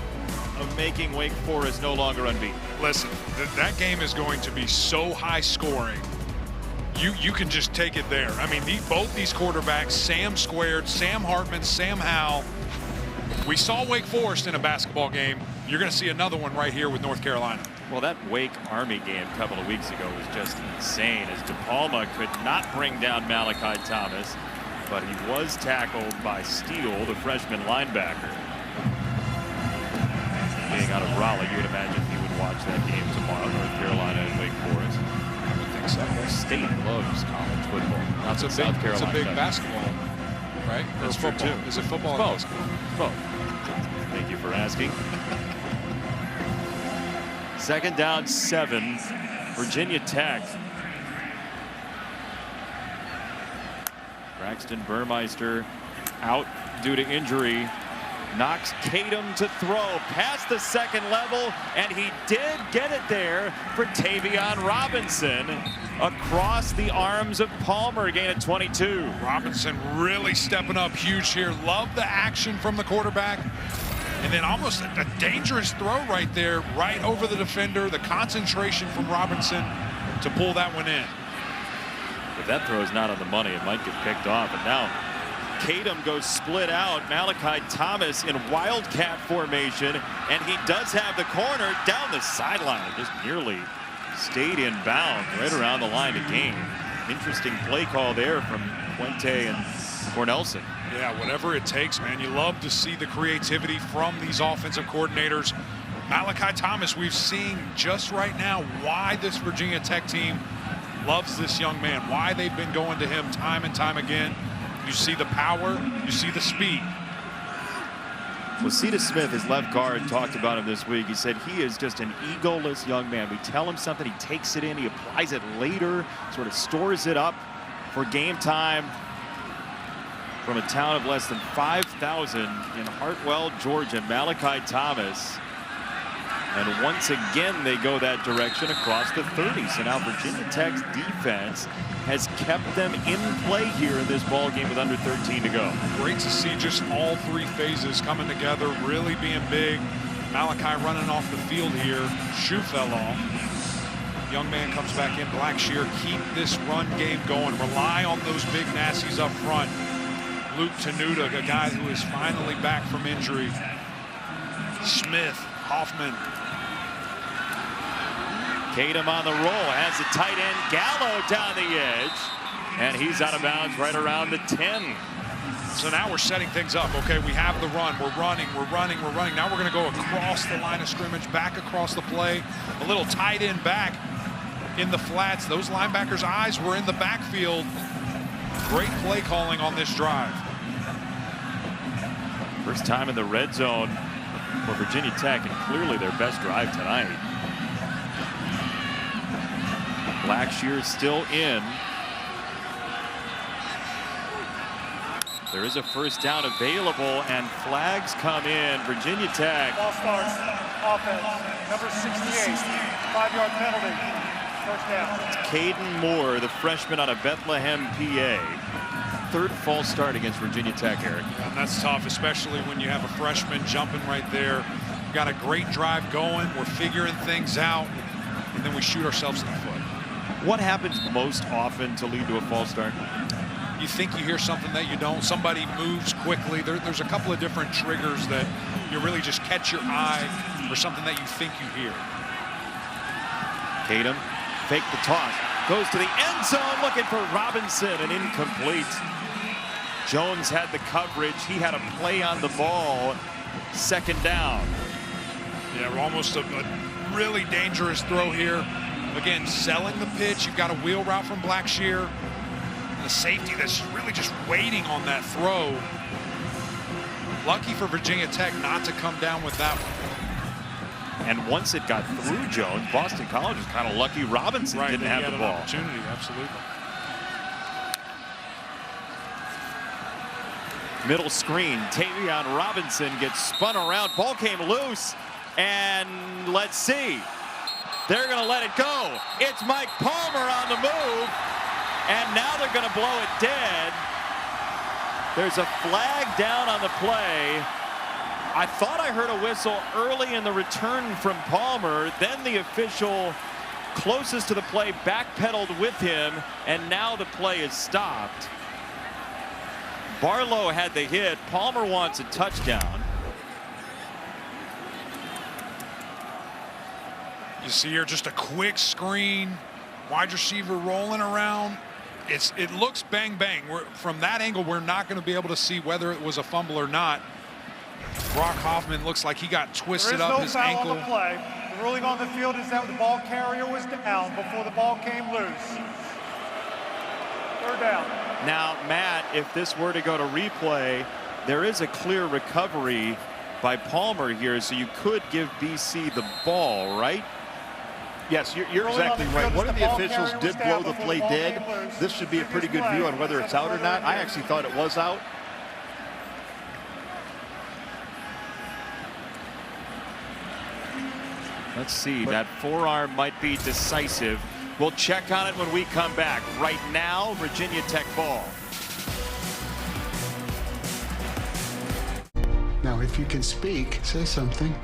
of making Wake Forest no longer unbeaten? Listen, that game is going to be so high scoring. You can just take it there. I mean, both these quarterbacks, Sam Squared, Sam Hartman, Sam Howell, We saw Wake Forest in a basketball game. You're going to see another one right here with North Carolina. Well, that Wake Army game a couple of weeks ago was just insane, as DePalma could not bring down Malachi Thomas, but he was tackled by Steele, the freshman linebacker. Being out of Raleigh, you would imagine he would watch that game tomorrow, North Carolina and Wake Forest. I would think so. State loves college football. Not It's South Carolina. a big basketball, right? That's or football. true, too. Is it football or Both. basketball? Both. Thank you for asking. Second down, 7. Virginia Tech. Braxton Burmeister out due to injury. Knocks Tatum to throw past the second level, and he did get it there for Tavion Robinson across the arms of Palmer, gain at 22. Robinson really stepping up huge here. Love the action from the quarterback. And then almost a dangerous throw right there, right over the defender. The concentration from Robinson to pull that one in. If that throw is not on the money, it might get picked off. And now Tatum goes split out. Malachi Thomas in wildcat formation, and he does have the corner down the sideline. It just nearly stayed in bounds right around the line of game. Interesting play call there from Puente and Cornelson. Yeah, whatever it takes, man. You love to see the creativity from these offensive coordinators. Malachi Thomas, we've seen just right now why this Virginia Tech team loves this young man, why they've been going to him time and time again. You see the power, you see the speed. Well, Cetus Smith, his left guard, talked about him this week. He said he is just an egoless young man. We tell him something, he takes it in, he applies it later, sort of stores it up for game time. From a town of less than 5,000 in Hartwell, Georgia, Malachi Thomas. And once again, they go that direction across the 30. So now Virginia Tech's defense has kept them in play here in this ball game with under 13 to go. Great to see just all three phases coming together, really being big. Malachi running off the field here. Shoe fell off. Young man comes back in. Blackshear, keep this run game going. Rely on those big nassies up front. Luke Tenuta, a guy who is finally back from injury. Smith, Hoffman. Tatum on the roll, has the tight end Gallo down the edge, and he's out of bounds right around the 10. So now we're setting things up. Okay, we have the run. We're running. Now we're going to go across the line of scrimmage, back across the play. A little tight end back in the flats. Those linebackers' eyes were in the backfield. Great play calling on this drive. First time in the red zone for Virginia Tech, and clearly their best drive tonight. Blackshear still in. There is a first down available, and flags come in. Virginia Tech. Ball starts. Offense. Number 68. 5-yard penalty. First down. It's Caden Moore, the freshman out of Bethlehem, PA. Third false start against Virginia Tech, Eric. And that's tough, especially when you have a freshman jumping right there. We've got a great drive going. We're figuring things out, and then we shoot ourselves in the foot. What happens most often to lead to a false start? You think you hear something that you don't. Somebody moves quickly. There's a couple of different triggers that you really just catch your eye for something that you think you hear. Tatum, fake the toss, goes to the end zone looking for Robinson, and incomplete. Jones had the coverage. He had a play on the ball. Second down. Yeah, almost a really dangerous throw here. Again, selling the pitch. You've got a wheel route from Blackshear. The safety that's really just waiting on that throw. Lucky for Virginia Tech not to come down with that one. And once it got through Jones, Boston College was kind of lucky Robinson didn't have the ball. Opportunity, absolutely. Middle screen, Tavion Robinson gets spun around. Ball came loose, and let's see. They're going to let it go. It's Mike Palmer on the move, and now they're going to blow it dead. There's a flag down on the play. I thought I heard a whistle early in the return from Palmer. Then the official closest to the play backpedaled with him, and now the play is stopped. Barlow had the hit. Palmer wants a touchdown. You see here just a quick screen, wide receiver rolling around. It looks bang bang. From that angle, we're not going to be able to see whether it was a fumble or not. Brock Hoffman looks like he got twisted up his ankle. There is no foul on the play. The ruling on the field is that the ball carrier was down before the ball came loose. 3rd down. Now, Matt, if this were to go to replay, there is a clear recovery by Palmer here, so you could give BC the ball, right? Yes, you're exactly right. One of the officials did blow the play dead. This should be a pretty good view on whether it's out or not. I actually thought it was out. Let's see, that forearm might be decisive. We'll check on it when we come back. Right now, Virginia Tech ball. Now, if you can speak, say something.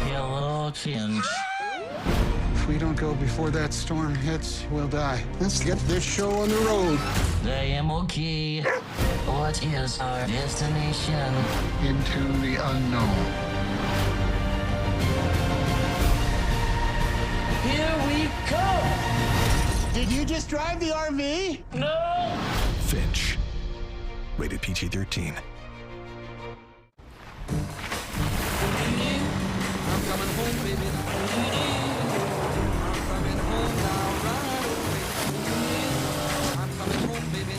Hello, Finch. If we don't go before that storm hits, we'll die. Let's get this show on the road. I am okay. What is our destination? Into the unknown. Here we go! Did you just drive the RV? No! Finch. Rated PG-13. I'm coming home, baby. I'm coming home now, right away. I'm coming home, baby.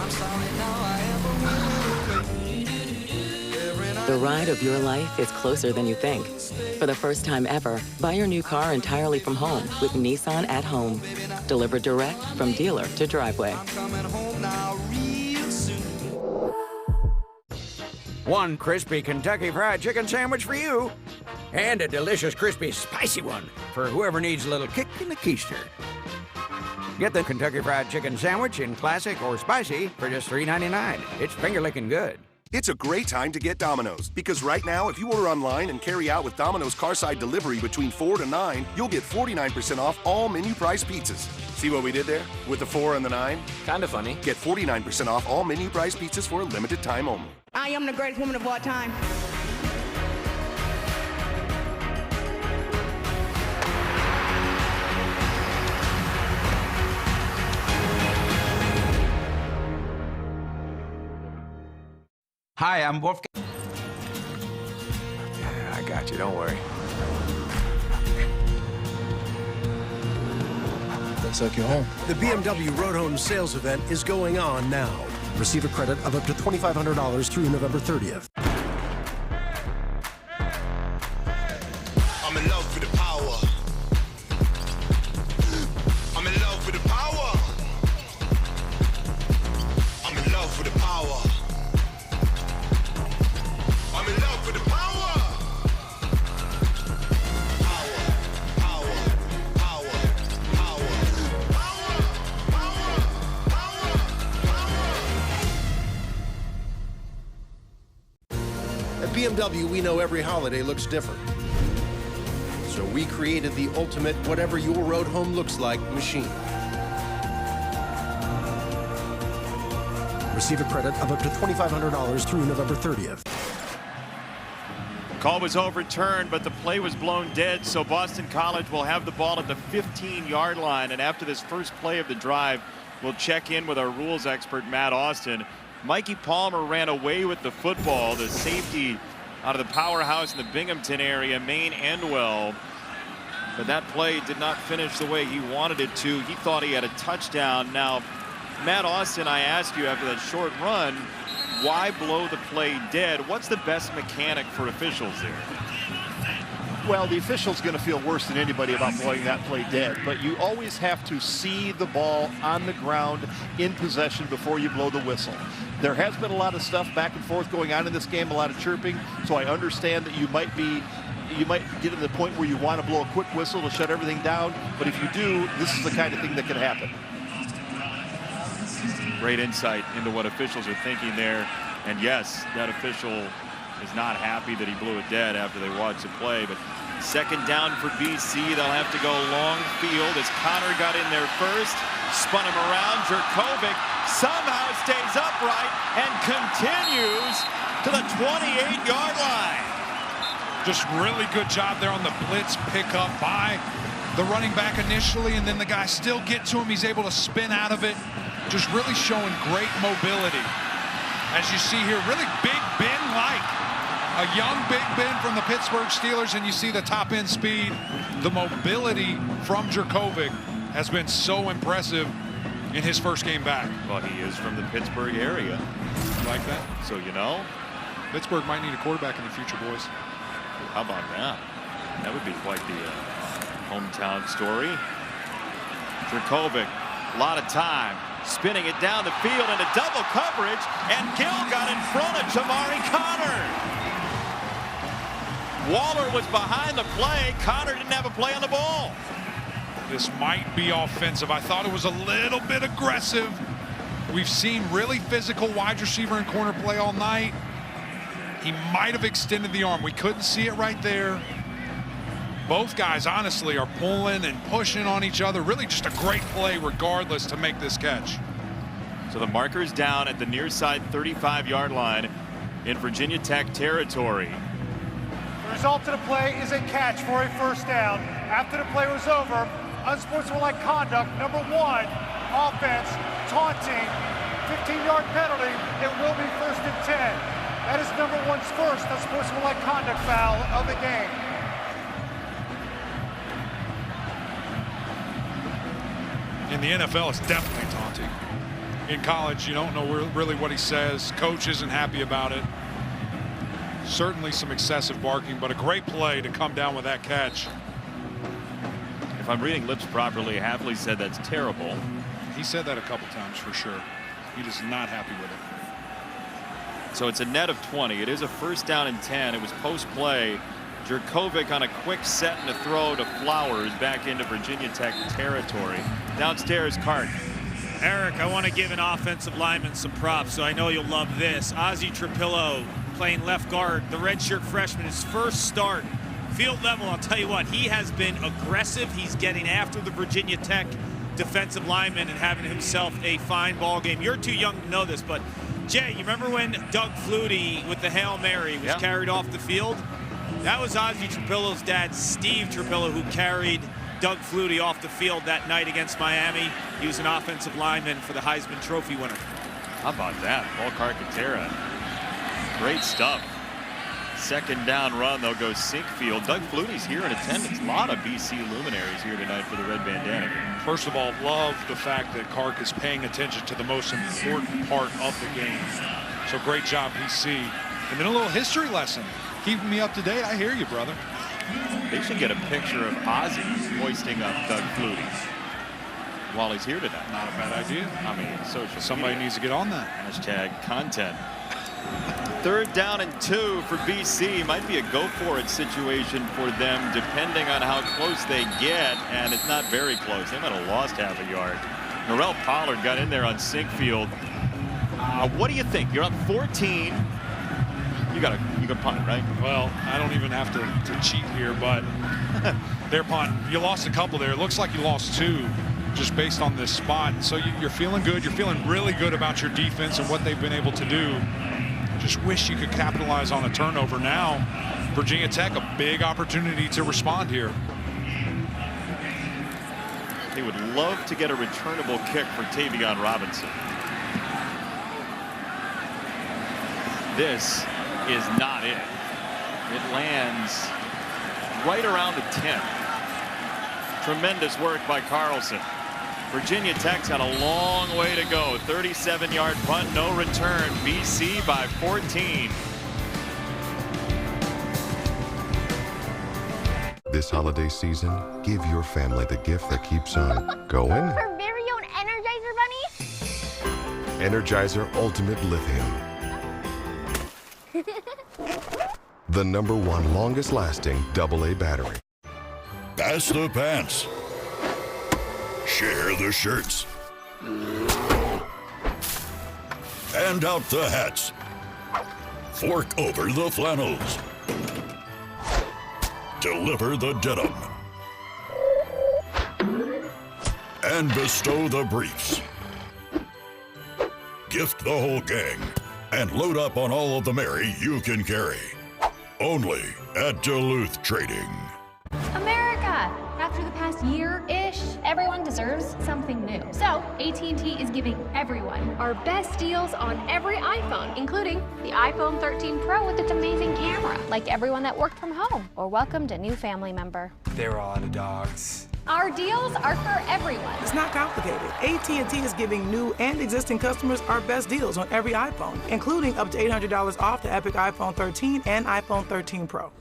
I'm sorry now, I ever will. The ride of your life is closer than you think. For the first time ever, buy your new car entirely from home with Nissan at Home. Delivered direct from dealer to driveway. I'm coming home now real soon. One crispy Kentucky Fried Chicken sandwich for you. And a delicious crispy spicy one for whoever needs a little kick in the keister. Get the Kentucky Fried Chicken sandwich in classic or spicy for just $3.99. It's finger-licking good. It's a great time to get Domino's, because right now, if you order online and carry out with Domino's Carside Delivery between 4 to 9, you'll get 49% off all menu price pizzas. See what we did there? With the 4 and the 9? Kinda funny. Get 49% off all menu price pizzas for a limited time only. I am the greatest woman of all time. Hi, I'm Wolfgang. I got you, don't worry. Looks like you're home. The BMW Road Home sales event is going on now. Receive a credit of up to $2,500 through November 30th. I'm in love with the power. I'm in love with the power. I'm in love with the power. I'm in love with the power. Power, power, power, power, power, power, power. At BMW, we know every holiday looks different. So we created the ultimate whatever your road home looks like machine. Receive a credit of up to $2,500 through November 30th. Call was overturned, but the play was blown dead, so Boston College will have the ball at the 15-yard line. And after this first play of the drive, we'll check in with our rules expert, Matt Austin. Mikey Palmer ran away with the football, the safety out of the powerhouse in the Binghamton area, Maine Endwell. But that play did not finish the way he wanted it to. He thought he had a touchdown. Now, Matt Austin, I asked you after that short run, why blow the play dead? What's the best mechanic for officials there? Well, the official's going to feel worse than anybody about blowing that play dead, but you always have to see the ball on the ground in possession before you blow the whistle. There has been a lot of stuff back and forth going on in this game, a lot of chirping, so I understand that you might get to the point where you want to blow a quick whistle to shut everything down, but if you do, this is the kind of thing that can happen. Great insight into what officials are thinking there. And yes, that official is not happy that he blew it dead after they watched the play. But second down for BC. They'll have to go long field as Connor got in there first. Spun him around. Jurkovec somehow stays upright and continues to the 28-yard line. Just really good job there on the blitz pickup by the running back initially, and then the guys still get to him. He's able to spin out of it. Just really showing great mobility. As you see here, really Big Ben-like. A young Big Ben from the Pittsburgh Steelers, and you see the top end speed. The mobility from Jurkovec has been so impressive in his first game back. Well, he is from the Pittsburgh area. Like that? So, you know. Pittsburgh might need a quarterback in the future, boys. How about that? That would be quite the hometown story. Jurkovec, a lot of time. Spinning it down the field into double coverage, and Gill got in front of Jamari Connor. Waller was behind the play. Connor didn't have a play on the ball. This might be offensive. I thought it was a little bit aggressive. We've seen really physical wide receiver and corner play all night. He might have extended the arm. We couldn't see it right there. Both guys, honestly, are pulling and pushing on each other. Really just a great play regardless to make this catch. So the marker's down at the near side 35-yard line in Virginia Tech territory. The result of the play is a catch for a first down. After the play was over, unsportsmanlike conduct, number 1, offense, taunting, 15-yard penalty. It will be 1st and 10. That is number 1's first unsportsmanlike conduct foul of the game. In the NFL, it's definitely taunting. In college, you don't know really what he says. Coach isn't happy about it. Certainly some excessive barking, but a great play to come down with that catch. If I'm reading lips properly, Hafley said that's terrible. He said that a couple times for sure. He is not happy with it. So it's a net of 20. It is a 1st down and 10. It was post-play. Jurkovec on a quick set and a throw to Flowers back into Virginia Tech territory. Downstairs, Cart. Eric, I want to give an offensive lineman some props, so I know you'll love this. Ozzy Troppilo playing left guard, the redshirt freshman, his first start. Field level, I'll tell you what, he has been aggressive. He's getting after the Virginia Tech defensive lineman and having himself a fine ball game. You're too young to know this, but Jay, you remember when Doug Flutie with the Hail Mary was carried off the field? That was Ozzy Troppilo's dad, Steve Troppilo, who carried Doug Flutie off the field that night against Miami. He was an offensive lineman for the Heisman Trophy winner. How about that? Paul Carcaterra. Great stuff. 2nd down run, they'll go Sinkfield. Doug Flutie's here in attendance. A lot of BC luminaries here tonight for the Red Bandana Game. First of all, love the fact that Kark is paying attention to the most important part of the game. So great job, BC. And then a little history lesson. Keeping me up to date. I hear you, brother. They should get a picture of Ozzy hoisting up Doug Flutie while he's here tonight. Not a bad idea. I mean, social Somebody media. needs to get on that. Hashtag content. 3rd down and 2 for BC. Might be a go-for-it situation for them, depending on how close they get, and it's not very close. They might have lost half a yard. Norrell Pollard got in there on Sinkfield. What do you think? You're up 14. You got punt, right? Well, I don't even have to cheat here, but they're punting. You lost a couple there. It looks like you lost 2 just based on this spot. So you're feeling good. You're feeling really good about your defense and what they've been able to do. Just wish you could capitalize on a turnover now. Virginia Tech, a big opportunity to respond here. They would love to get a returnable kick for Tavion Robinson. This is not it. It lands right around the 10. Tremendous work by Carlson. Virginia Tech's had a long way to go. 37-yard punt, no return. BC by 14. This holiday season, give your family the gift that keeps on going. Our very own Energizer Bunny? Energizer Ultimate Lithium. The #1 longest lasting AA battery. Pass the pants. Share the shirts. Hand out the hats. Fork over the flannels. Deliver the denim. And bestow the briefs. Gift the whole gang. And load up on all of the merry you can carry. Only at Duluth Trading. America! After the past year-ish, everyone deserves something new. So, AT&T is giving everyone our best deals on every iPhone, including the iPhone 13 Pro with its amazing camera, like everyone that worked from home or welcomed a new family member. They're all the dogs. Our deals are for everyone. It's not complicated. AT&T is giving new and existing customers our best deals on every iPhone, including up to $800 off the Epic iPhone 13 and iPhone 13 Pro.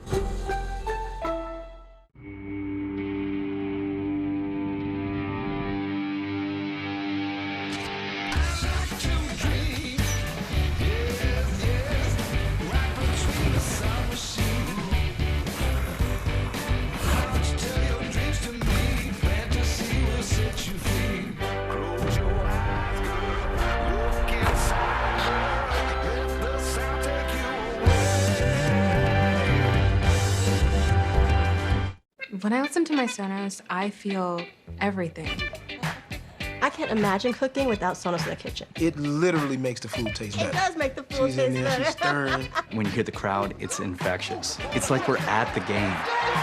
When I listen to my Sonos, I feel everything. I can't imagine cooking without Sonos in the kitchen. It literally makes the food taste better. It does make the food She's taste in there, better. she's stirring. When you hear the crowd, it's infectious. It's like we're at the game.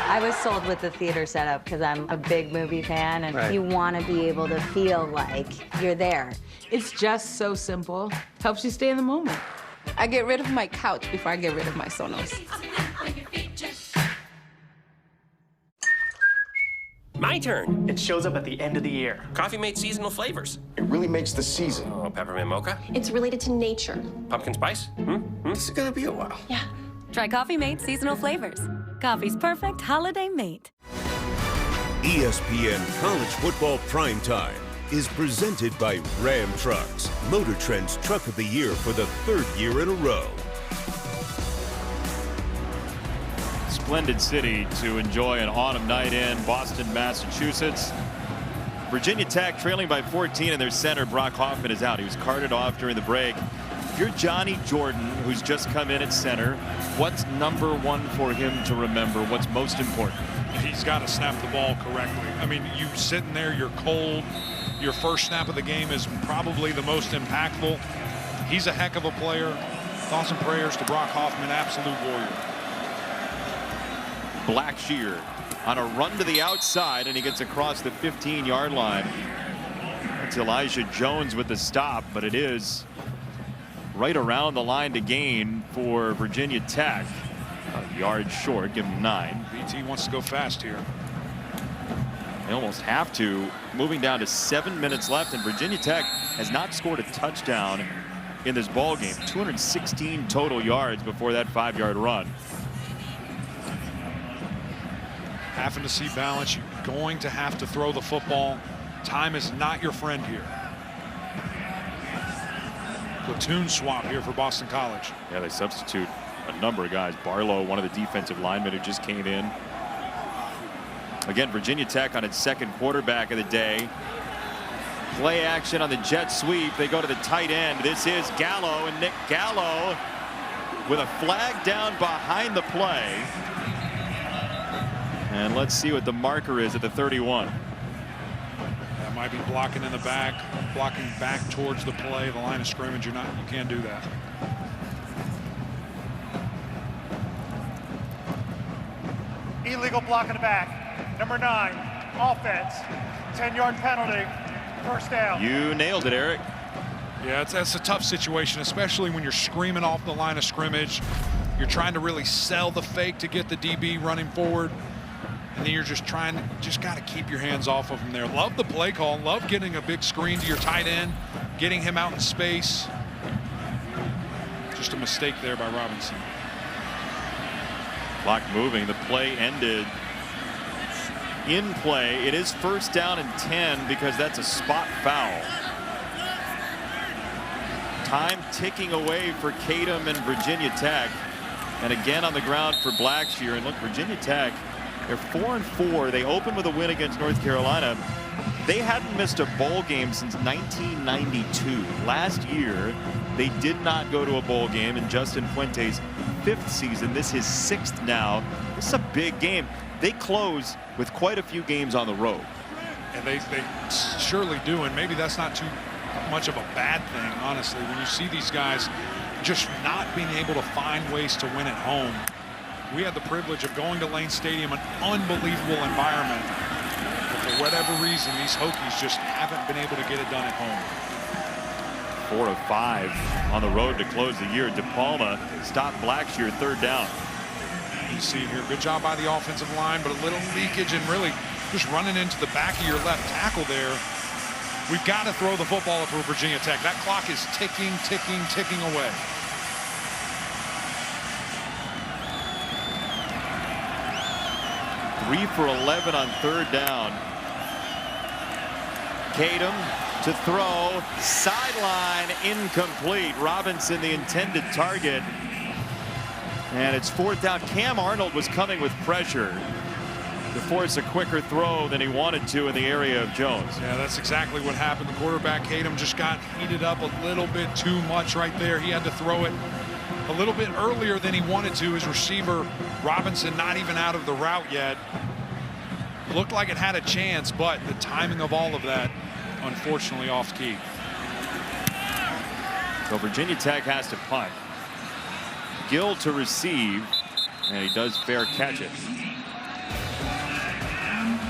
I was sold with the theater setup because I'm a big movie fan, and Right. you want to be able to feel like you're there. It's just so simple. Helps you stay in the moment. I get rid of my couch before I get rid of my Sonos. My turn. It shows up at the end of the year. Coffee Mate seasonal flavors. It really makes the season. Oh, peppermint mocha. It's related to nature. Pumpkin spice. This is gonna be a while. Yeah. Try Coffee Mate seasonal flavors. Coffee's perfect holiday mate. ESPN College Football Primetime is presented by Ram Trucks, Motor Trend's Truck of the Year for the 3rd year in a row. Splendid city to enjoy an autumn night in Boston, Massachusetts. Virginia Tech trailing by 14, and their center Brock Hoffman is out. He was carted off during the break. If you're Johnny Jordan, who's just come in at center, what's number one for him to remember? What's most important? He's got to snap the ball correctly. I mean, you sitting there, you're cold. Your first snap of the game is probably the most impactful. He's a heck of a player. Thoughts and prayers to Brock Hoffman, absolute warrior. Blackshear on a run to the outside, and he gets across the 15-yard line. That's Elijah Jones with the stop, but it is right around the line to gain for Virginia Tech. A yard short, give him 9. BT wants to go fast here. They almost have to. Moving down to 7 minutes left, and Virginia Tech has not scored a touchdown in this ball game. 216 total yards before that 5-yard run. Having to see balance, you're going to have to throw the football. Time is not your friend here. Platoon swap here for Boston College. Yeah, they substitute a number of guys. Barlow, one of the defensive linemen who just came in. Again, Virginia Tech on its second quarterback of the day. Play action on the jet sweep. They go to the tight end. This is Gallo, and Nick Gallo with a flag down behind the play. And let's see what the marker is at the 31. That might be blocking in the back, blocking back towards the play, the line of scrimmage. You can't do that. Illegal block in the back. Number 9, offense. 10-yard penalty. First down. You nailed it, Eric. Yeah, that's a tough situation, especially when you're screaming off the line of scrimmage. You're trying to really sell the fake to get the DB running forward. And then you're just got to keep your hands off of him there. Love the play call. Love getting a big screen to your tight end, getting him out in space. Just a mistake there by Robinson. Clock moving. The play ended in play. It is first down and 10 because that's a spot foul. Time ticking away for Kadum and Virginia Tech. And again on the ground for Blackshear. And look, Virginia Tech, they're 4-4. They opened with a win against North Carolina. They hadn't missed a bowl game since 1992. Last year, they did not go to a bowl game in Justin Fuente's 5th season. This is 6th now. This is a big game. They close with quite a few games on the road. And they surely do, and maybe that's not too much of a bad thing, honestly, when you see these guys just not being able to find ways to win at home. We had the privilege of going to Lane Stadium, an unbelievable environment. But for whatever reason, these Hokies just haven't been able to get it done at home. 4 of 5 on the road to close the year. De Palma stopped Blackshear, 3rd down. You see here, good job by the offensive line, but a little leakage and really just running into the back of your left tackle there. We've got to throw the football for Virginia Tech. That clock is ticking, ticking, ticking away. Three for 11 on 3rd down. Kadum to throw, sideline, incomplete. Robinson, the intended target. And it's 4th down. Cam Arnold was coming with pressure to force a quicker throw than he wanted to in the area of Jones. Yeah, that's exactly what happened. The quarterback, Kadum, just got heated up a little bit too much right there. He had to throw it a little bit earlier than he wanted to. His receiver, Robinson, not even out of the route yet. Looked like it had a chance, but the timing of all of that, unfortunately, off key. So Virginia Tech has to punt. Gill to receive, and he does fair catch it.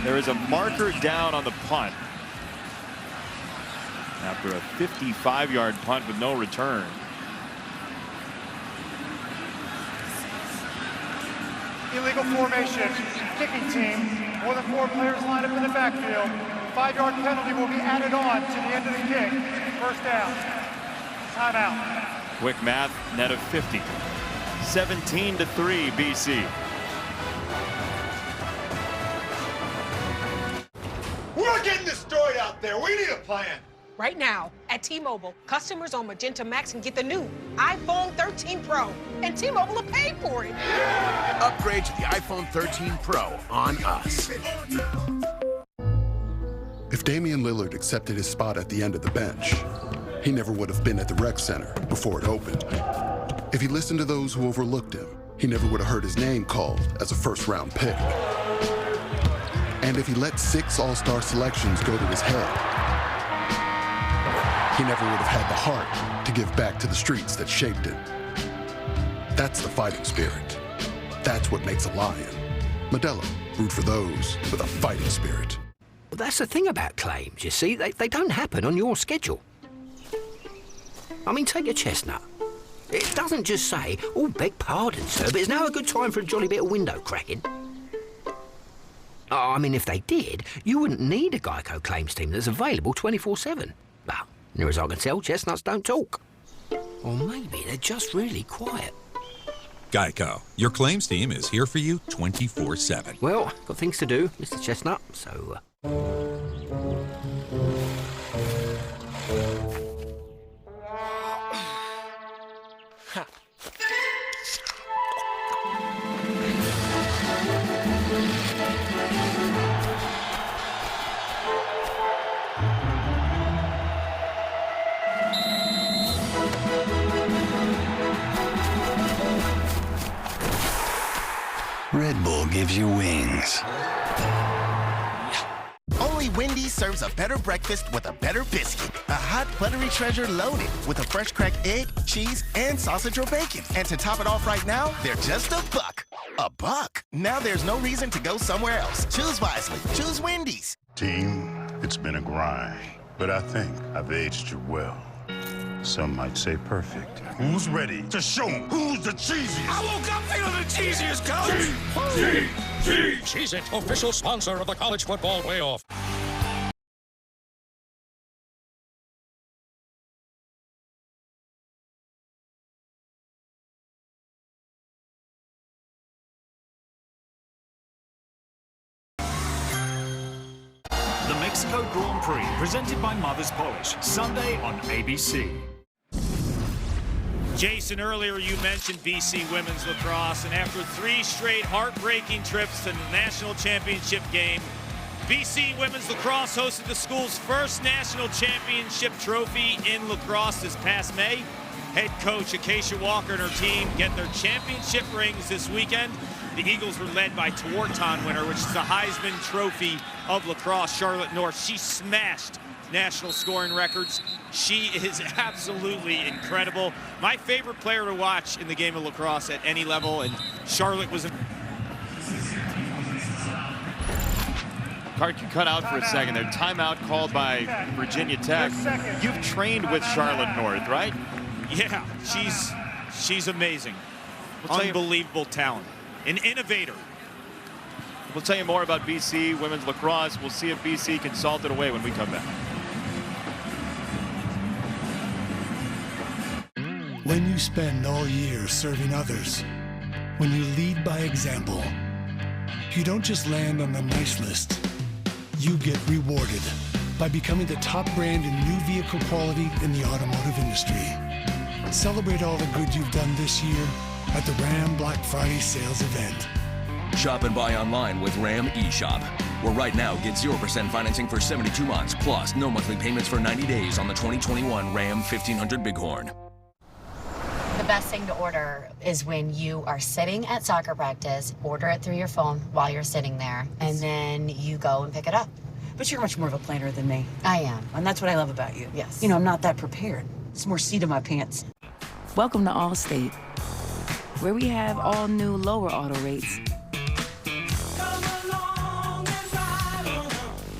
There is a marker down on the punt after a 55-yard punt with no return. Illegal formation, kicking team. More than 4 players lined up in the backfield. 5-yard penalty will be added on to the end of the kick. 1st down. Timeout. Quick math, net of 50. 17-3 BC. We're getting the story out there. We need a plan. Right now, at T-Mobile, customers on Magenta Max can get the new iPhone 13 Pro, and T-Mobile will pay for it. Upgrade to the iPhone 13 Pro on us. If Damian Lillard accepted his spot at the end of the bench, he never would have been at the rec center before it opened. If he listened to those who overlooked him, he never would have heard his name called as a first-round pick. And if he let 6 all-star selections go to his head, he never would have had the heart to give back to the streets that shaped him. That's the fighting spirit. That's what makes a lion. Modelo, root for those with a fighting spirit. That's the thing about claims, you see. They don't happen on your schedule. I mean, take a chestnut. It doesn't just say, oh, beg pardon, sir, but is now a good time for a jolly bit of window cracking? Oh, I mean, if they did, you wouldn't need a Geico claims team that's available 24/7. Well, near as I can tell, chestnuts don't talk. Or maybe they're just really quiet. Geico, your claims team is here for you 24/7. Well, got things to do, Mr. Chestnut, so... Red Bull gives you wings. Only Wendy's serves a better breakfast with a better biscuit. A hot, buttery treasure loaded with a fresh cracked egg, cheese, and sausage or bacon. And to top it off right now, they're just $1. $1. Now there's no reason to go somewhere else. Choose wisely. Choose Wendy's. Team, it's been a grind, but I think I've aged you well. Some might say perfect. Who's ready to show 'em who's the cheesiest? I woke up feeling the cheesiest, coach! Cheez-It, official sponsor of the college football playoff. The Mexico Grand Prix, presented by Mother's Polish, Sunday on ABC. Jason, earlier you mentioned BC women's lacrosse, and after 3 straight heartbreaking trips to the national championship game, BC women's lacrosse hosted the school's first national championship trophy in lacrosse this past May. Head coach Acacia Walker and her team get their championship rings this weekend. The Eagles were led by Tewaaraton winner, which is the Heisman Trophy of lacrosse, Charlotte North. She smashed national scoring records. She is absolutely incredible. My favorite player to watch in the game of lacrosse at any level, and Charlotte was... Cart can cut out for a second there. Timeout called by Virginia Tech. You've trained with Charlotte North, right? Yeah, she's amazing. Unbelievable talent. An innovator. We'll tell you more about BC women's lacrosse. We'll see if BC can salt it away when we come back. When you spend all year serving others, when you lead by example, you don't just land on the nice list. You get rewarded by becoming the top brand in new vehicle quality in the automotive industry. Celebrate all the good you've done this year at the Ram Black Friday sales event. Shop and buy online with Ram eShop, where right now get 0% financing for 72 months, plus no monthly payments for 90 days on the 2021 Ram 1500 Bighorn. The best thing to order is when you are sitting at soccer practice, order it through your phone while you're sitting there, and then you go and pick it up. But you're much more of a planner than me. I am. And that's what I love about you. Yes. You know, I'm not that prepared. It's more seat in my pants. Welcome to Allstate, where we have all new lower auto rates.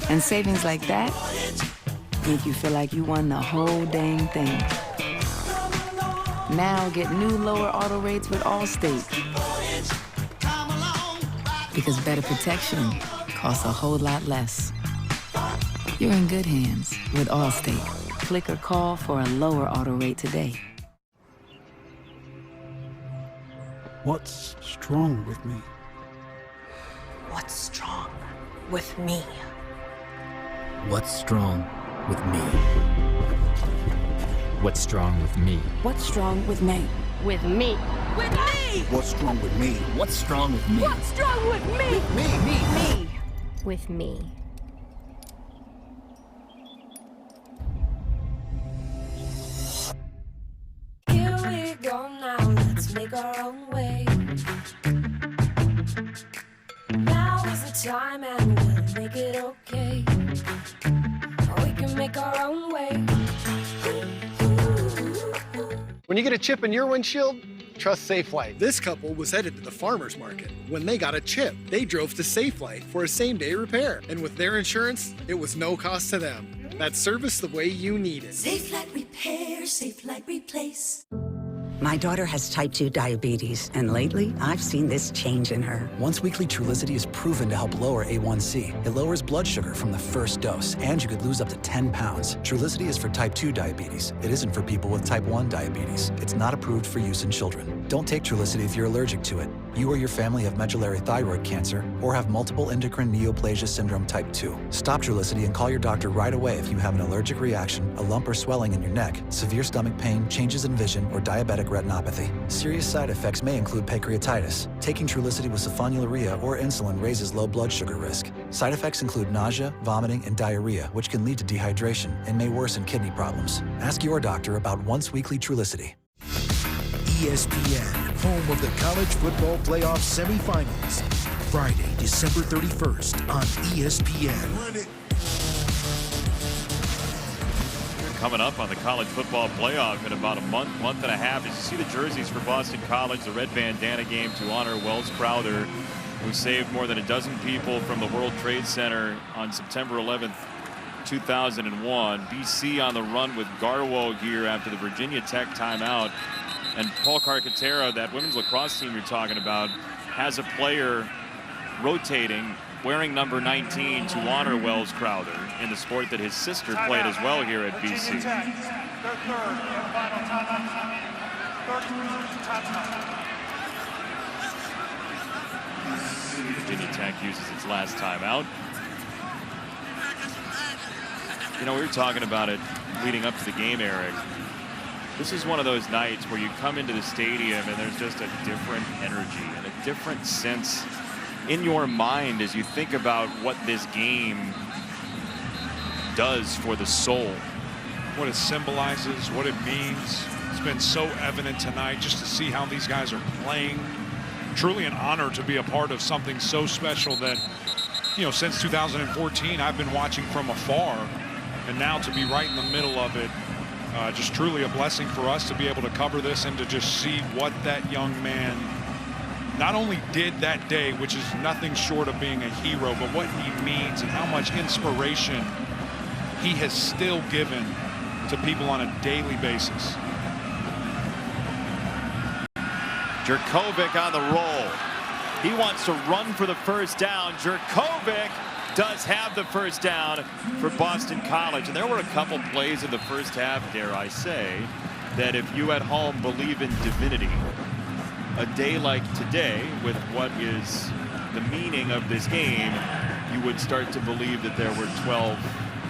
And savings like that make you feel like you won the whole dang thing. Now get new lower auto rates with Allstate. Because better protection costs a whole lot less. You're in good hands with Allstate. Click or call for a lower auto rate today. What's strong with me? What's strong with me? What's strong with me? What's strong with me? What's strong with me? With me. With me! What's strong with me? What's strong with me? What's strong with me? Me. With me. Here we go now, let's make our own way. Now is the time and we'll make it okay. We can make our own way. When you get a chip in your windshield, trust Safe Light. This couple was headed to the farmer's market. When they got a chip, they drove to Safe Light for a same-day repair. And with their insurance, it was no cost to them. That's service the way you need it. Safe Light Repair, Safe Light Replace. My daughter has type 2 diabetes, and lately, I've seen this change in her. Once-weekly Trulicity is proven to help lower A1C. It lowers blood sugar from the first dose, and you could lose up to 10 pounds. Trulicity is for type 2 diabetes. It isn't for people with type 1 diabetes. It's not approved for use in children. Don't take Trulicity if you're allergic to it. You or your family have medullary thyroid cancer or have multiple endocrine neoplasia syndrome type 2. Stop Trulicity and call your doctor right away if you have an allergic reaction, a lump or swelling in your neck, severe stomach pain, changes in vision, or diabetic retinopathy. Serious side effects may include pancreatitis. Taking Trulicity with sulfonylurea or insulin raises low blood sugar risk. Side effects include nausea, vomiting, and diarrhea, which can lead to dehydration and may worsen kidney problems. Ask your doctor about once-weekly Trulicity. ESPN, home of the College Football Playoff semifinals. Friday, December 31st on ESPN. Coming up on the college football playoff in about a month and a half, as you see the jerseys for Boston College, the Red Bandana Game to honor Wells Crowther, who saved more than a dozen people from the World Trade Center on September 11th, 2001. BC on the run with Garwo here after the Virginia Tech timeout. And Paul Carcaterra, that women's lacrosse team you're talking about, has a player rotating wearing number 19 to honor Wells Crowther in the sport that his sister played as well here at BC. Virginia Tech uses its last timeout. You know, we were talking about it leading up to the game, Eric. This is one of those nights where you come into the stadium and there's just a different energy and a different sense in your mind as you think about what this game does for the soul. What it symbolizes, what it means. It's been so evident tonight just to see how these guys are playing. Truly an honor to be a part of something so special that, you know, since 2014 I've been watching from afar, and now to be right in the middle of it Just truly a blessing for us to be able to cover this and to just see what that young man not only did that day, which is nothing short of being a hero, but what he means and how much inspiration he has still given to people on a daily basis. Jurkovec on the roll. He wants to run for the first down. Jurkovec does have the first down for Boston College. And there were a couple plays in the first half, dare I say, that if you at home believe in divinity, a day like today, with what is the meaning of this game, you would start to believe that there were 12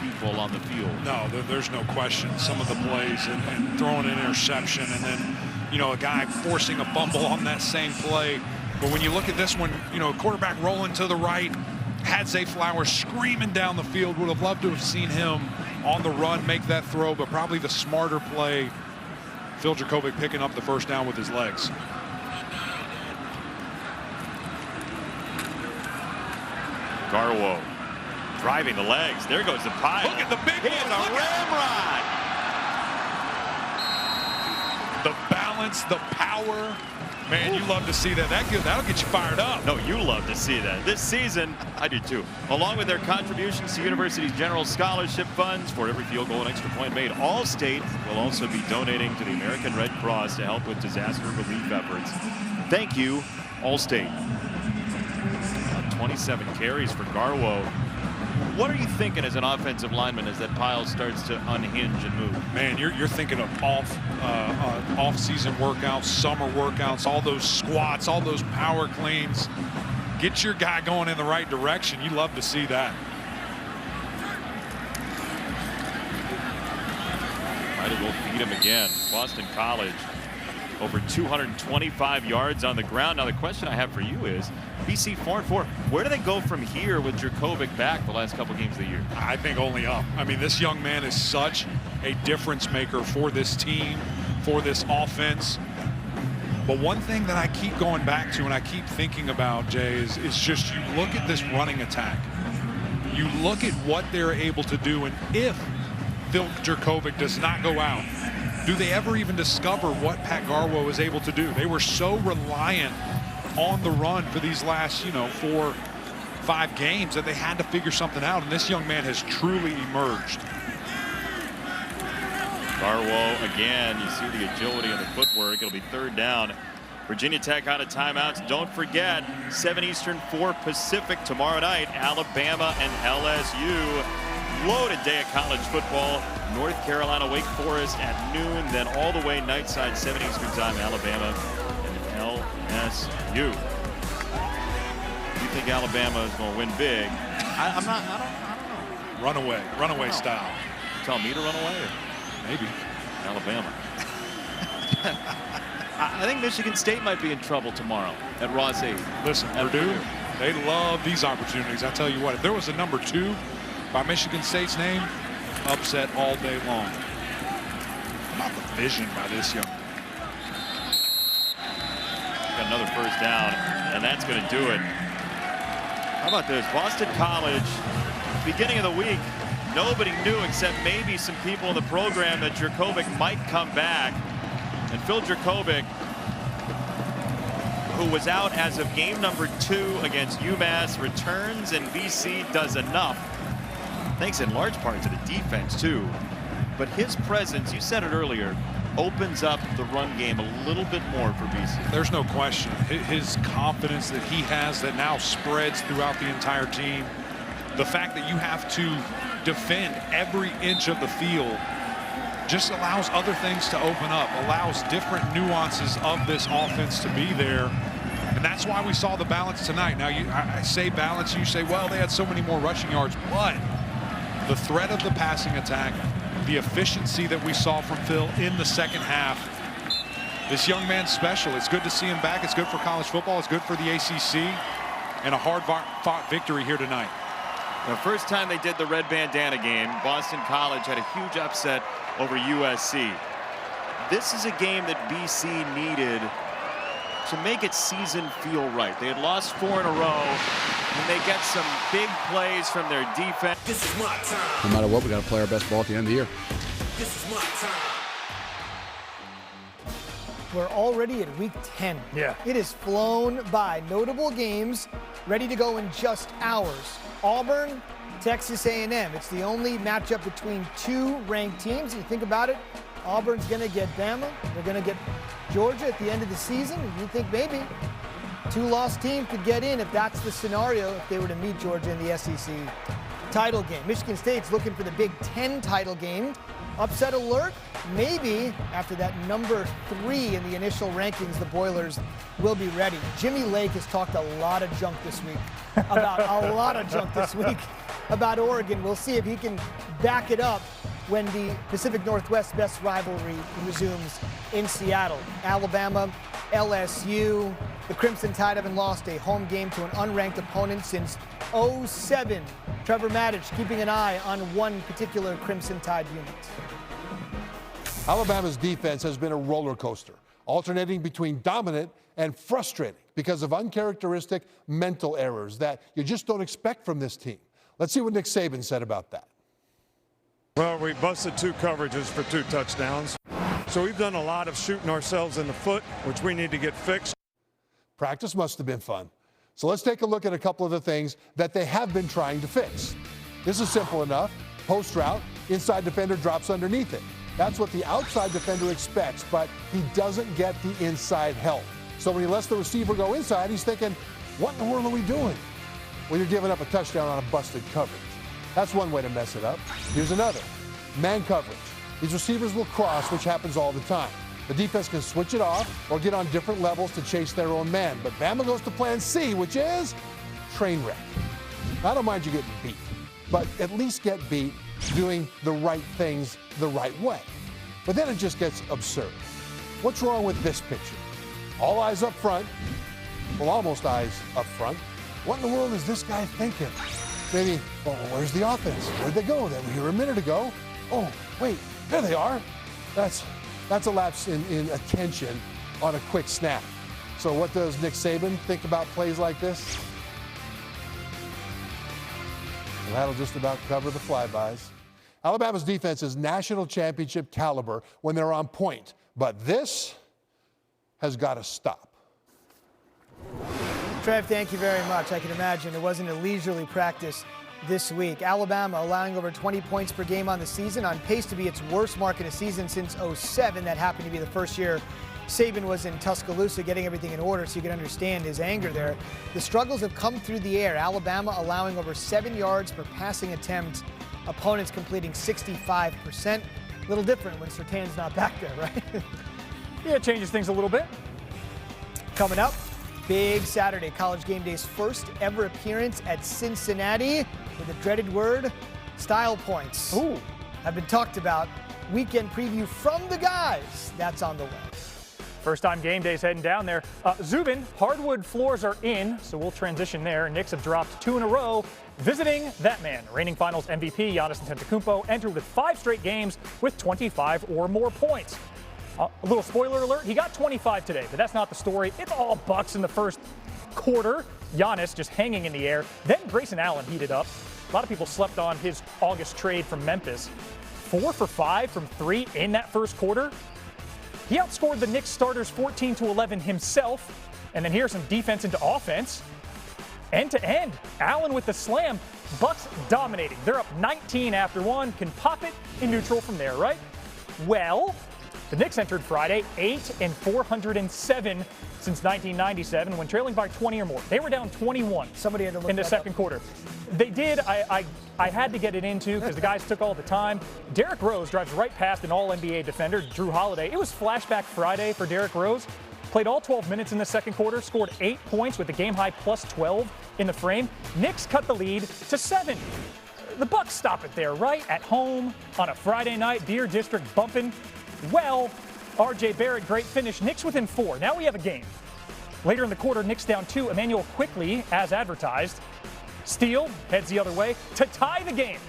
people on the field. No, there's no question. Some of the plays and throwing an interception, and then, you know, a guy forcing a fumble on that same play. But when you look at this one, you know, quarterback rolling to the right, had Zay Flowers screaming down the field. Would have loved to have seen him on the run make that throw, but probably the smarter play, Phil Jurkovec picking up the first down with his legs. Garwo driving the legs. There goes the pile. Look at the big one. A ramrod. The balance, the power. Man, you love to see that. That'll get you fired up. No, you love to see that. This season, I do too. Along with their contributions to university's general scholarship funds, for every field goal and extra point made, All-State will also be donating to the American Red Cross to help with disaster relief efforts. Thank you, All-State. 27 carries for Garwo. What are you thinking as an offensive lineman as that pile starts to unhinge and move? Man, you're thinking of off-season workouts, summer workouts, all those squats, all those power cleans. Get your guy going in the right direction. You love to see that. Might as well feed him again. Boston College over 225 yards on the ground. Now the question I have for you is, BC 4-4, where do they go from here with Jurkovec back the last couple games of the year? I think only up. I mean, this young man is such a difference maker for this team, for this offense. But one thing that I keep going back to and I keep thinking about, Jay, is just you look at this running attack. You look at what they're able to do, and if Phil Jurkovec does not go out, do they ever even discover what Pat Garwo is able to do? They were so reliant on the run for these last, 4-5 games that they had to figure something out, and this young man has truly emerged. Garwo again, you see the agility and the footwork. It'll be third down. Virginia Tech out of timeouts. Don't forget, 7 Eastern, 4 Pacific tomorrow night, Alabama and LSU. Loaded day of college football. North Carolina, Wake Forest at noon, then all the way nightside, 7 Eastern time, Alabama and LSU. You think Alabama is going to win big? I don't know. Runaway style. Tell me to run away? Maybe. Alabama. I think Michigan State might be in trouble tomorrow at Ross 8. Listen, Purdue, they love these opportunities. I tell you what, if there was a number 2 by Michigan State's name, upset all day long. About the vision by this young. Got another first down, and that's going to do it. How about this? Boston College, beginning of the week, nobody knew except maybe some people in the program that Jurkovec might come back. And Phil Jurkovec, who was out as of game number 2 against UMass, returns, and BC does enough. Thanks in large part to the defense, too. But his presence, you said it earlier, opens up the run game a little bit more for BC. There's no question. His confidence that he has that now spreads throughout the entire team. The fact that you have to defend every inch of the field just allows other things to open up, allows different nuances of this offense to be there. And that's why we saw the balance tonight. Now, I say balance, you say, well, they had so many more rushing yards, but the threat of the passing attack, the efficiency that we saw from Phil in the second half, this young man's special. It's good to see him back. It's good for college football. It's good for the ACC, and a hard-fought victory here tonight. The first time they did the Red Bandana Game, Boston College had a huge upset over USC. This is a game that BC needed to make its season feel right. They had lost 4 in a row, and they get some big plays from their defense. This is my time. No matter what, we got to play our best ball at the end of the year. this is my time. We're already at week 10. Yeah. It has flown by. Notable games ready to go in just hours. Auburn, Texas A&M. It's the only matchup between two ranked teams. You think about it, Auburn's going to get Bama. They're going to get Georgia at the end of the season. You think maybe two lost teams could get in if that's the scenario if they were to meet Georgia in the SEC title game. Michigan State's looking for the Big Ten title game. Upset alert? Maybe after that number 3 in the initial rankings, the Boilers will be ready. Jimmy Lake has talked a lot of junk this week about Oregon. We'll see if he can back it up when the Pacific Northwest best rivalry resumes in Seattle. Alabama, LSU. The Crimson Tide haven't lost a home game to an unranked opponent since 2007. Trevor Maddich keeping an eye on one particular Crimson Tide unit. Alabama's defense has been a roller coaster, alternating between dominant and frustrating because of uncharacteristic mental errors that you just don't expect from this team. Let's see what Nick Saban said about that. Well, we busted 2 coverages for 2 touchdowns. So we've done a lot of shooting ourselves in the foot, which we need to get fixed. Practice must have been fun. So let's take a look at a couple of the things that they have been trying to fix. This is simple enough. Post route, inside defender drops underneath it. That's what the outside defender expects, but he doesn't get the inside help. So when he lets the receiver go inside, he's thinking, what in the world are we doing? Well, you're giving up a touchdown on a busted coverage. That's one way to mess it up. Here's another. Man coverage. These receivers will cross, which happens all the time. The defense can switch it off or get on different levels to chase their own man. But Bama goes to plan C, which is train wreck. I don't mind you getting beat, but at least get beat doing the right things the right way. But then it just gets absurd. What's wrong with this picture? All eyes up front. Well, almost eyes up front. What in the world is this guy thinking? Maybe, well, where's the offense? Where'd they go? They were here a minute ago. Oh, wait, there they are. That's a lapse in attention on a quick snap. So what does Nick Saban think about plays like this? Well, that'll just about cover the flybys. Alabama's defense is national championship caliber when they're on point, but this has got to stop. Trev, thank you very much. I can imagine it wasn't a leisurely practice this week. Alabama allowing over 20 points per game on the season, on pace to be its worst mark in a season since 2007. That happened to be the first year Saban was in Tuscaloosa getting everything in order, so you can understand his anger there. The struggles have come through the air. Alabama allowing over 7 yards per passing attempt. Opponents completing 65%. A little different when Surtain's not back there, right? Yeah, it changes things a little bit. Coming up, big Saturday, College Game Day's first ever appearance at Cincinnati with the dreaded word, style points. Ooh. Have been talked about. Weekend preview from the guys. That's on the way. First time Game Day's heading down there. Zubin, hardwood floors are in, so we'll transition there. Knicks have dropped 2 in a row. Visiting that man, reigning finals MVP Giannis Antetokounmpo entered with 5 straight games with 25 or more points. A little spoiler alert, he got 25 today, but that's not the story. It's all Bucks in the first quarter. Giannis just hanging in the air. Then Grayson Allen heated up. A lot of people slept on his August trade from Memphis. 4 for 5 from 3 in that first quarter. He outscored the Knicks starters 14-11 himself. And then here's some defense into offense. End to end, Allen with the slam. Bucks dominating. They're up 19 after 1. Can pop it in neutral from there, right? Well, the Knicks entered Friday 8-407 since 1997 when trailing by 20 or more. They were down 21. Somebody had to look in the second quarter. They did. I had to get it into because the guys took all the time. Derrick Rose drives right past an all-NBA defender, Drew Holiday. It was flashback Friday for Derrick Rose. Played all 12 minutes in the second quarter, scored 8 points with a game-high plus 12 in the frame. Knicks cut the lead to 7. The Bucks stop it there, right? At home on a Friday night, Deer District bumping. Well, R.J. Barrett, great finish. Knicks within 4. Now we have a game. Later in the quarter, Knicks down 2. Emmanuel quickly, as advertised. Steele heads the other way to tie the game.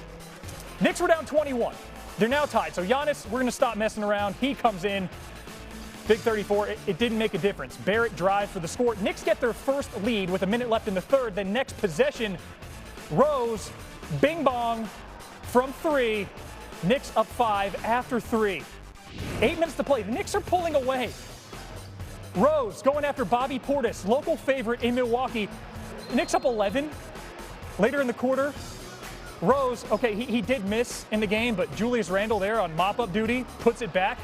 Knicks were down 21. They're now tied. So Giannis, we're going to stop messing around. He comes in. Big 34. It didn't make a difference. Barrett drives for the score. Knicks get their first lead with a minute left in the third. Then next possession, Rose, bing bong from 3. Knicks up 5 after 3. 8 minutes to play. The Knicks are pulling away. Rose going after Bobby Portis, local favorite in Milwaukee. Knicks up 11. Later in the quarter, Rose, okay, he did miss in the game, but Julius Randle there on mop-up duty puts it back.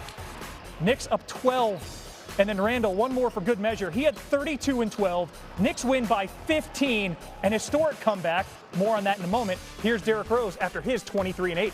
Knicks up 12. And then Randle, one more for good measure. He had 32 and 12. Knicks win by 15. An historic comeback. More on that in a moment. Here's Derrick Rose after his 23 and 8.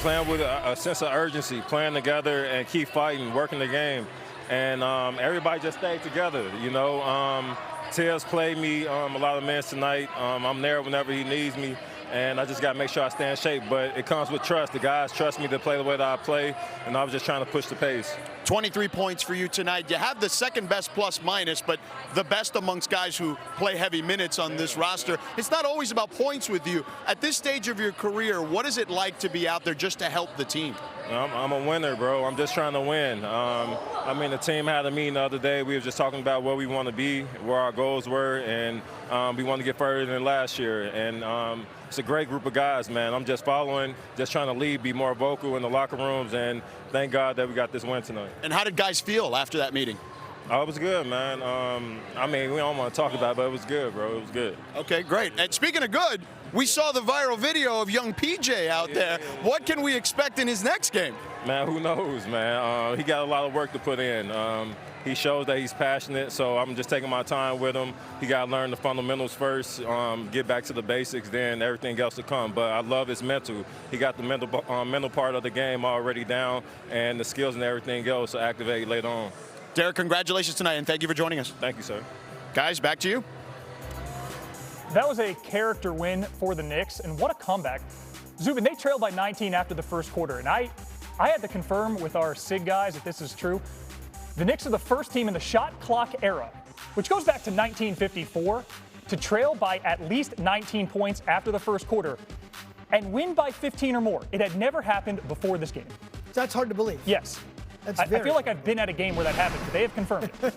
Playing with a sense of urgency, playing together and keep fighting, working the game. And everybody just stayed together, you know. Tibbs played me a lot of minutes tonight. I'm there whenever he needs me, and I just got to make sure I stay in shape. But it comes with trust. The guys trust me to play the way that I play, and I was just trying to push the pace. 23 points for you tonight. You have the second best plus-minus, but the best amongst guys who play heavy minutes on this roster. It's not always about points with you. At this stage of your career, what is it like to be out there just to help the team? I'm a winner, bro. I'm just trying to win. I mean, the team had a meeting the other day. We were just talking about where we want to be, where our goals were, and we want to get further than last year. And it's a great group of guys, man. I'm just following, just trying to lead, be more vocal in the locker rooms, and thank God that we got this win tonight. And how did guys feel after that meeting? Oh, it was good, man. I mean, we don't want to talk about it, but it was good, bro. It was good. Okay, great. And speaking of good, we saw the viral video of young PJ out there. What can we expect in his next game? Man, who knows, man. He got a lot of work to put in. He shows that he's passionate, so I'm just taking my time with him. He got to learn the fundamentals first, get back to the basics, then everything else to come. But I love his mental. He got the mental part of the game already down, and the skills and everything else to activate later on. Derrick, congratulations tonight, and thank you for joining us. Thank you, sir. Guys, back to you. That was a character win for the Knicks, and what a comeback. Zubin, they trailed by 19 after the first quarter, and I had to confirm with our SIG guys that this is true. The Knicks are the first team in the shot clock era, which goes back to 1954, to trail by at least 19 points after the first quarter and win by 15 or more. It had never happened before this game. That's hard to believe. Yes. I feel like I've been at a game where that happened, but they have confirmed it.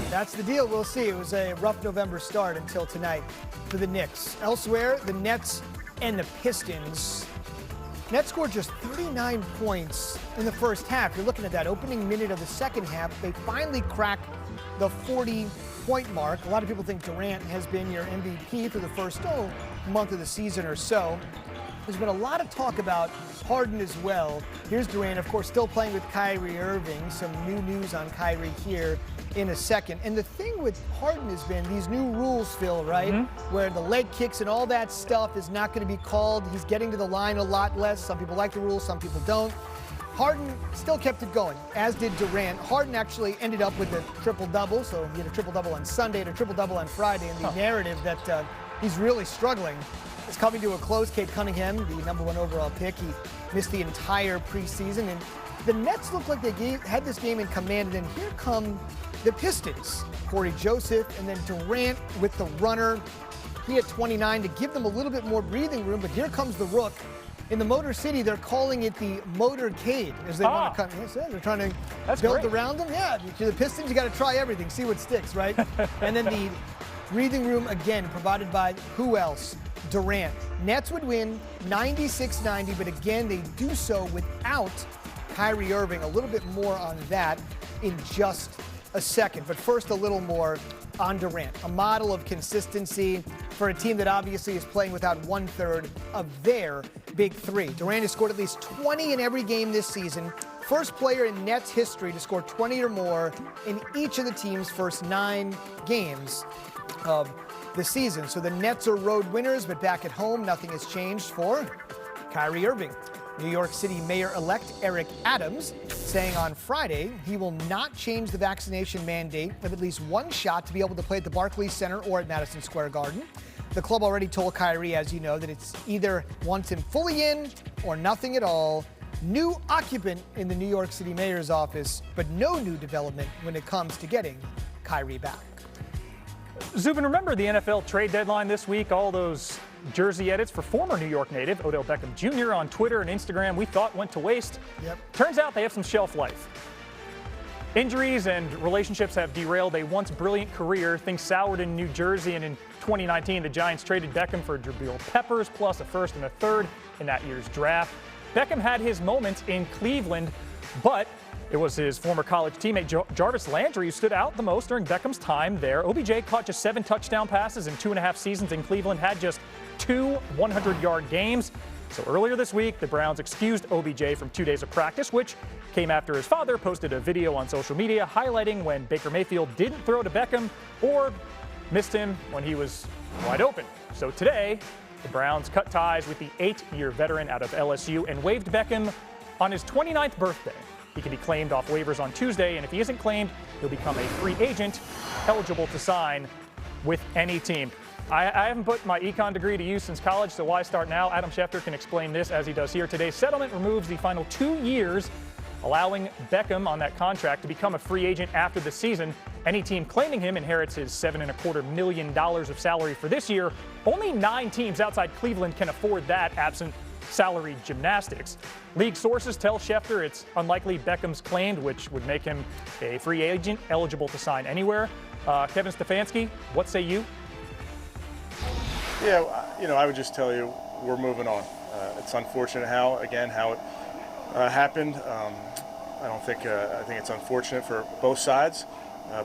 That's the deal. We'll see. It was a rough November start until tonight for the Knicks. Elsewhere, the Nets and the Pistons. Nets scored just 39 points in the first half. You're looking at that opening minute of the second half. They finally crack the 40-point mark. A lot of people think Durant has been your MVP for the first month of the season or so. There's been a lot of talk about Harden as well. Here's Durant, of course, still playing with Kyrie Irving. Some new news on Kyrie here in a second. And the thing with Harden has been these new rules, Phil, right? Mm-hmm. Where the leg kicks and all that stuff is not going to be called. He's getting to the line a lot less. Some people like the rules, some people don't. Harden still kept it going, as did Durant. Harden actually ended up with a triple-double, so he had a triple-double on Sunday and a triple-double on Friday. And the narrative that he's really struggling is coming to a close. Cade Cunningham, the #1 overall pick, he missed the entire preseason. And the Nets looked like they had this game in command. And then here come the Pistons. Corey Joseph and then Durant with the runner. He had 29 to give them a little bit more breathing room. But here comes the Rook. In the Motor City, they're calling it the motorcade as they want to come. They're trying to build around them. Yeah, the Pistons, you got to try everything, see what sticks, right? And then the breathing room again provided by who else? Durant. Nets would win 96-90, but again, they do so without Kyrie Irving. A little bit more on that in just a second. But first, a little more on Durant, a model of consistency for a team that obviously is playing without 1/3 of their big three. Durant has scored at least 20 in every game this season. First player in Nets history to score 20 or more in each of the team's first 9 games of the season. So the Nets are road winners, but back at home, nothing has changed for Kyrie Irving. New York City Mayor-elect Eric Adams saying on Friday he will not change the vaccination mandate of at least one shot to be able to play at the Barclays Center or at Madison Square Garden. The club already told Kyrie, as you know, that it's either wants him fully in or nothing at all. New occupant in the New York City Mayor's office, but no new development when it comes to getting Kyrie back. Zubin, remember the NFL trade deadline this week? All those jersey edits for former New York native Odell Beckham Jr. on Twitter and Instagram we thought went to waste. Yep. Turns out they have some shelf life. Injuries and relationships have derailed a once brilliant career. Things soured in New Jersey, and in 2019, the Giants traded Beckham for Jabril Peppers, plus a first and a third in that year's draft. Beckham had his moments in Cleveland, but it was his former college teammate Jarvis Landry who stood out the most during Beckham's time there. OBJ caught just 7 touchdown passes in 2.5 seasons in Cleveland, had just 2 100-yard games. So earlier this week, the Browns excused OBJ from 2 days of practice, which came after his father posted a video on social media highlighting when Baker Mayfield didn't throw to Beckham or missed him when he was wide open. So today, the Browns cut ties with the 8-year veteran out of LSU and waived Beckham on his 29th birthday. He can be claimed off waivers on Tuesday, and if he isn't claimed, he'll become a free agent eligible to sign with any team. I haven't put my econ degree to use since college, so why start now? Adam Schefter can explain this as he does here. Today's settlement removes the final 2 years, allowing Beckham on that contract to become a free agent after the season. Any team claiming him inherits his $7.25 million of salary for this year. Only 9 teams outside Cleveland can afford that, absent salary gymnastics. League sources tell Schefter it's unlikely Beckham's claimed, which would make him a free agent eligible to sign anywhere. Kevin Stefanski, what say you? Yeah, I would just tell you we're moving on. It's unfortunate how it happened. I think it's unfortunate for both sides,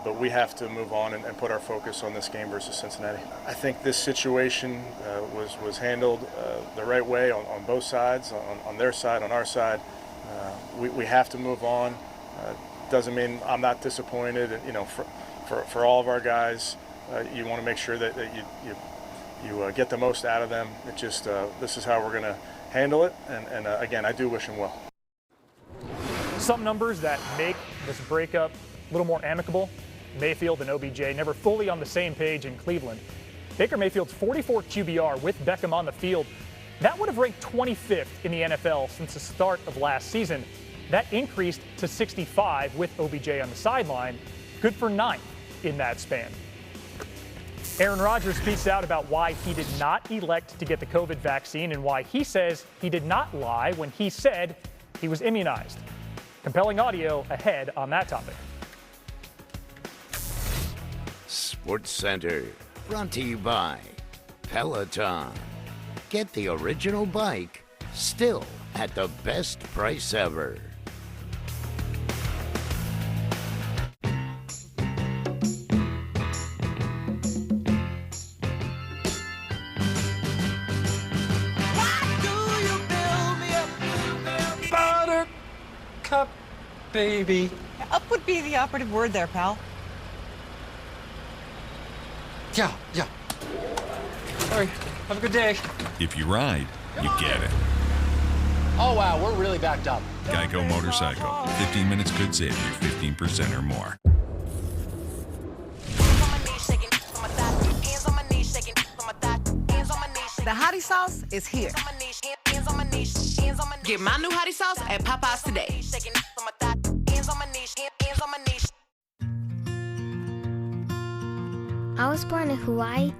but we have to move on and put our focus on this game versus Cincinnati. I think this situation was handled the right way on both sides, on their side, on our side. We have to move on. Doesn't mean I'm not disappointed. And, for all of our guys, you want to make sure that you get the most out of them. It just this is how we're going to handle it. And again, I do wish him well. Some numbers that make this breakup a little more amicable. Mayfield and OBJ never fully on the same page in Cleveland. Baker Mayfield's 44 QBR with Beckham on the field, that would have ranked 25th in the NFL since the start of last season. That increased to 65 with OBJ on the sideline, good for 9th in that span. Aaron Rodgers speaks out about why he did not elect to get the COVID vaccine and why he says he did not lie when he said he was immunized. Compelling audio ahead on that topic. Sports Center, brought to you by Peloton. Get the original bike, still at the best price ever. Buttercup, baby. Up would be the operative word there, pal. Yeah. Sorry. Have a good day. If you ride, you get it. Oh, wow, we're really backed up. Geico Motorcycle. 15 minutes could save you 15% or more. The hottie sauce is here. Get my new hottie sauce at Popeyes today. I was born in Hawaii,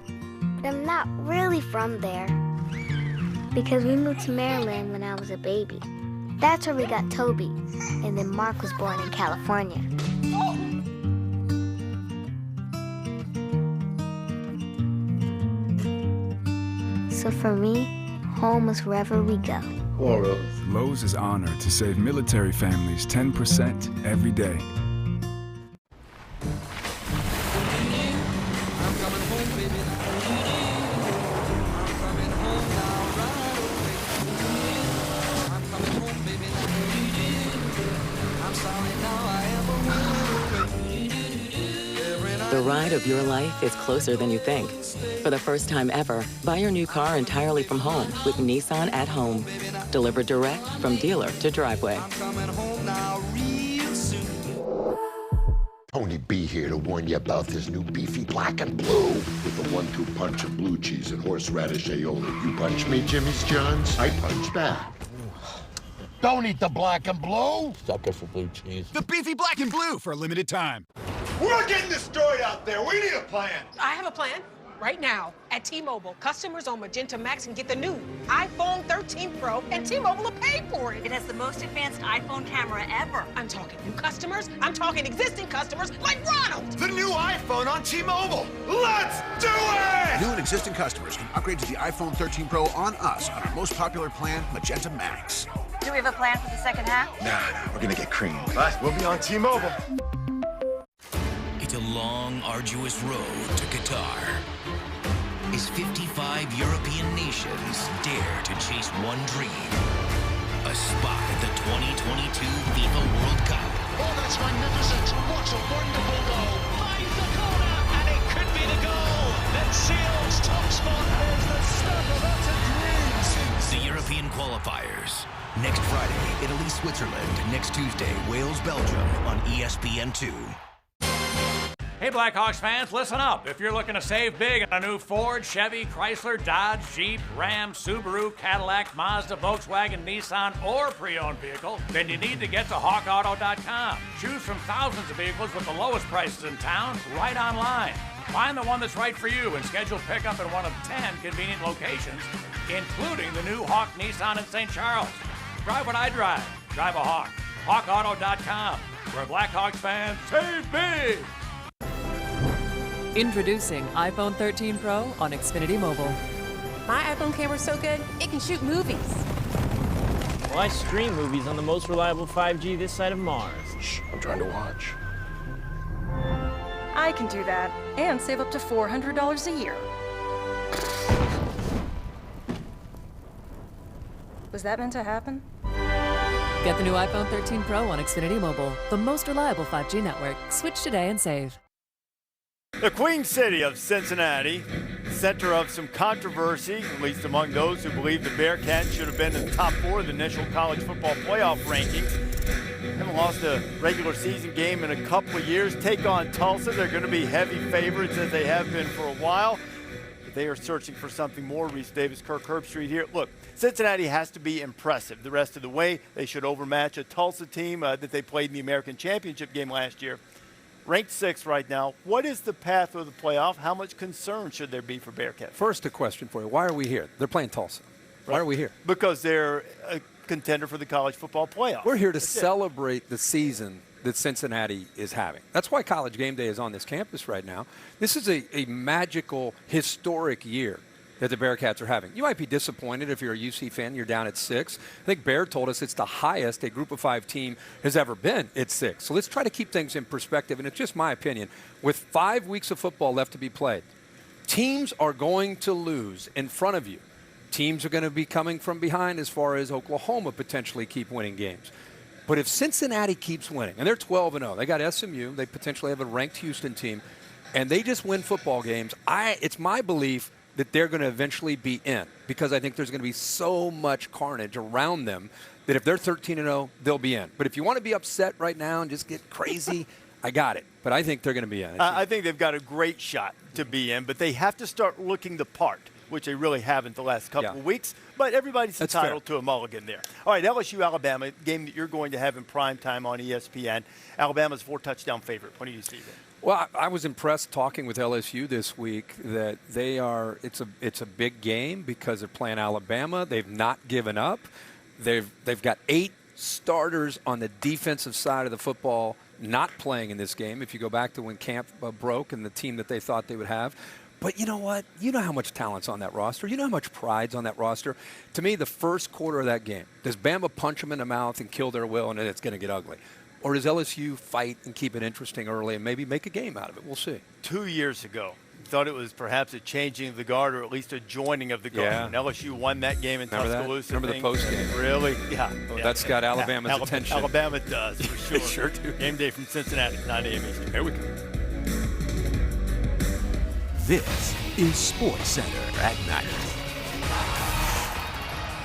but I'm not really from there because we moved to Maryland when I was a baby. That's where we got Toby, and then Mark was born in California. So for me, home is wherever we go. Lowe's is honored to save military families 10% every day. The ride of your life is closer than you think. For the first time ever, buy your new car entirely from home with Nissan at Home. Delivered direct from dealer to driveway. Tony B here to warn you about this new beefy black and blue with the 1-2 punch of blue cheese and horseradish aioli. You punch me, Jimmy's John's, I punch back. Don't eat the black and blue. Sucker for blue cheese. The beefy black and blue for a limited time. We're getting this story out there. We need a plan. I have a plan. Right now, at T-Mobile, customers on Magenta Max can get the new iPhone 13 Pro, and T-Mobile will pay for it. It has the most advanced iPhone camera ever. I'm talking new customers. I'm talking existing customers like Ronald. The new iPhone on T-Mobile. Let's do it! New and existing customers can upgrade to the iPhone 13 Pro on us on our most popular plan, Magenta Max. Do we have a plan for the second half? Nah, we're gonna get creamed. But we'll be on T-Mobile. It's a long, arduous road to Qatar. As 55 European nations dare to chase one dream. A spot at the 2022 FIFA World Cup. Oh, that's magnificent. What a wonderful goal. Finds the corner, and it could be the goal that seals top spot. There's the stuff about a dream. The European qualifiers. Next Friday, Italy, Switzerland. Next Tuesday, Wales, Belgium on ESPN2. Hey Blackhawks fans, listen up. If you're looking to save big on a new Ford, Chevy, Chrysler, Dodge, Jeep, Ram, Subaru, Cadillac, Mazda, Volkswagen, Nissan, or pre-owned vehicle, then you need to get to HawkAuto.com. Choose from thousands of vehicles with the lowest prices in town right online. Find the one that's right for you and schedule pickup in one of 10 convenient locations, including the new Hawk Nissan in St. Charles. Drive what I drive. Drive a Hawk. HawkAuto.com, where Blackhawks fans save big. Introducing iPhone 13 Pro on Xfinity Mobile. My iPhone camera's so good, it can shoot movies. Well, I stream movies on the most reliable 5G this side of Mars. Shh, I'm trying to watch. I can do that and save up to $400 a year. Was that meant to happen? Get the new iPhone 13 Pro on Xfinity Mobile, the most reliable 5G network. Switch today and save. The Queen City of Cincinnati, center of some controversy, at least among those who believe the Bearcats should have been in the top 4 of the initial college football playoff rankings. Haven't lost a regular season game in a couple of years. Take on Tulsa. They're going to be heavy favorites as they have been for a while. But they are searching for something more. Reese Davis, Kirk Herbstreit here. Look, Cincinnati has to be impressive the rest of the way. They should overmatch a Tulsa team that they played in the American Championship game last year. Ranked 6th right now. What is the path of the playoff? How much concern should there be for Bearcats? First, a question for you. Why are we here? They're playing Tulsa. Why are we here? Because they're a contender for the college football playoff. We're here to celebrate the season that Cincinnati is having. That's why College Game Day is on this campus right now. This is a magical, historic year that the Bearcats are having. You might be disappointed if you're a UC fan, you're down at 6. I think Bear told us it's the highest a group of 5 team has ever been at 6. So let's try to keep things in perspective, and it's just my opinion. With 5 weeks of football left to be played, teams are going to lose in front of you. Teams are going to be coming from behind as far as Oklahoma potentially keep winning games. But if Cincinnati keeps winning, and they're 12-0, they got SMU, they potentially have a ranked Houston team, and they just win football games, it's my belief that they're going to eventually be in, because I think there's going to be so much carnage around them that if they're 13-0, they'll be in. But if you want to be upset right now and just get crazy, I got it. But I think they're going to be in. I think they've got a great shot to be in, but they have to start looking the part, which they really haven't the last couple of weeks. But everybody's entitled to a mulligan there. All right, LSU-Alabama, game that you're going to have in prime time on ESPN. Alabama's 4-touchdown favorite. What do you see there? Well, I was impressed talking with LSU this week that it's a big game because they're playing Alabama. They've not given up. They've got 8 starters on the defensive side of the football not playing in this game. If you go back to when camp broke and the team that they thought they would have. But you know what? You know how much talent's on that roster. You know how much pride's on that roster. To me, the first quarter of that game, does Bama punch them in the mouth and kill their will, and then it's going to get ugly? Or does LSU fight and keep it interesting early and maybe make a game out of it? We'll see. 2 years ago, thought it was perhaps a changing of the guard or at least a joining of the guard. Yeah. And LSU won that game in Tuscaloosa. Remember the post game? Really? Yeah. That's got Alabama's attention. Alabama does, for sure. They sure do. Game day from Cincinnati, 9 a.m. Eastern. Here we go. This is SportsCenter at night.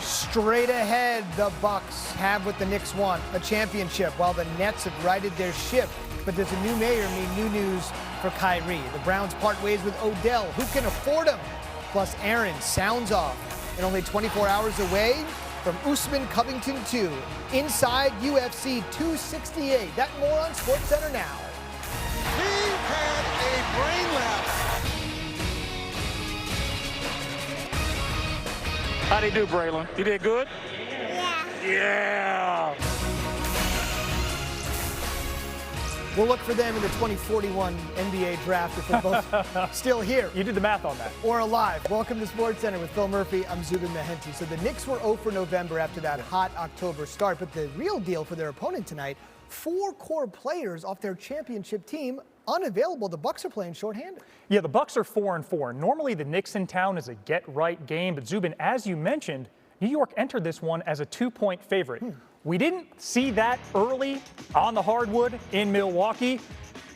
Straight ahead, the Bucks have what the Knicks want, a championship, while the Nets have righted their ship. But does a new mayor mean new news for Kyrie? The Browns part ways with Odell. Who can afford him? Plus, Aaron sounds off. And only 24 hours away from Usman Covington 2, inside UFC 268. That and more on SportsCenter now. He had a brain lapse. How'd he do, Braylon? You did good? Yeah. Yeah. We'll look for them in the 2041 NBA draft if they're both still here. You did the math on that. Or alive. Welcome to Sports Center with Phil Murphy. I'm Zubin Mehenti. So the Knicks were 0 for November after that hot October start. But the real deal for their opponent tonight, 4 core players off their championship team unavailable. The Bucks are playing shorthanded. Yeah, the Bucks are 4-4. Normally the Knicks in town is a get-right game. But Zubin, as you mentioned, New York entered this one as a 2-point favorite. We didn't see that early on the hardwood in Milwaukee.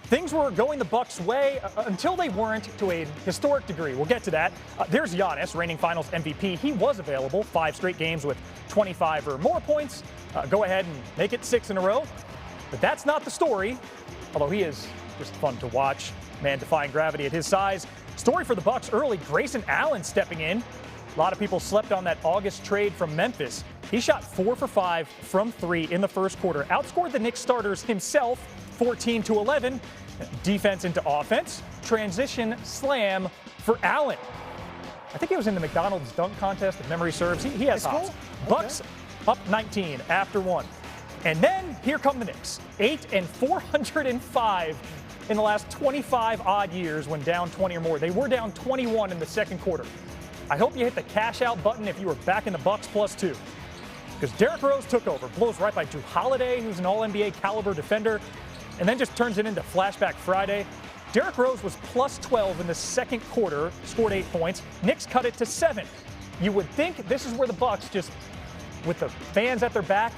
Things were going the Bucks' way until they weren't to a historic degree. We'll get to that. There's Giannis, reigning Finals MVP. He was available 5 straight games with 25 or more points. Go ahead and make it 6 in a row. But that's not the story, although he is just fun to watch. Man defying gravity at his size. Story for the Bucks early, Grayson Allen stepping in. A lot of people slept on that August trade from Memphis. He shot 4 for 5 from 3 in the first quarter. Outscored the Knicks starters himself 14-11. Defense into offense. Transition slam for Allen. I think he was in the McDonald's dunk contest, if memory serves. He has hops. Bucks up 19 after 1. And then here come the Knicks. 8 and 405 in the last 25 odd years when down 20 or more. They were down 21 in the second quarter. I hope you hit the cash out button if you were back in the Bucks +2. Because Derrick Rose took over, blows right by Drew Holiday, who's an All-NBA caliber defender, and then just turns it into Flashback Friday. Derrick Rose was +12 in the second quarter, scored 8 points. Knicks cut it to 7. You would think this is where the Bucks just, with the fans at their back,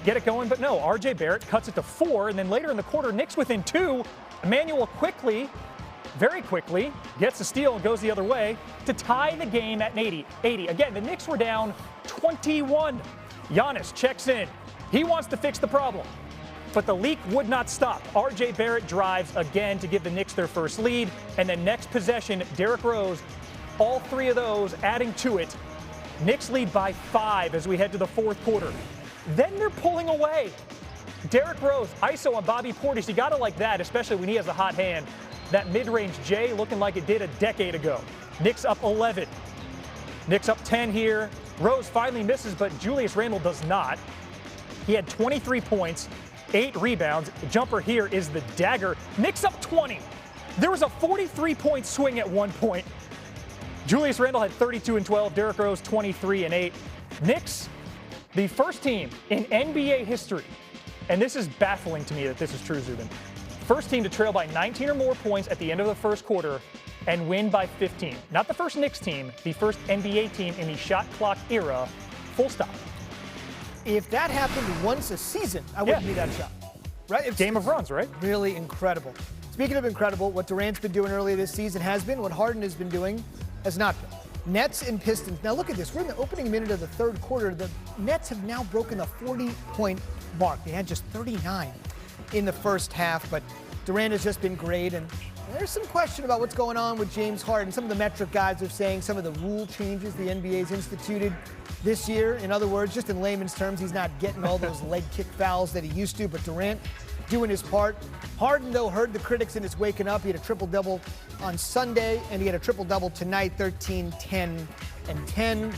get it going, but no. R.J. Barrett cuts it to 4, and then later in the quarter, Knicks within 2. Emmanuel quickly, very quickly, gets a steal and goes the other way to tie the game at 80. Again, the Knicks were down 21. Giannis checks in. He wants to fix the problem, but the leak would not stop. R.J. Barrett drives again to give the Knicks their first lead, and then next possession, Derrick Rose, all 3 of those adding to it. Knicks lead by 5 as we head to the fourth quarter. Then they're pulling away. Derrick Rose, ISO on Bobby Portis. You got to like that, especially when he has a hot hand. That mid-range J looking like it did a decade ago. Knicks up 11. Knicks up 10 here. Rose finally misses, but Julius Randle does not. He had 23 points, 8 rebounds. The jumper here is the dagger. Knicks up 20. There was a 43-point swing at one point. Julius Randle had 32 and 12. Derrick Rose 23 and 8. Knicks, the first team in NBA history, and this is baffling to me that this is true, Zubin. First team to trail by 19 or more points at the end of the first quarter and win by 15. Not the first Knicks team, the first NBA team in the shot clock era, full stop. If that happened once a season, I wouldn't be that shocked. Right? It's game of runs, right? Really incredible. Speaking of incredible, what Durant's been doing earlier this season has been, what Harden has been doing has not been. Nets and Pistons. Now look at this. We're in the opening minute of the third quarter. The Nets have now broken the 40-point mark. They had just 39 in the first half, but Durant has just been great. And there's some question about what's going on with James Harden. Some of the metric guys are saying some of the rule changes the NBA's instituted this year. In other words, just in layman's terms, he's not getting all those leg kick fouls that he used to, but Durant doing his part. Harden, though, heard the critics and is waking up. He had a triple-double on Sunday, and he had a triple-double tonight, 13, 10, and 10.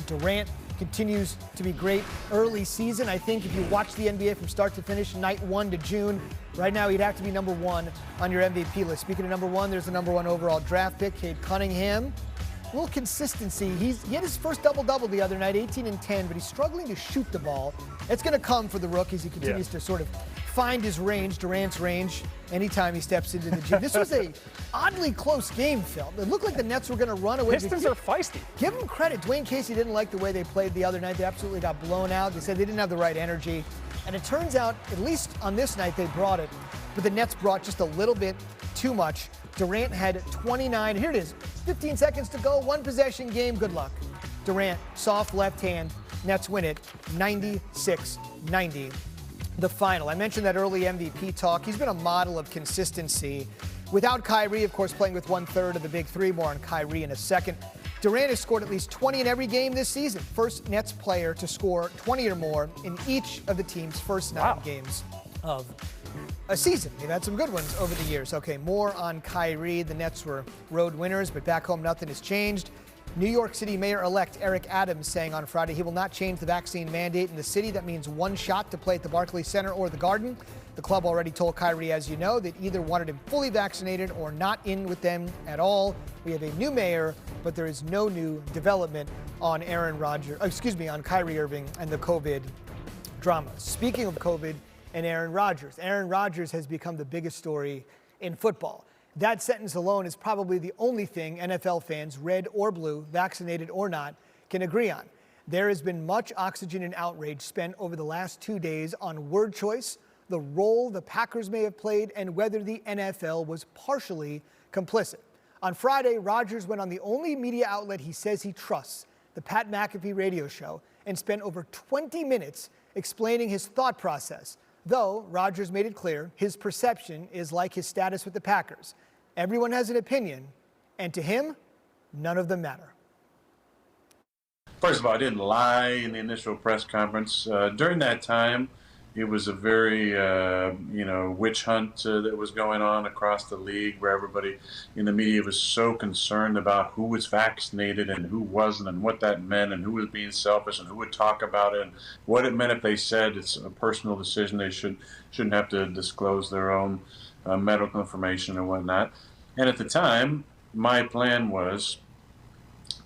Durant continues to be great early season. I think if you watch the NBA from start to finish, night 1 to June, right now he'd have to be number 1 on your MVP list. Speaking of number 1, there's the number 1 overall draft pick, Cade Cunningham. A little consistency. He had his first double-double the other night, 18 and 10, but he's struggling to shoot the ball. It's going to come for the rookies. He continues to sort of find his range, Durant's range, anytime he steps into the gym. This was a oddly close game, Phil. It looked like the Nets were going to run away. Pistons are feisty. Give them credit. Dwayne Casey didn't like the way they played the other night. They absolutely got blown out. They said they didn't have the right energy. And it turns out, at least on this night, they brought it. But the Nets brought just a little bit too much. Durant had 29. Here it is. 15 seconds to go. 1 possession game. Good luck. Durant, soft left hand. Nets win it 96-90. The final. I mentioned that early MVP talk. He's been a model of consistency. Without Kyrie, of course, playing with 1/3 of the big three. More on Kyrie in a second. Durant has scored at least 20 in every game this season. First Nets player to score 20 or more in each of the team's first 9 games of a season. They've had some good ones over the years. Okay, more on Kyrie. The Nets were road winners, but back home nothing has changed. New York City Mayor-elect Eric Adams saying on Friday he will not change the vaccine mandate in the city. That means 1 shot to play at the Barclays Center or the Garden. The club already told Kyrie, as you know, that either wanted him fully vaccinated or not in with them at all. We have a new mayor, but there is no new development on on Kyrie Irving and the COVID drama. Speaking of COVID and Aaron Rodgers has become the biggest story in football. That sentence alone is probably the only thing NFL fans, red or blue, vaccinated or not, can agree on. There has been much oxygen and outrage spent over the last 2 days on word choice, the role the Packers may have played, and whether the NFL was partially complicit. On Friday, Rodgers went on the only media outlet he says he trusts, the Pat McAfee radio show, and spent over 20 minutes explaining his thought process. Though Rodgers made it clear his perception is like his status with the Packers. Everyone has an opinion, and to him, none of them matter. First of all, I didn't lie in the initial press conference. During that time, it was a very, witch hunt that was going on across the league, where everybody in the media was so concerned about who was vaccinated and who wasn't, and what that meant, and who was being selfish, and who would talk about it, and what it meant if they said it's a personal decision. They shouldn't have to disclose their own medical information and whatnot. And at the time, my plan was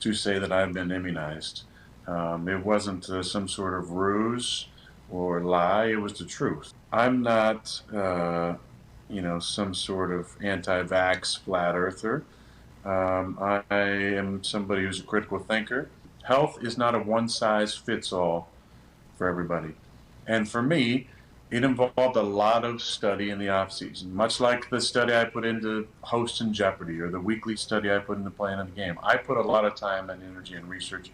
to say that I've been immunized. It wasn't some sort of ruse or lie, it was the truth. I'm not, some sort of anti-vax flat earther. I am somebody who's a critical thinker. Health is not a one-size-fits-all for everybody. And for me, it involved a lot of study in the off-season, much like the study I put into hosting Jeopardy or the weekly study I put into playing in the game. I put a lot of time and energy and research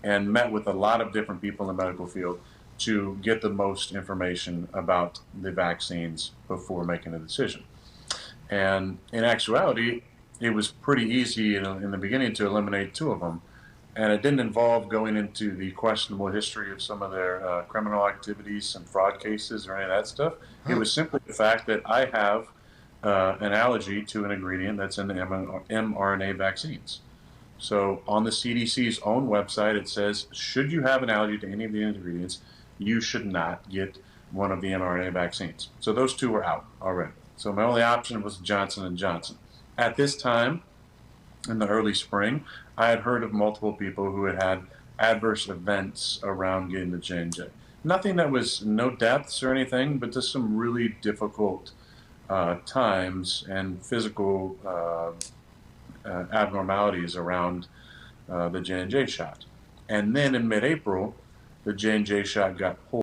and met with a lot of different people in the medical field to get the most information about the vaccines before making a decision. And in actuality, it was pretty easy in the beginning to eliminate 2 of them. And it didn't involve going into the questionable history of some of their criminal activities and fraud cases or any of that stuff. It was simply the fact that I have an allergy to an ingredient that's in the mRNA vaccines. So on the CDC's own website, it says, should you have an allergy to any of the ingredients, you should not get one of the mRNA vaccines. So those 2 were out already. So my only option was Johnson & Johnson. At this time, in the early spring, I had heard of multiple people who had had adverse events around getting the J&J. Nothing that was no deaths or anything, but just some really difficult times and physical abnormalities around the J&J shot. And then in mid-April, the J&J shot got pulled.